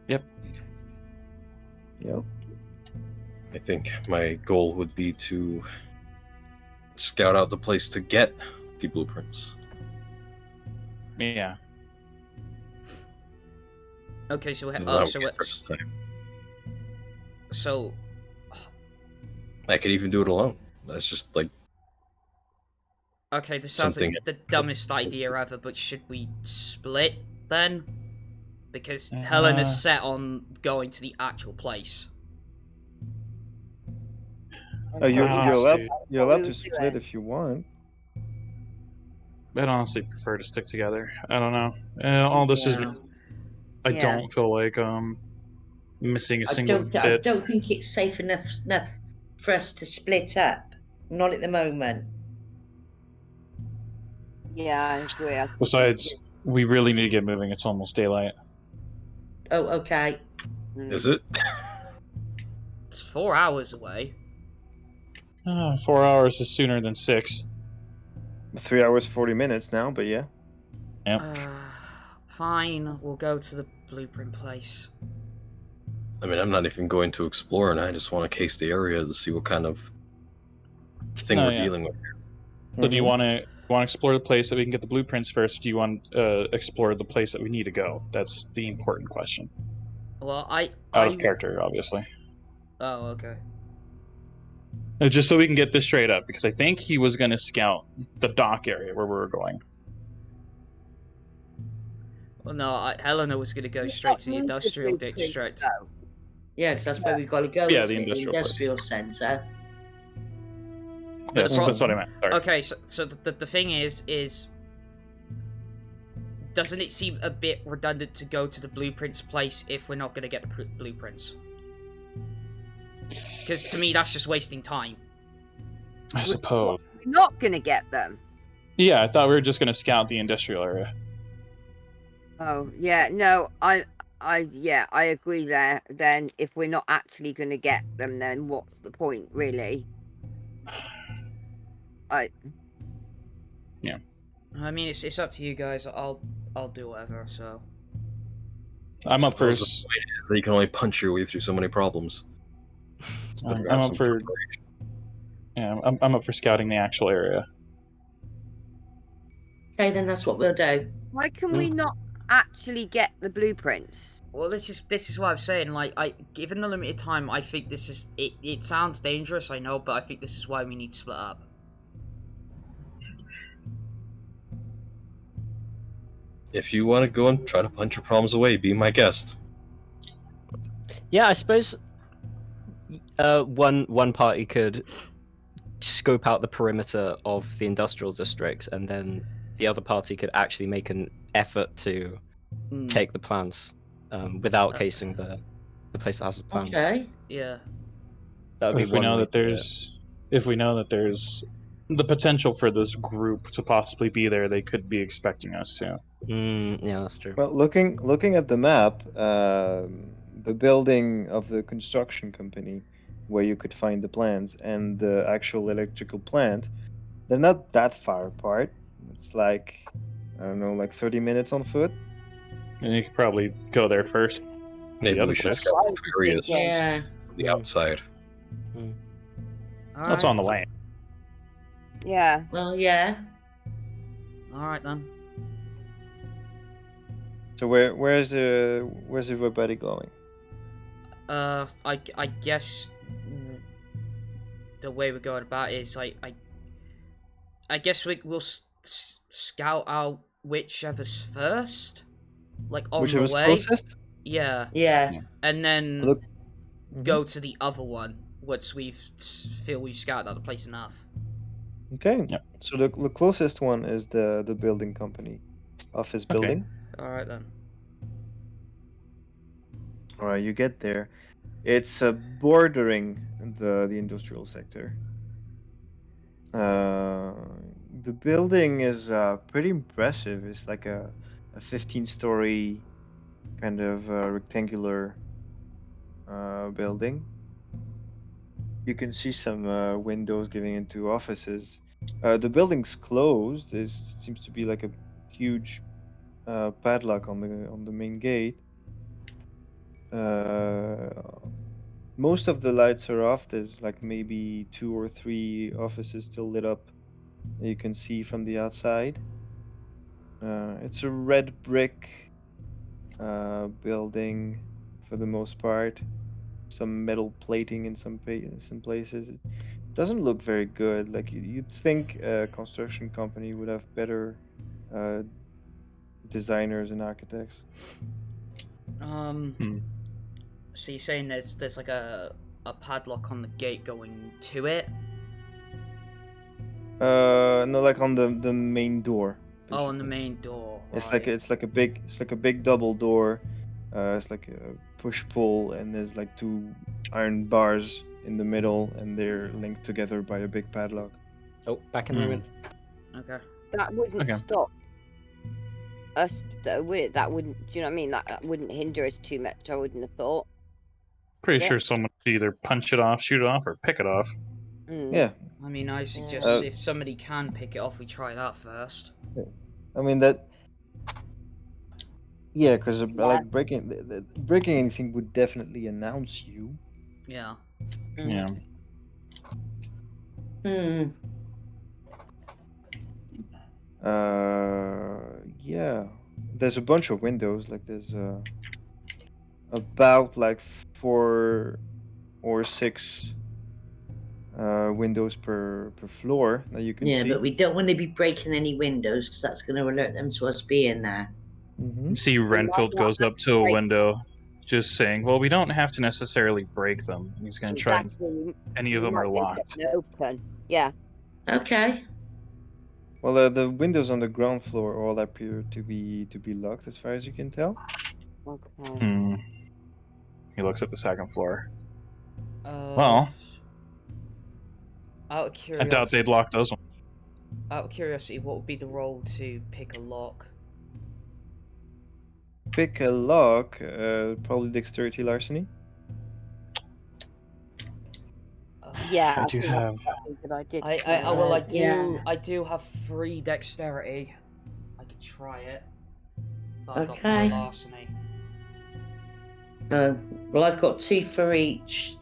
Yep. I think my goal would be to scout out the place to get the blueprints. Yeah. Okay. So Is that oh, how so we get it's first time? so I could even do it alone. That's just like okay. This sounds like Something- the dumbest idea ever. But should we split then? Because Helena's set on going to the actual place. Oh, you're Honestly, allowed we to would do split it. if you want. I'd honestly prefer to stick together. I don't know. All this is. Yeah. I Yeah. don't feel like missing a I single don't. I bit. don't think it's safe enough for us to split up. Not at the moment. Yeah, I agree. I think Besides, we really need to get moving. It's almost daylight. Oh, okay. is it? It's 4 hours away. 4 hours is sooner than 6. 3 hours 40 minutes now, but yeah. Fine. We'll go to the blueprint place. I mean, I'm not even going to explore, and I just want to case the area to see what kind of thing Oh, we're yeah. dealing with. So do you want to explore the place so we can get the blueprints first? Or do you want to explore the place that we need to go? That's the important question. Well, Out of character, obviously. Oh, okay. Just so we can get this straight up, because I think he was going to scout the dock area where we were going. Well, no, Helena was going to go straight to the industrial district. Yeah, because that's where we've got to go. Yeah, isn't the it? industrial place. industrial centre. Yes, pro- that's what I meant. Sorry. Okay, so the thing is doesn't it seem a bit redundant to go to the blueprints place if we're not going to get the blueprints? Because to me, that's just wasting time. I suppose. We're not going to get them. Yeah, I thought we were just going to scout the industrial area. Oh, yeah, no, I agree there. Then if we're not actually going to get them, then what's the point, really? I mean, it's up to you guys. I'll do whatever. So I'm up for. Suppose the point is that you can only punch your way through so many problems. It's better to I'm have up some for. preparation. Yeah, I'm up for scouting the actual area. Okay, then that's what we'll do. Why can we not actually get the blueprints? well, this is what I'm saying. Like, given the limited time, I think this is it. It sounds dangerous, I know, but I think this is why we need to split up. If you want to go and try to punch your problems away, be my guest. Yeah, I suppose one party could scope out the perimeter of the industrial district, and then the other party could actually make an effort to take the plans without casing the place that has the plans. Okay. Yeah. That would be If we one know way that to do it. there's the potential for this group to possibly be there, they could be expecting us to. Yeah, that's true. Well, looking at the map, the building of the construction company, where you could find the plans, and the actual electrical plant, they're not that far apart. It's like, I don't know, like 30 minutes on foot. And you could probably go there first. Maybe other we should place. scout both areas Yeah. from the outside. That's on the way. Yeah. Well, yeah. All right then. So where's everybody going? I guess the way we're going about it is I guess we'll scout out whichever's first, like on Whichever's the way. closest? Yeah, Yeah. and then Look. go to the other one once we feel we've scouted out the place enough. Okay. Yep. So the closest one is the building company, office Okay. building. All right then. All right, you get there. It's bordering the industrial sector. The building is pretty impressive. It's like a 15-story kind of rectangular building. You can see some windows giving into offices. The building's closed. There seems to be like a huge padlock on the main gate. Most of the lights are off. There's like maybe 2 or 3 offices still lit up that you can see from the outside. It's a red brick building for the most part. Some metal plating in some places. It doesn't look very good. Like you'd think a construction company would have better designers and architects. So you're saying there's like a padlock on the gate going to it? No, like on the main door. Oh, on the basically. main door. It's right. like a big double door. It's like a push pull, and there's like 2 iron bars in the middle, and they're linked together by a big padlock. Oh, back in a moment. Okay. That wouldn't Okay. stop us, though, would it? That wouldn't, do you know what I mean? That wouldn't hinder us too much, I wouldn't have thought. Pretty Yeah. sure someone could either punch it off, shoot it off, or pick it off. Yeah, I mean, I suggest if somebody can pick it off, we try that first. I mean that. Yeah, because like breaking anything would definitely announce you. Yeah. Yeah. Yeah. There's a bunch of windows. Like there's about like 4 or 6 windows per floor that you can Yeah, see. but we don't want to be breaking any windows because that's going to alert them to us being there. Mm-hmm. You see Renfield goes up to a window, just saying, well, we don't have to necessarily break them. He's going to try and Exactly. any of them are locked. Open. Yeah. Okay. Well, the windows on the ground floor all appear to be locked, as far as you can tell. Okay. Hmm. He looks at the second floor. Uh, Well, out of I curiosity, doubt they'd lock those ones. out of curiosity, what would be the roll to pick a lock? Pick a lock, probably dexterity larceny. Yeah, I I do think that's have. exactly what I did. Yeah. I do have 3 dexterity. I could try it, but I've got Okay. no larceny. Well, I've got 2 for each.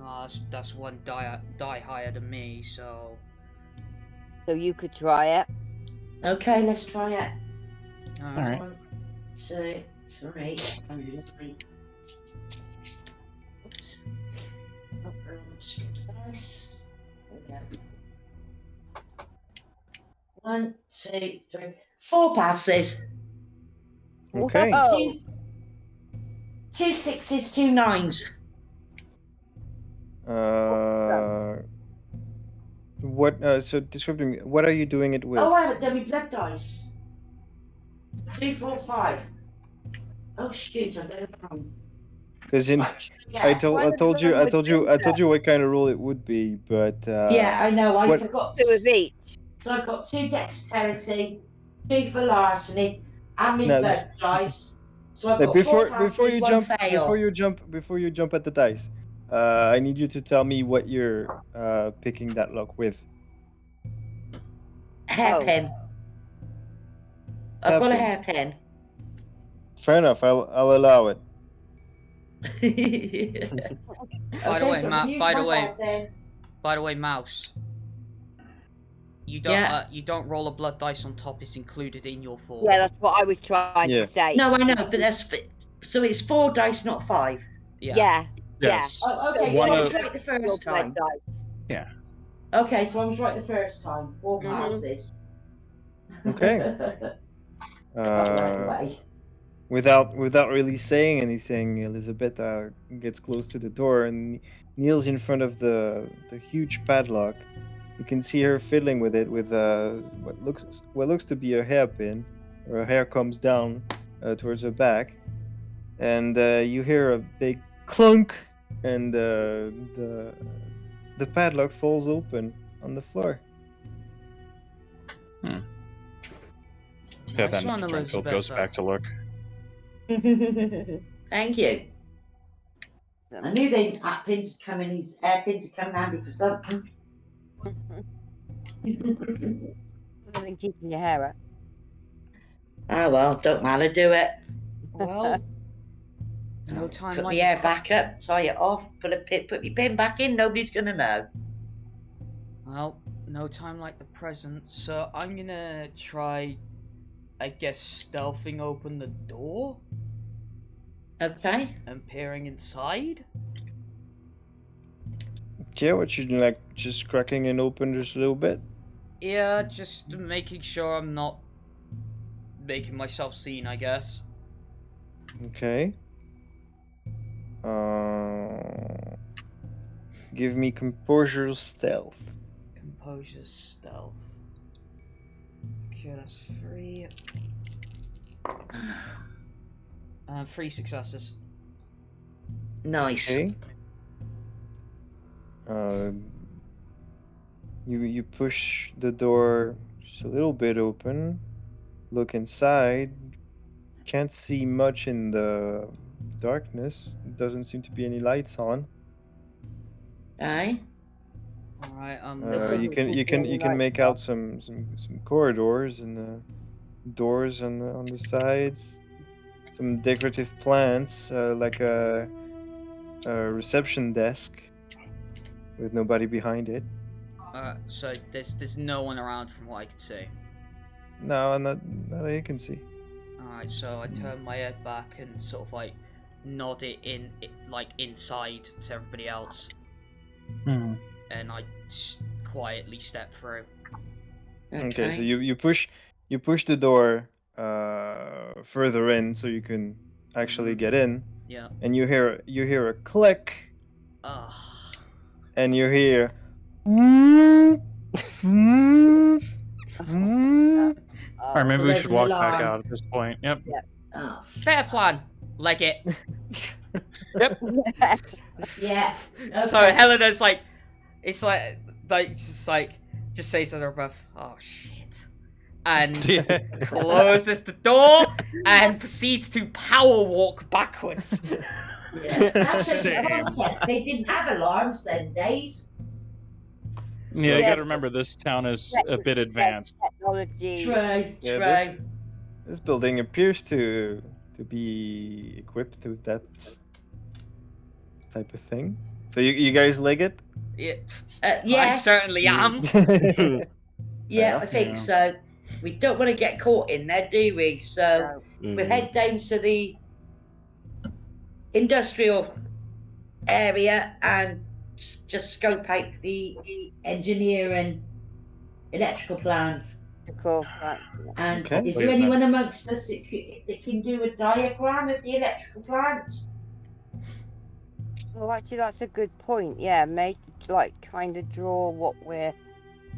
Oh, that's 1 die higher than me, so. So you could try it. Okay, let's try it. Alright. All right. 1, 2, 3. Oops. Oh, just get the dice. There we go. 1, 2, 3, 4 passes. Okay. Whoa. 2 6s, 2 9s. What? So describe to me. What are you doing it with? Oh, I haven't done my blood dice. 2, 4, 5. Oh shoot! I've done it wrong. Because in Yeah. I told you what kind of roll it would be, but Yeah, I know. I what- forgot. 2 of each. So I've got 2 dexterity, 2 for larceny, and my No, blood dice. So I've got 4 before passes, you 1 jump fail. before you jump at the dice, I need you to tell me what you're picking that lock with. Hairpin. I've got a hairpin. Fair enough. I'll allow it. By the way, so Matt. use By the my way, hairpin. by the way, Mouse. You don't. Yeah. You don't roll a blood dice on top. It's included in your 4. Yeah, that's what I was trying Yeah. to say. No, I know, but that's so it's 4 dice, not 5. Yeah. Yes. Oh, okay. One So I of- was right the Your first blood time. dice. Yeah. Okay, so I was right the first time. 4 Mhm. passes. Okay. Got right away. Without really saying anything, Elizabetha gets close to the door and kneels in front of the huge padlock. You can see her fiddling with it with what looks to be a hairpin. Her hair comes down towards her back, and you hear a big clunk, and the padlock falls open on the floor. Yeah, Nice then one, Renfield goes Elizabetha. back to look. Thank you. I knew they pins would come in. These hairpins would come handy for something. Other than keeping your hair up. Ah well, don't matter. Do it. Well, no time Put like my the hair back up, tie it off, put my pin back in. Nobody's gonna know. Well, no time like the present. So I'm gonna try, I guess, stealthing open the door Okay. and peering inside. Yeah, what you like? Just cracking it open just a little bit. Yeah, just making sure I'm not making myself seen, I guess. Okay. Give me composure stealth. Composure stealth. Okay, that's 3. 3 successes. Nice. Okay. You push the door just a little bit open. Look inside. Can't see much in the darkness. Doesn't seem to be any lights on. Aye. All right. You can make out some corridors and doors on the sides. Some decorative plants, like a reception desk with nobody behind it. So there's no one around from what I could see. No, not that you can see. Alright, so I turn my head back and sort of like nod it like inside to everybody else. And I quietly step through. Okay, so you push the door further in so you can actually get in. Yeah. And you hear a click, Ugh. and you hear Alright, maybe So we there's should an walk back alarm. out at this point. Yep. Oh, Better plan. Like it. Yep. yeah. So Okay. Helena's like, it's just says under her breath, "Oh shit," and Yeah. closes the door and proceeds to power walk backwards. Yeah. That's Same. the context. They didn't have alarms then days. Yeah, you Yeah, gotta remember this town is a bit advanced. Technology. True. Yeah, True. this building appears to be equipped with that type of thing. So you guys leg it? Yeah, I Yeah. certainly am. Yeah, enough. I think Yeah. so. We don't want to get caught in there, do we? So we'll head down to the industrial area and just scope out the engineer and electrical plans. Cool. And Okay. is there anyone amongst us that can do a diagram of the electrical plants? Oh, actually, that's a good point. Yeah, make like kind of draw what we're.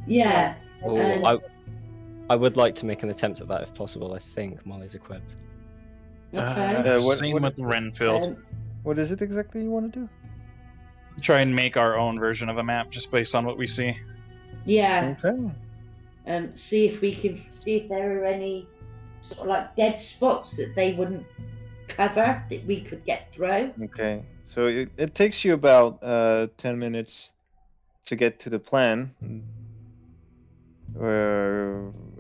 Yeah. Oh, I would like to make an attempt at that if possible. I think Mollie's equipped. Okay. Same with Renfield. What is it exactly you want to do? Try and make our own version of a map just based on what we see. Yeah. Okay. See if there are any sort of like dead spots that they wouldn't cover that we could get through. Okay. So it takes you about 10 minutes to get to the plan,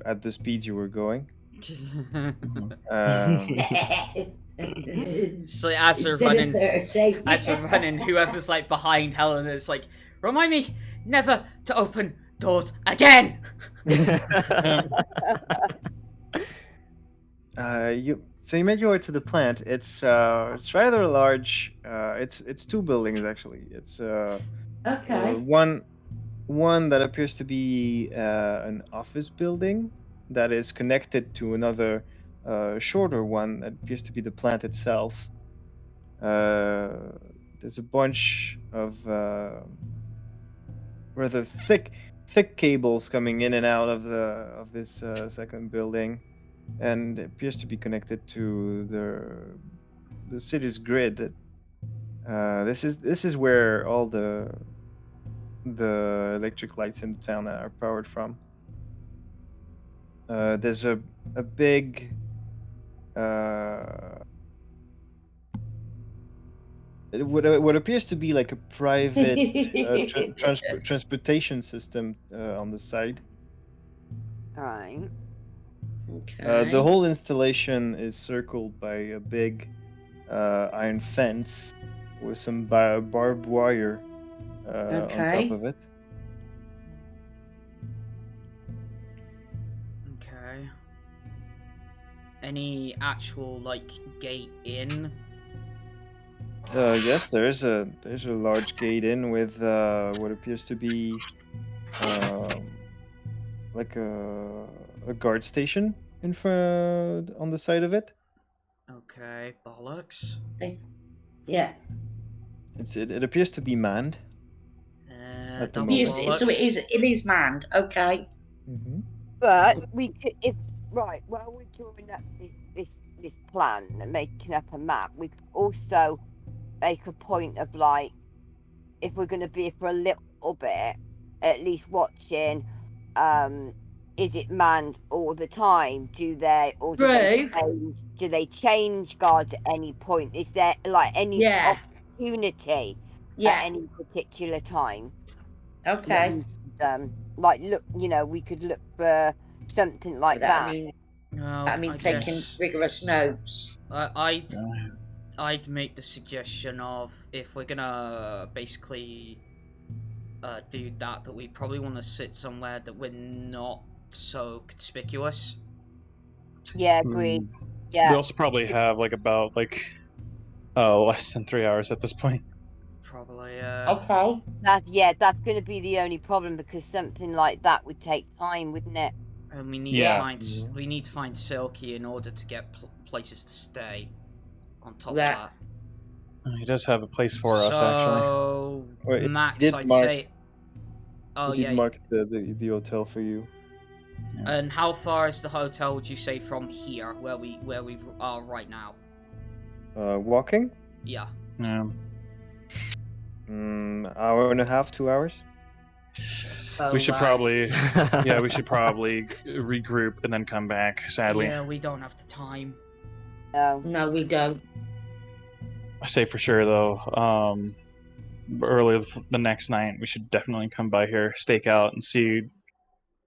at the speed you were going. So as we're running, whoever's like behind Helena is like, "Remind me never to open doors again." So you make your way to the plant. It's rather large. It's two buildings actually. It's Okay. one that appears to be an office building that is connected to another shorter one that appears to be the plant itself. There's a bunch of rather thick cables coming in and out of this second building, and it appears to be connected to the city's grid. This is where all the electric lights in the town are powered from. There's a big what appears to be like a private transportation system on the side. Right. Okay. The whole installation is circled by a big iron fence with some barbed wire on top of it. Okay. Any actual like gate in? Yes, there's a large gate in with what appears to be like a guard station in front on the side of it. Okay, bollocks. Yeah. It appears to be manned. At the Double moment. bollocks. So it is manned. Okay. Mm-hmm. But we could, if right, while we're drawing up this plan and making up a map, we could also make a point of like, if we're going to be here for a little bit, at least watching. Is it manned all the time? Do they change guards at any point? Is there like any opportunity at any particular time? Okay. Like look, we could look for something like that. I mean taking guess rigorous notes. I'd make the suggestion of, if we're gonna basically do that we probably want to sit somewhere that we're not so conspicuous. Yeah, agreed. Yeah. We also probably have about less than 3 hours at this point. Probably. Okay. That's going to be the only problem, because something like that would take time, wouldn't it? And we need to find Silky in order to get places to stay. On top of that. He does have a place for us, actually. So, Wait, Max, I'd say... Oh I did yeah. mark the hotel for you. And how far is the hotel? Would you say from here, where we are right now? Walking? Yeah. Yeah. Hour and a half, 2 hours. Shit. Oh, We should wow. probably, yeah, we should probably regroup and then come back. Sadly, Yeah, we don't have the time. No, we don't. I say for sure though. Early the next night, we should definitely come by here, stake out, and see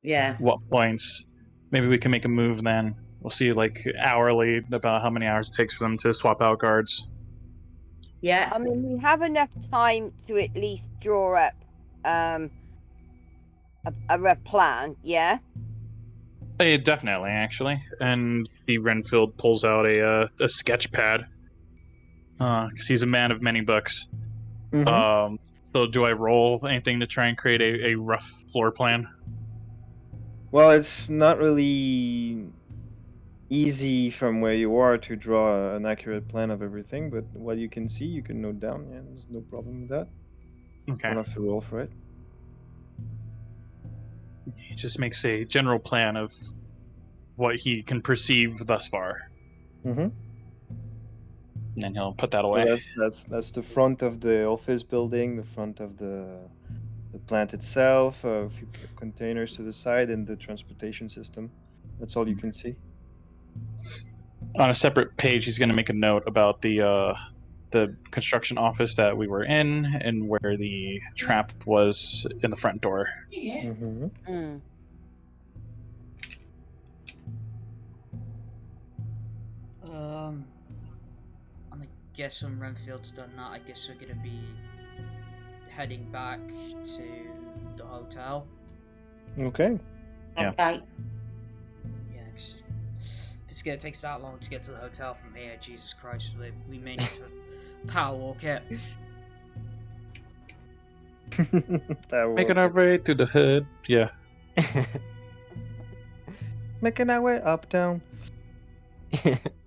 Yeah. what points. Maybe we can make a move then. We'll see like hourly about how many hours it takes for them to swap out guards. Yeah. I mean, we have enough time to at least draw up a rough plan, yeah? Definitely, actually. And the Renfield pulls out a sketch pad. Because he's a man of many books. Mm-hmm. So do I roll anything to try and create a rough floor plan? Well, it's not really easy from where you are to draw an accurate plan of everything, but what you can see, you can note down. Yeah, there's no problem with that. Okay. Don't have to roll for it. He just makes a general plan of what he can perceive thus far. Mm-hmm. And then he'll put that away. So that's the front of the office building, the front of the plant itself, a few containers to the side, and the transportation system. That's all you can see. On a separate page, he's going to make a note about the construction office that we were in and where the trap was in the front door. Mm-hmm. Mm. And I guess when Renfield's done that, I guess we're gonna be heading back to the hotel. Okay. Yeah. Okay. Yeah, 'cause if it's gonna take us that long to get to the hotel from here, Jesus Christ, we may need to power walk it. Making our way to the hood. Yeah. Making our way uptown.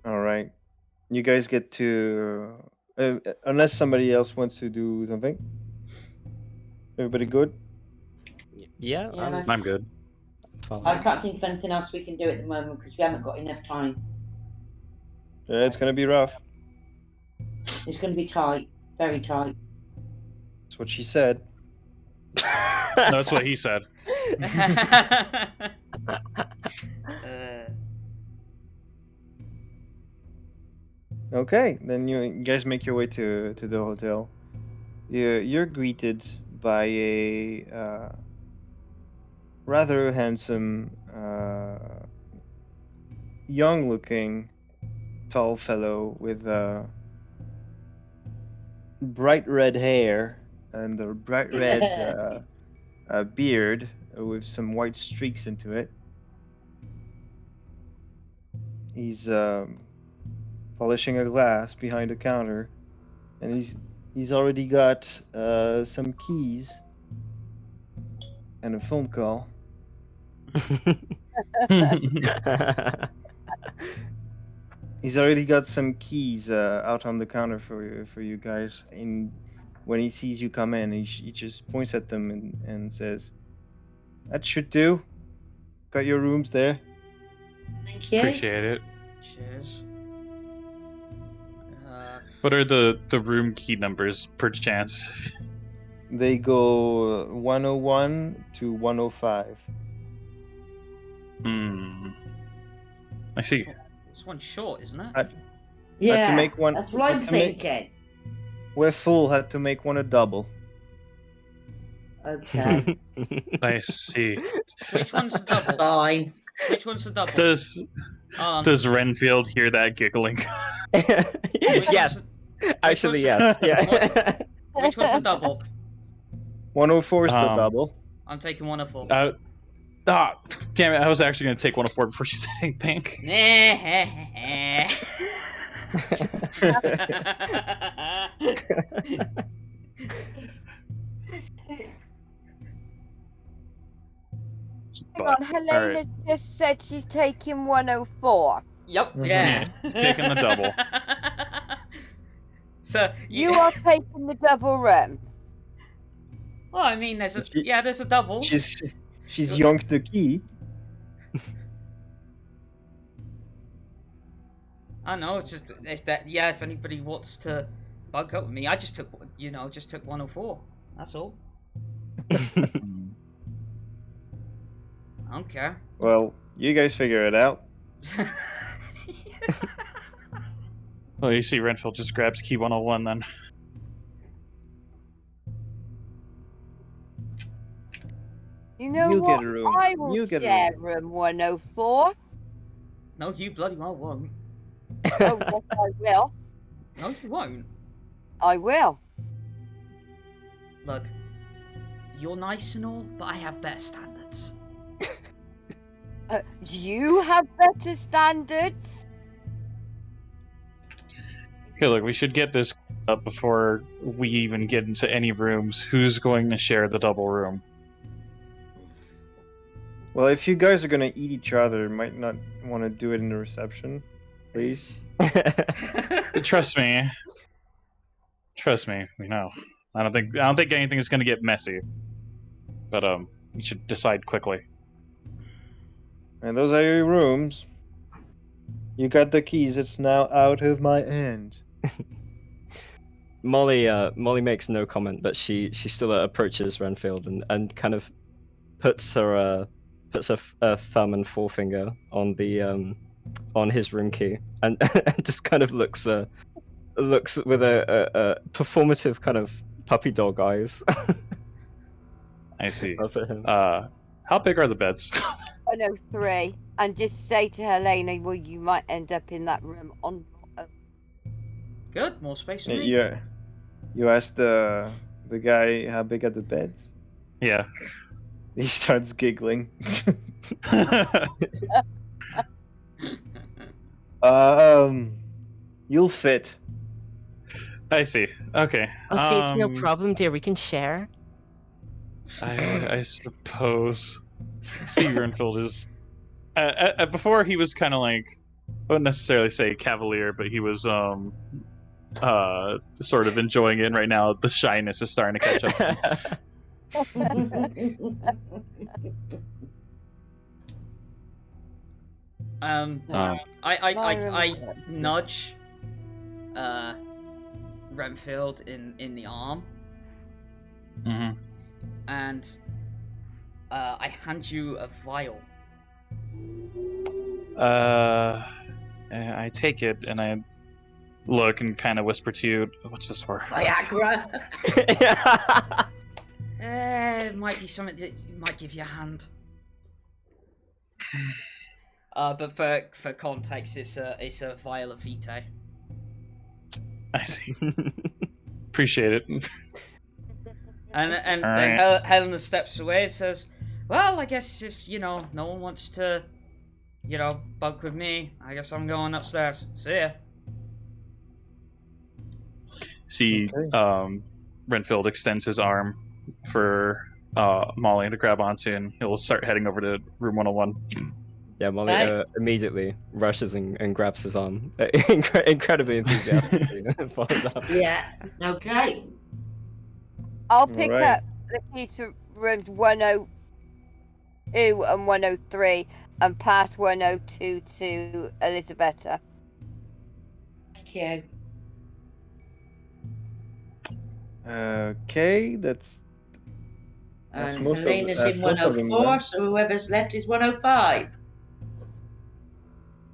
All right. You guys get to unless somebody else wants to do something. Everybody good? Yeah, Yeah. I'm good. fine. I can't think of anything else we can do at the moment because we haven't got enough time. Yeah, it's gonna be rough. It's going to be tight. Very tight. That's what she said. That's what he said. Okay, then you guys make your way to the hotel. You're greeted by a rather handsome, young-looking, tall fellow with bright red hair and a bright red beard with some white streaks into it. He's polishing a glass behind a counter, and he's already got some keys and a phone call. He's already got some keys out on the counter for you guys. And when he sees you come in, he just points at them and says, "That should do. Got your rooms there." Thank you. Appreciate it. Cheers. What are the room key numbers per chance? They go 101 to 105. I see. This one's short, isn't it? Had Yeah. to make one. That's what I'm had to make- thinking. We're full. Had to make one a double. Okay. I see. Which one's the double? Fine. Which one's the double? Does Renfield hear that giggling? Yes. Actually, yes. Yeah. Which one's the double? 104 is the Um, double. I'm taking 104. Damn it! I was actually going to take 104 before she said anything. Hang on, Helena just said she's taking 104. Yep. Yeah. Taking the double. So You are taking the double room. Well, I mean, there's a double. She's yonked the key. I know. It's just if anybody wants to bug up with me, I just took 104. That's all. I don't care. Well, you guys figure it out. Well, you see, Renfield just grabs key 101 then. You know You what? get a room. I will You get a share room 104. No, you bloody well won't. Oh, yes, I will. No, you won't. I will. Look, you're nice and all, but I have better standards. You have better standards? Okay, look, we should get this up before we even get into any rooms. Who's going to share the double room? Well, if you guys are gonna eat each other, you might not want to do it in the reception, please. Trust me. Trust me. We know. I don't think anything is going to get messy. But you should decide quickly. And those are your rooms. You got the keys. It's now out of my hand. Mollie makes no comment, but she still approaches Renfield and kind of puts her thumb and forefinger on the on his room key and just kind of looks with a performative kind of puppy dog eyes. I see. Up at him. How big are the beds? 103. And just say to Helena, well, you might end up in that room on. Good, more space for me. Yeah. You asked the guy how big are the beds? Yeah. He starts giggling. You'll fit. I see. Okay. Oh, see, it's no problem, dear. We can share. I suppose. See, Renfield is. Before he was kind of like, I wouldn't necessarily say cavalier, but he was sort of enjoying it. And right now, the shyness is starting to catch up. I nudge Renfield in the arm. Mm-hmm. And I hand you a vial. I take it and I look and kind of whisper to you, "What's this for?" Viagra. It might be something that might give you a hand. But for context, it's a vial of Vitae. I see. Appreciate it. And then right. Helena steps away and says, "Well, I guess if no one wants to, bunk with me, I guess I'm going upstairs. See ya." See, Okay. Renfield extends his arm for Mollie to grab onto, and he'll start heading over to room 101. Yeah, Mollie Right. immediately rushes and grabs his arm, incredibly enthusiastically, and follows up. Yeah. Okay. I'll pick Alright. up the keys to rooms 102 and 103 and pass 102 to Elizabetha. Thank you. Okay, that's And most of the- Helena's that's in most of them 104, then. so whoever's left is 105.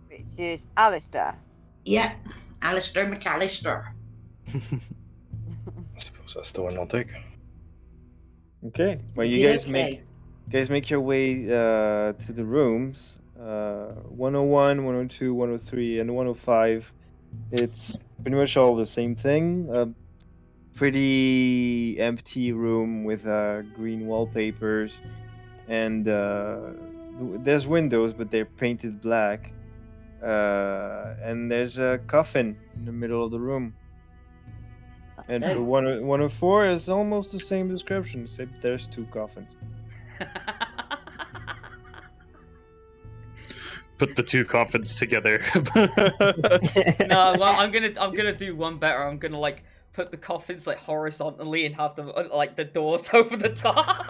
Which is Alister. Yeah. Alister McAllister. I suppose that's the one I'll take. okay. Well, you Yeah, guys okay. make your way to the rooms. 101, 102, 103, and 105. It's pretty much all the same thing. Pretty empty room with green wallpapers, and there's windows, but they're painted black. And there's a coffin in the middle of the room. And That's for it. 104 is almost the same description, except there's two coffins. Put the two coffins together. No, well, I'm gonna do one better. I'm gonna put the coffins like horizontally and have them like the doors over the top.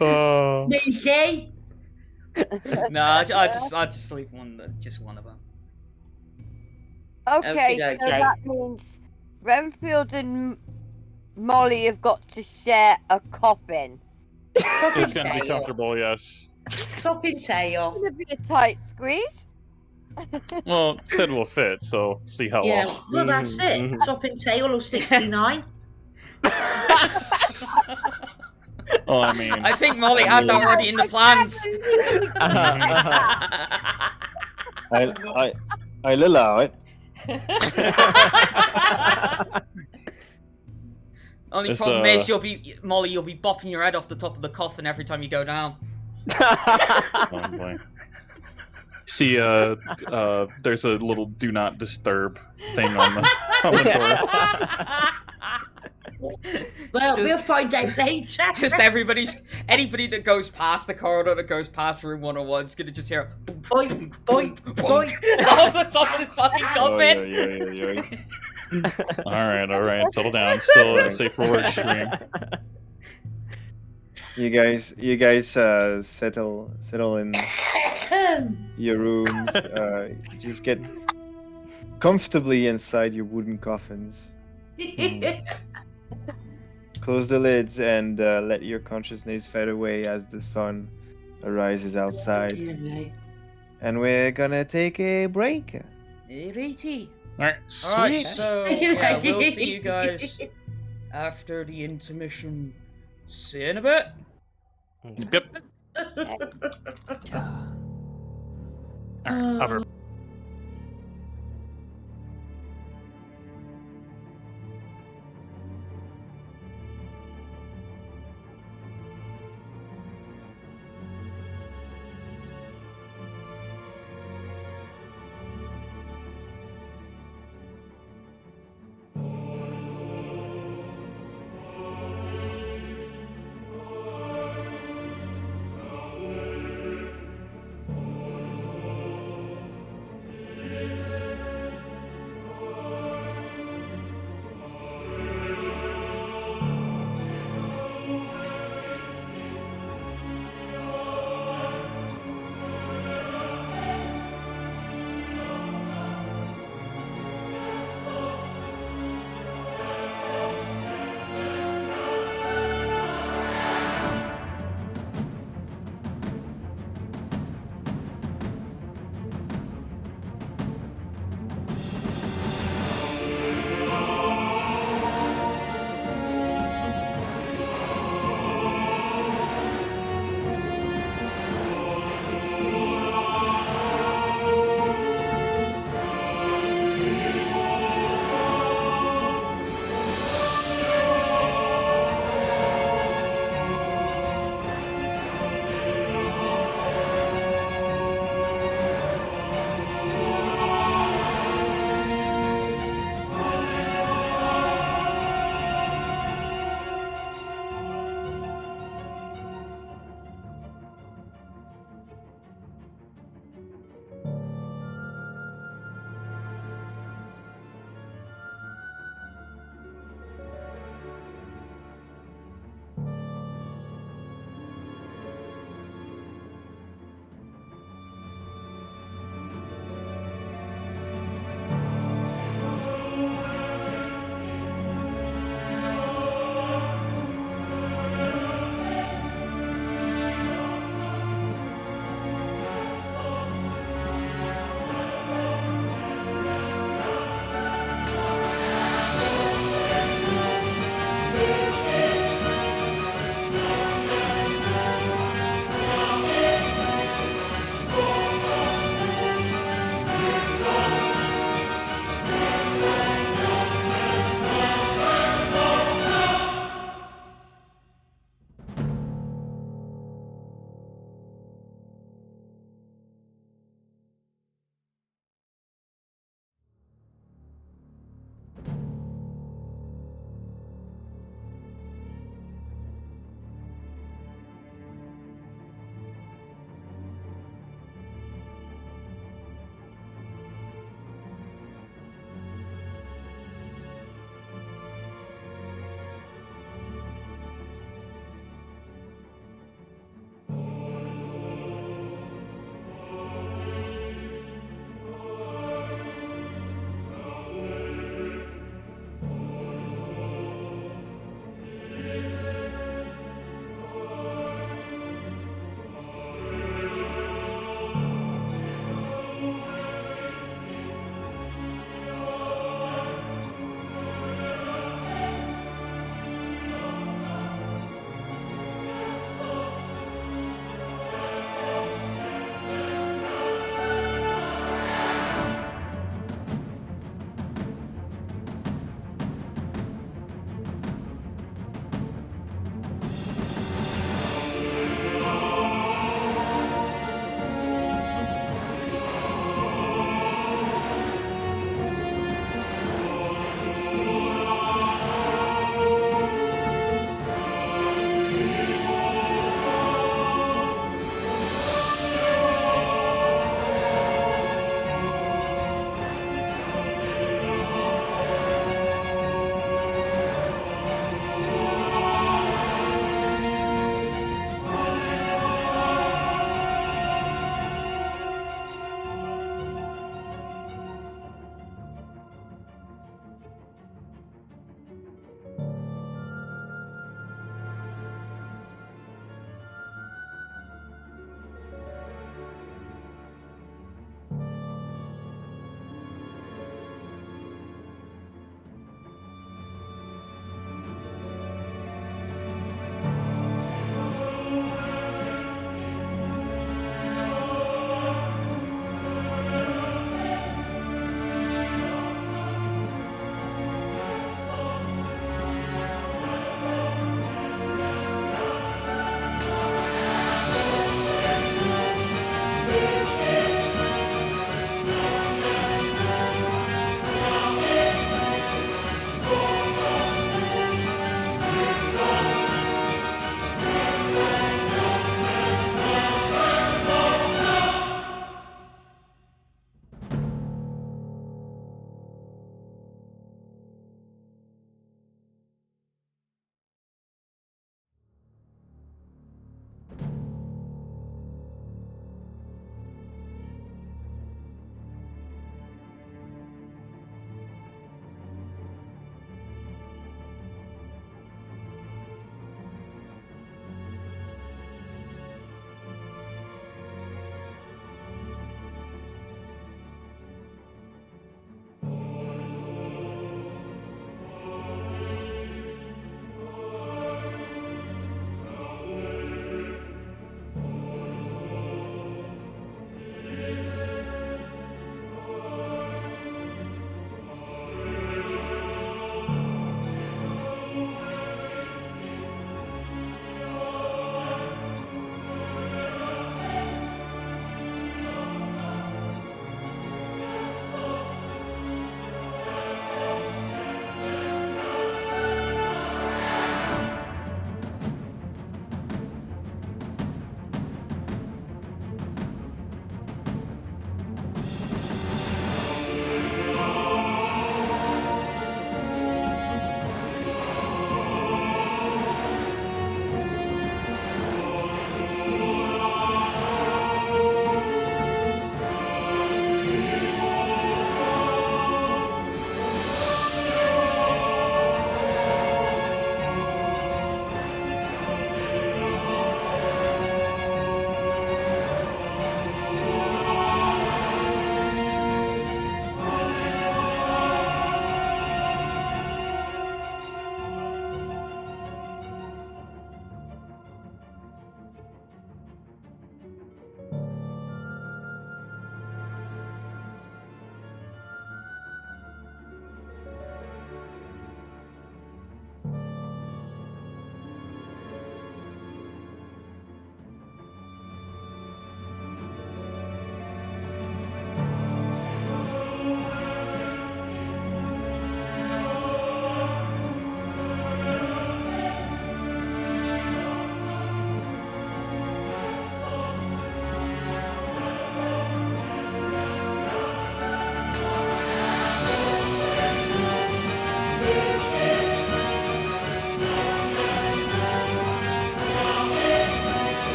Oh. Sneaky. No, I just leave just one of them. Okay, Okey-dokey. so that means Renfield and Mollie have got to share a coffin. It's gonna be Tail. comfortable, yes. Top and tail. It's gonna be a tight squeeze. Well, said will fit, so see how Yeah, well. well, that's it. Mhm. Top and tail or 69. Oh, I mean, I think Mollie had that already in the plans. I'll allow it. Only It's, problem is Mollie, you'll be bopping your head off the top of the coffin every time you go down. oh boy. See, there's a little "do not disturb" thing on the door. Well, Just- we'll find out later. Just anybody that goes past the corridor, that goes past room 101 is gonna just hear boom, Boing, boing, boing. off the top of this fucking coffin. All right, settle down. Still a safe for work stream. You guys, settle in your rooms. Just get comfortably inside your wooden coffins. Close the lids and let your consciousness fade away as the sun arises outside. Yeah, mate. And we're gonna take a break. Alrighty. Alright, Alright, sweet. so yeah, we'll see you guys after the intermission. See you in a bit. Yep. Alright, I'll be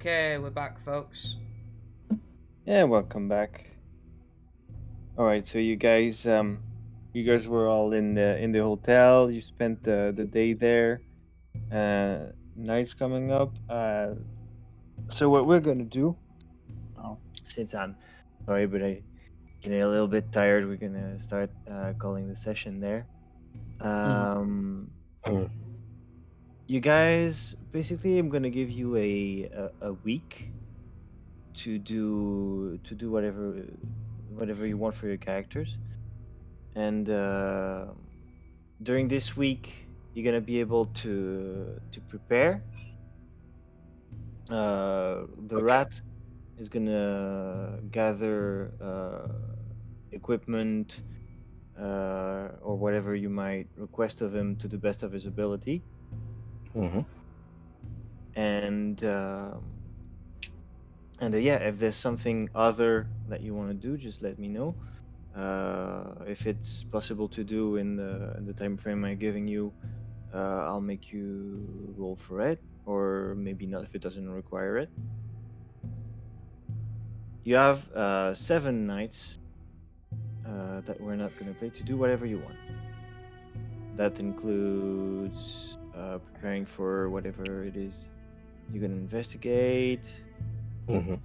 Okay, we're back, folks. Yeah, welcome back. All right, so you guys were all in the hotel. You spent the day there. Night's coming up. So what we're gonna do? Oh. Since I'm sorry, but I getting a little bit tired. We're gonna start calling the session there. You guys, basically, I'm gonna give you a week to do whatever you want for your characters, and during this week, you're gonna be able to prepare. The rat is gonna gather equipment or whatever you might request of him to the best of his ability. And yeah, if there's something other that you want to do, just let me know. If it's possible to do in the time frame I'm giving you, I'll make you roll for it, or maybe not if it doesn't require it. You have 7 nights that we're not going to play to do whatever you want. That includes preparing for whatever it is you're going to investigate. You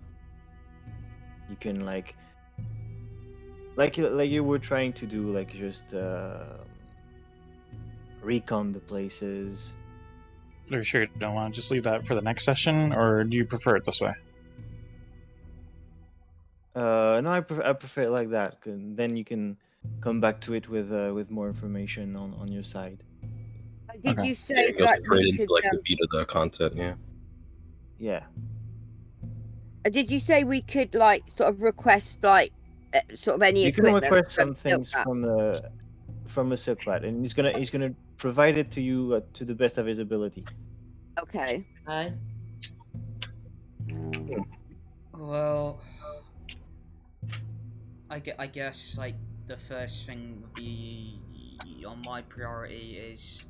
can like you were trying to do, like, just recon the places. Are you sure you don't want to just leave that for the next session, or do you prefer it this way? No, I prefer it like that. Then you can come back to it with more information on your side. Did Okay. you say It goes that straight we into could? like the beat of the content, yeah. Yeah. Did you say we could like sort of request like sort of any You can equipment? request some from things Silkrat? from a Silkrat, and he's gonna provide it to you to the best of his ability. Okay. No. Well, I guess like the first thing would be on my priority is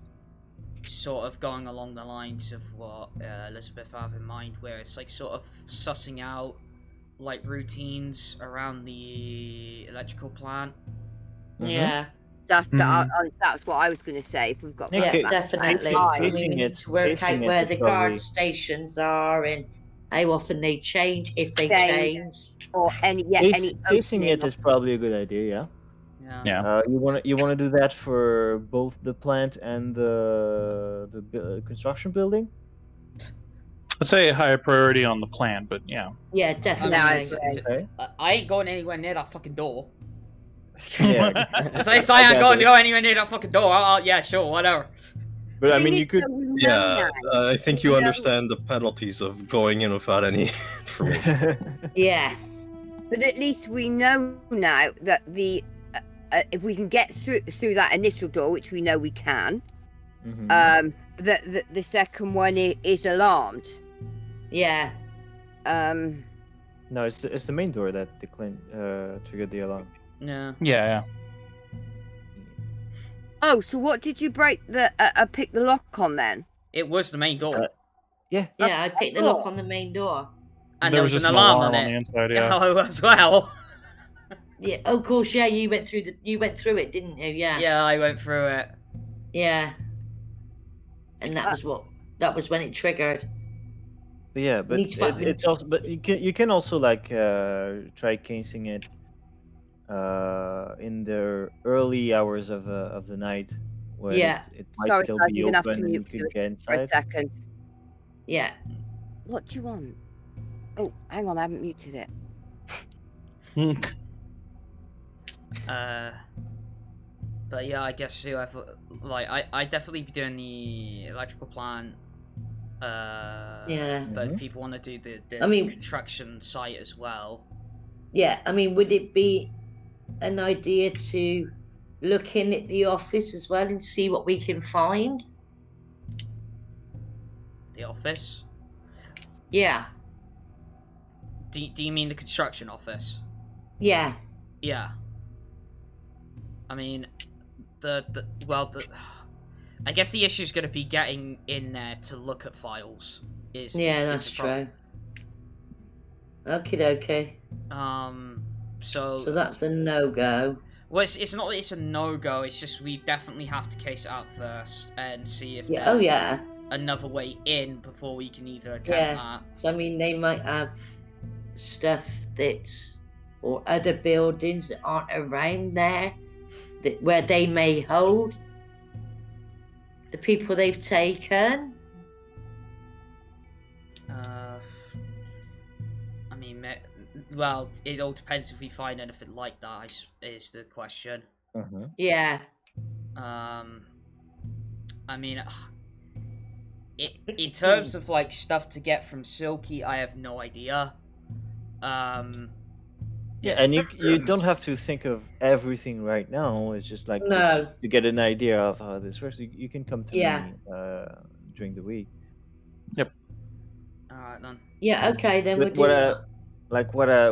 sort of going along the lines of what Elizabetha have in mind, where it's like sort of sussing out like routines around the electrical plant. Yeah. That's what I was going to say. If we've got Yeah, that, Yeah, that's definitely. fine. I mean, we need to work out where the guard probably... stations are and how often they change, if they change. Or any casing opening it is probably a good idea. Yeah. Yeah. You want to do that for both the plant and the construction building. Let's say a higher priority on the plan, but yeah. Yeah, I definitely. mean, Okay. I ain't going anywhere near that fucking door. Yeah. It's like, I ain't going to go anywhere near that fucking door. Yeah, sure, whatever. But I mean, you could. Yeah, I think you understand the penalties of going in without any information. Yeah. But at least we know now that the if we can get through that initial door, which we know we can, that the second one is alarmed. Yeah. No, it's the main door that triggered the alarm. Yeah. Yeah. Oh, so what did you break pick the lock on then? It was the main door. Yeah. Yeah, I picked the lock on the main door. And There there was was just an an alarm alarm on on it. the inside, yeah. Oh, as well. Yeah, of course, yeah, you went through it, didn't you? Yeah. Yeah, I went through it. Yeah. And that was when it triggered. But yeah, but it's also, but you can also like try casing it in the early hours of the night when it might still be open and you can get inside. For a second. Yeah. What do you want? Oh, hang on, I haven't muted it. But yeah, I guess whoever, like, I definitely be doing the electrical plant. Yeah. But if people want to do the construction site as well. Yeah, I mean, would it be an idea to look in at the office as well and see what we can find? The office? Yeah. Do you mean the construction office? Yeah. Yeah. I mean, I guess the issue is going to be getting in there to look at files. That's true. Okay, okay. So So that's a no-go. well, it's not that it's a no-go. It's just we definitely have to case it out first and see if Yeah. there's Oh, yeah. another way in before we can either attempt Yeah. that. So I mean, they might have stuff that's or other buildings that aren't around there that where they may hold the people they've taken. I mean, well, it all depends if we find anything like that. Is the question. Yeah. I mean, in terms of like stuff to get from Silky, I have no idea. Yeah, and you don't have to think of everything right now. It's just like No. to get an idea of how this works. You can come to Yeah. me during the week. Yep. All right then. Yeah. Okay, then we'll But do that.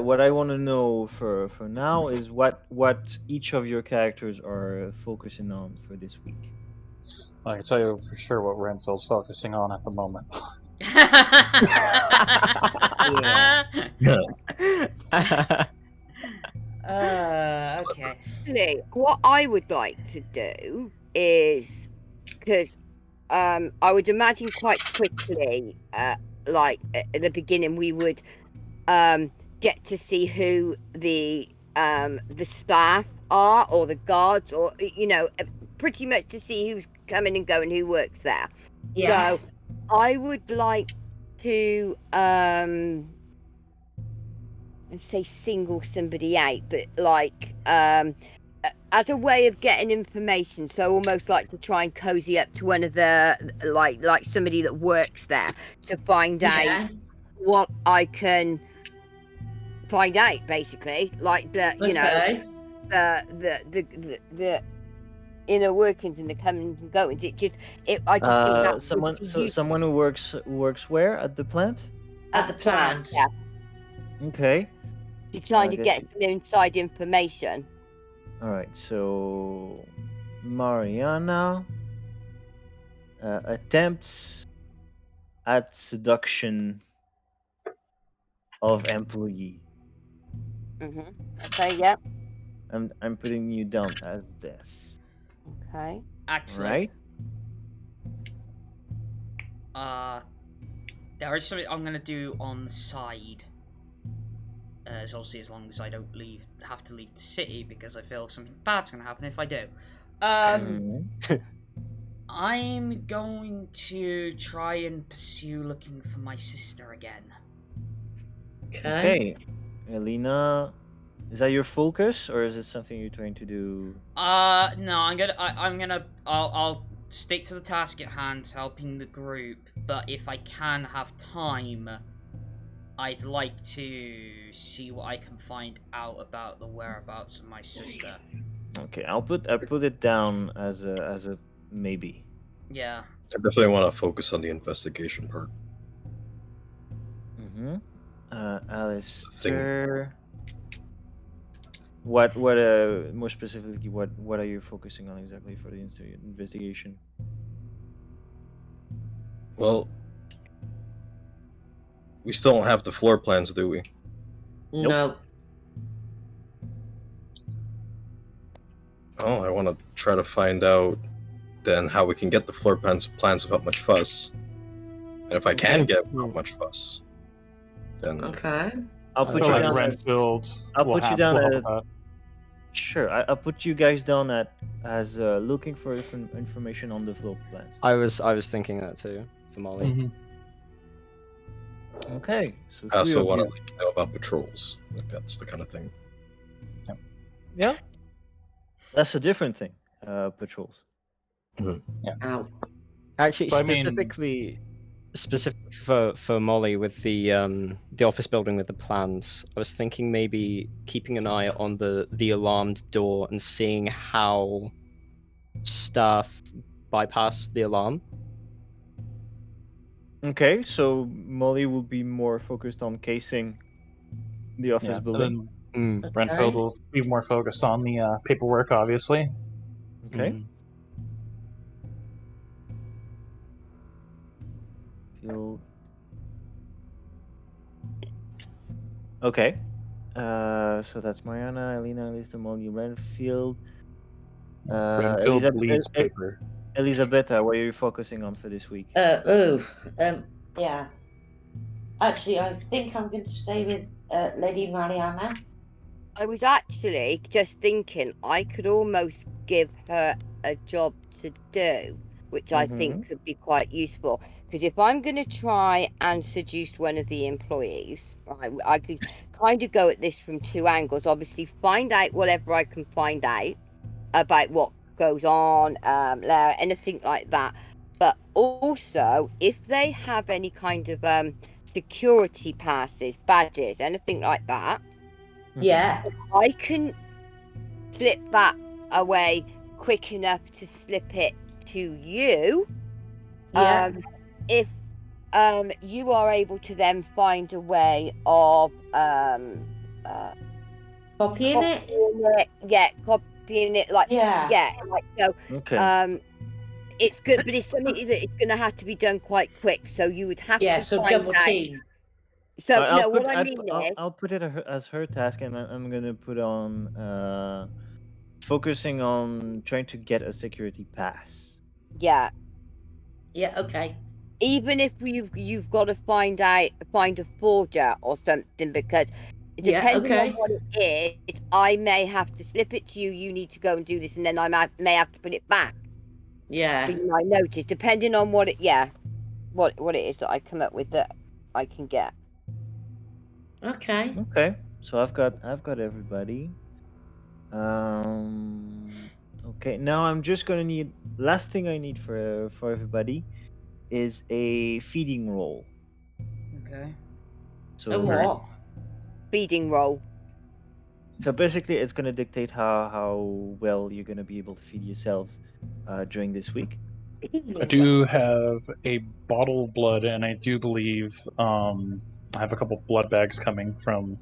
what I want to know for now is what each of your characters are focusing on for this week. I can tell you for sure what Renfield's focusing on at the moment. Okay. Actually, what I would like to do is because I would imagine quite quickly, like at the beginning, we would get to see who the staff are or the guards, or pretty much to see who's coming and going, who works there. Yeah. So I would like to let's say single somebody out, but like as a way of getting information, so almost like to try and cozy up to one of the like somebody that works there to find out what I can find out, basically, like the the inner workings and the comings and goings. I just think that someone who works where at the plant? At the plant. Yeah. Okay. To trying to get some inside information. All right, so Marianna attempts at seduction of employee. Okay, yep. I'm putting you down as this. Okay. Actually, there is something I'm gonna do on the side. As obviously, as long as I don't have to leave the city, because I feel something bad's gonna happen if I do. I'm going to try and pursue looking for my sister again. Okay. Helina, is that your focus, or is it something you're trying to do? No, I'll stick to the task at hand, helping the group. But if I can have time, I'd like to see what I can find out about the whereabouts of my sister. Okay, I'll put it down as a maybe. Yeah. I definitely want to focus on the investigation part. Alister, what more specifically, what are you focusing on exactly for the investigation? Well, we still don't have the floor plans, do we? Nope. No. Oh, I want to try to find out then how we can get the floor plans without much fuss. And if I can get without much fuss, then I'll put you down Renfield. I'll put you down at. Sure, I'll put you guys down as looking for information on the floor plans. I was thinking that too for Mollie. Okay, so I also want to know about patrols. Like that's the kind of thing. Yeah, that's a different thing. Patrols. Ow. Actually, specific for Mollie with the office building with the plans, I was thinking maybe keeping an eye on the alarmed door and seeing how staff bypass the alarm. Okay, so Mollie will be more focused on casing the office building. Renfield will be more focused on the paperwork, obviously. Okay. Okay. So that's Marianna, Helina, Alister, Mollie, Renfield. Renfield bleeds paper. Elizabetha, what are you focusing on for this week? Yeah. Actually, I think I'm going to stay with Lady Marianna. I was actually just thinking I could almost give her a job to do, which I think could be quite useful. Because if I'm going to try and seduce one of the employees, right, I could kind of go at this from two angles. Obviously, find out whatever I can find out about what goes on there, anything like that. But also, if they have any kind of security passes, badges, anything like that, Yeah. I can slip that away quick enough to slip it to you. Yeah. If you are able to then find a way of Copying it? copying it like so. Okay. It's good, but it's something that it's going to have to be done quite quick. So you would have Yeah, to so find double out. team. So I'll no, put, what I mean is, I'll put it as her task, and I'm gonna put on focusing on trying to get a security pass. yeah. Yeah, okay. Even if you've got to find a forger or something, because depending on what it is, I may have to slip it to you. You need to go and do this, and then I may have to put it back. Yeah. For my notice, depending on what it what it is that I come up with that I can get. Okay. Okay. So I've got everybody. Okay. Now I'm just gonna need last thing I need for everybody is a feeding roll. Okay. So A what? Feeding roll. So basically, it's gonna dictate how well you're gonna be able to feed yourselves during this week. I do have a bottle of blood, and I do believe I have a couple blood bags coming from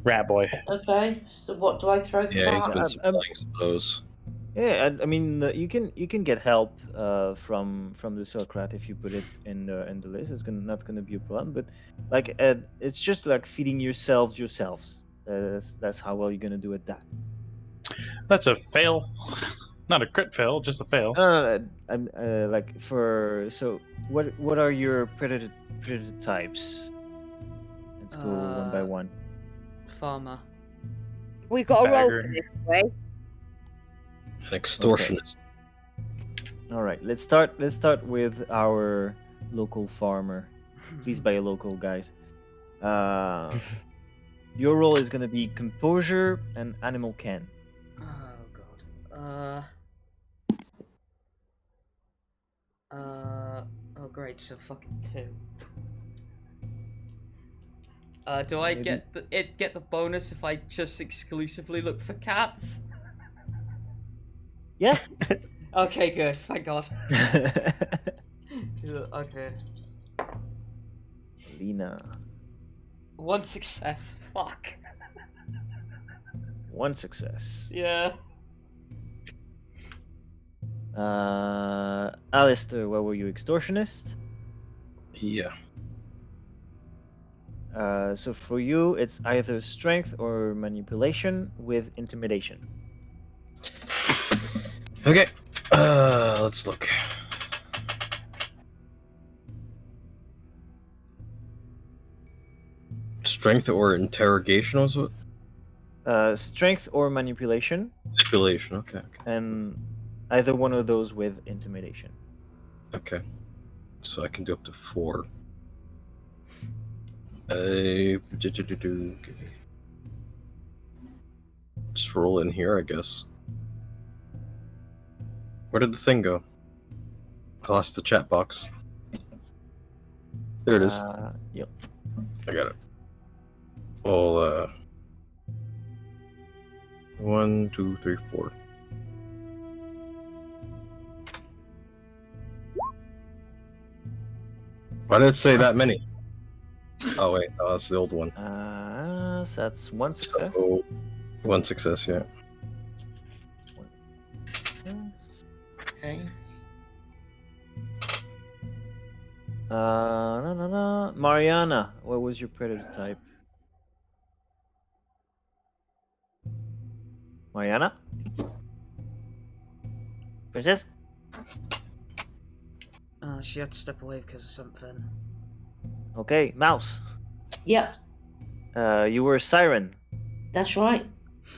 Rat Boy. Okay, so what do I throw for Yeah, he's that? been supplying those. Yeah, I mean, you can get help from the Silk Rat if you put it in the list. It's not gonna be a problem. But like, it's just like feeding yourselves. That's how well you're gonna do at that. That's a fail. Not a crit fail, just a fail. I'm like so. What are your predator types? Let's go one by one. Farmer. We got a roll Bagger. for this way. An extortionist. All right, let's start with our local farmer. Please buy a local, guys. Your role is gonna be composure and animal ken. Oh god. Oh great, so fucking 2. Do I Maybe- get the bonus if I just exclusively look for cats? Yeah. Okay, good. Thank God. Okay. Lena. 1 success. Fuck. 1 success. Yeah. Alister, what were you, extortionist? Yeah. So for you, it's either strength or manipulation with intimidation. Okay. Let's look. Strength or interrogation was what? Strength or manipulation. Manipulation. Okay. And either one of those with intimidation. Okay. So I can do up to 4. Just roll in here, I guess. Where did the thing go? I lost the chat box. There it is. Yep. I got it. Well, 1, 2, 3, 4. Why did it say that many? Oh wait, that's the old one. So that's 1 success. So, 1 success, yeah. Okay. No. Marianna, what was your predator type? Marianna? Princess? She had to step away because of something. Okay, Mouse. Yep, You were a siren. that's right.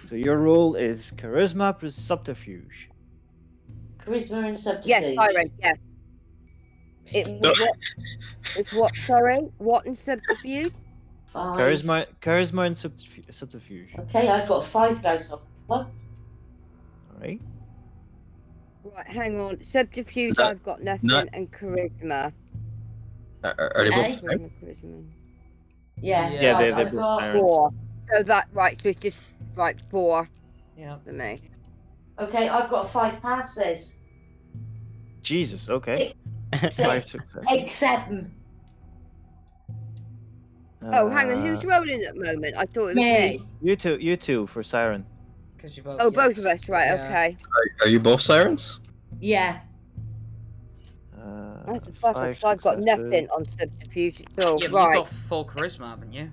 So your role is charisma plus subterfuge. Charisma and subterfuge. Yes, Siren. Yes. It was what? It's what? Sorry, what and subterfuge? 5. Charisma and subterfuge. Okay, I've got 5 dice on this one. All right. Right, hang on. Subterfuge, Not- I've got nothing, not- and charisma. Are they both Eh? the same? Charisma. Yeah, Yeah, right, they're I've both got sirens. 4. So that right. So it's just right 4 Yeah. for me. Okay, I've got 5 passes. Jesus, okay. 5 6, successes. 8, 7. Oh, hang on. Who's Uh, rolling at the moment? I thought it was Me. me. You two for siren. Because you both. Oh, yeah. both of us. Right. Yeah. Okay. Are you both sirens? Yeah. That's a fuck. 5 I've got successes. nothing on subterfuge at all. Yeah, but right. you've got 4 charisma, haven't you?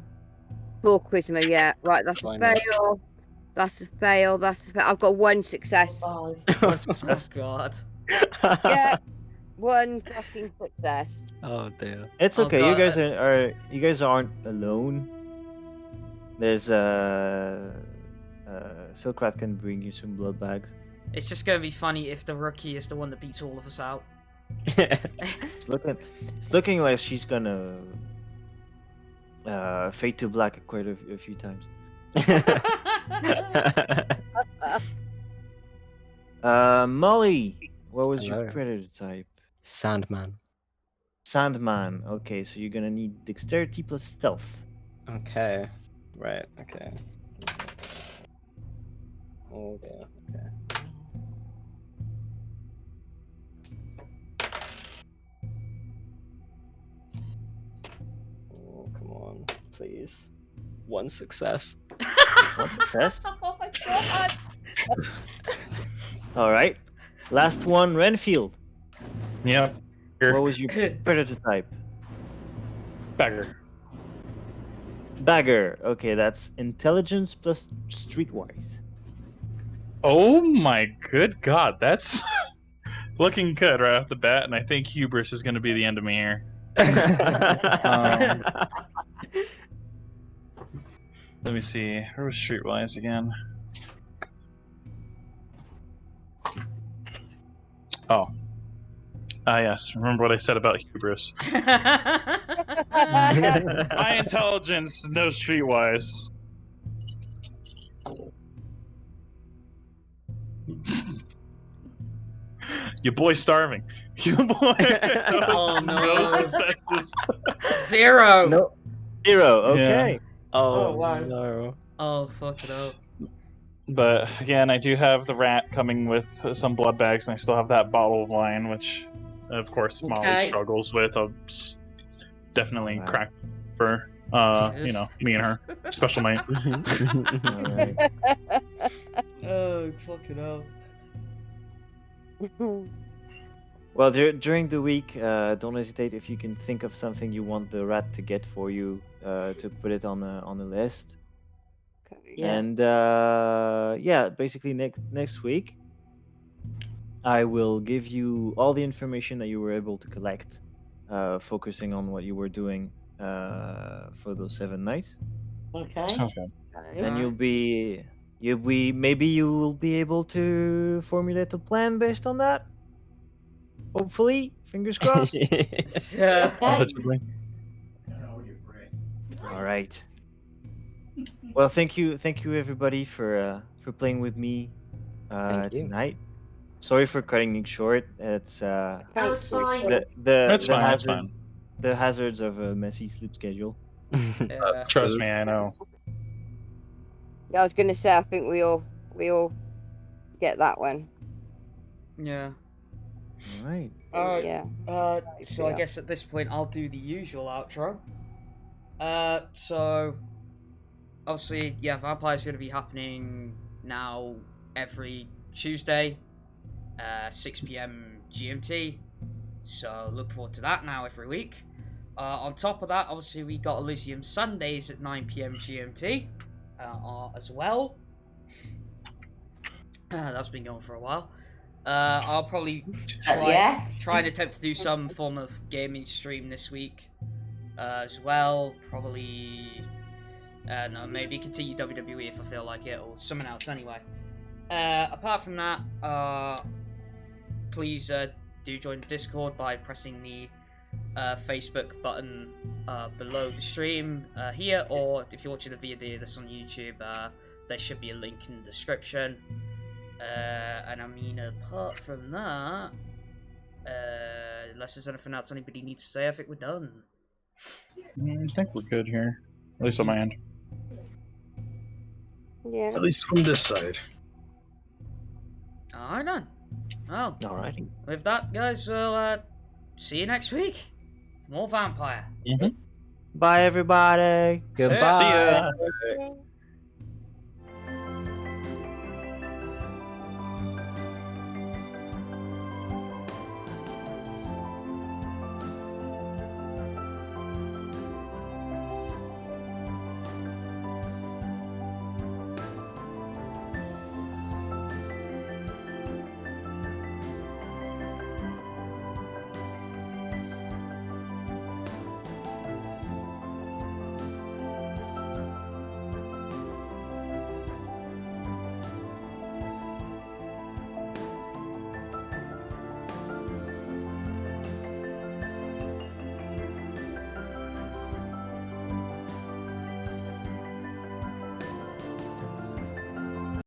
4 charisma. Yeah. Right. That's a Fine, yeah. fail. That's a fail. That's a fail. I've got 1 success. 5. One Oh success. god. Yeah. 1 fucking success. Oh dear. It's Oh, okay. God. You guys aren't alone. There's Silkrat can bring you some blood bags. It's just gonna be funny if the rookie is the one that beats all of us out. It's looking like she's gonna fade to black quite a few times. Mollie, what was your Hello. predator type? Sandman. Sandman. Okay, so you're gonna need dexterity plus stealth. Okay. Right. Okay. Oh dear. Okay. Oh, come on, please. 1 success. One success. Oh my god. All right. Last one, Renfield. Yep. What was your predator type? Bagger. Bagger. Okay, that's intelligence plus streetwise. Oh my good god, that's looking good right off the bat, and I think hubris is going to be the end of me here. Let me see. Where was Streetwise again? Oh. Ah, yes. Remember what I said about hubris. My intelligence, no Streetwise. Your boy's starving. Your boy. Oh, no. No successes. 0. No. 0. Okay. Oh, Oh, wow. no. Oh, fuck it up. But again, I do have the rat coming with some blood bags, and I still have that bottle of wine, which, of course, Mollie Okay. struggles with. Definitely Alright. crack for you know, me and her. Special mate. All right. Oh, fuck it up. Well, during the week, don't hesitate if you can think of something you want the rat to get for you, to put it on the list. Yeah. And yeah, basically next week, I will give you all the information that you were able to collect, focusing on what you were doing for those 7 nights, Okay. Sounds good. and maybe you will be able to formulate a plan based on that. Hopefully, fingers crossed. Yeah. Okay. Allegedly. All right. Well, thank you everybody for playing with me Thank you. tonight. Sorry for cutting it short. It's Oh, it's fine. That's fine, that's fine. the hazards of a messy sleep schedule. Yeah. Trust me, I know. Yeah, I was gonna say I think we all get that one. Yeah. All right. Alright. Yeah. So I Yeah. guess at this point I'll do the usual outro. So obviously, yeah, Vampire's going to be happening now every Tuesday, 6 p.m. GMT. So look forward to that now every week. On top of that, obviously we got Elysium Sundays at 9 p.m. GMT as well. That's been going for a while. I'll probably Yeah. try and attempt to do some form of gaming stream this week as well. Probably, no, maybe continue WWE if I feel like it, or something else anyway. Apart from that, please do join the Discord by pressing the Facebook button below the stream here, or if you're watching the video this on YouTube, there should be a link in the description. And I mean, apart from that, unless there's anything else anybody needs to say, I think we're done. I think we're good here, at least on my end. Yeah. At least from this side. Alright then. Well, Alrighty. with that, guys, we'll see you next week. More vampire. Bye, everybody. Goodbye. See ya. Yeah.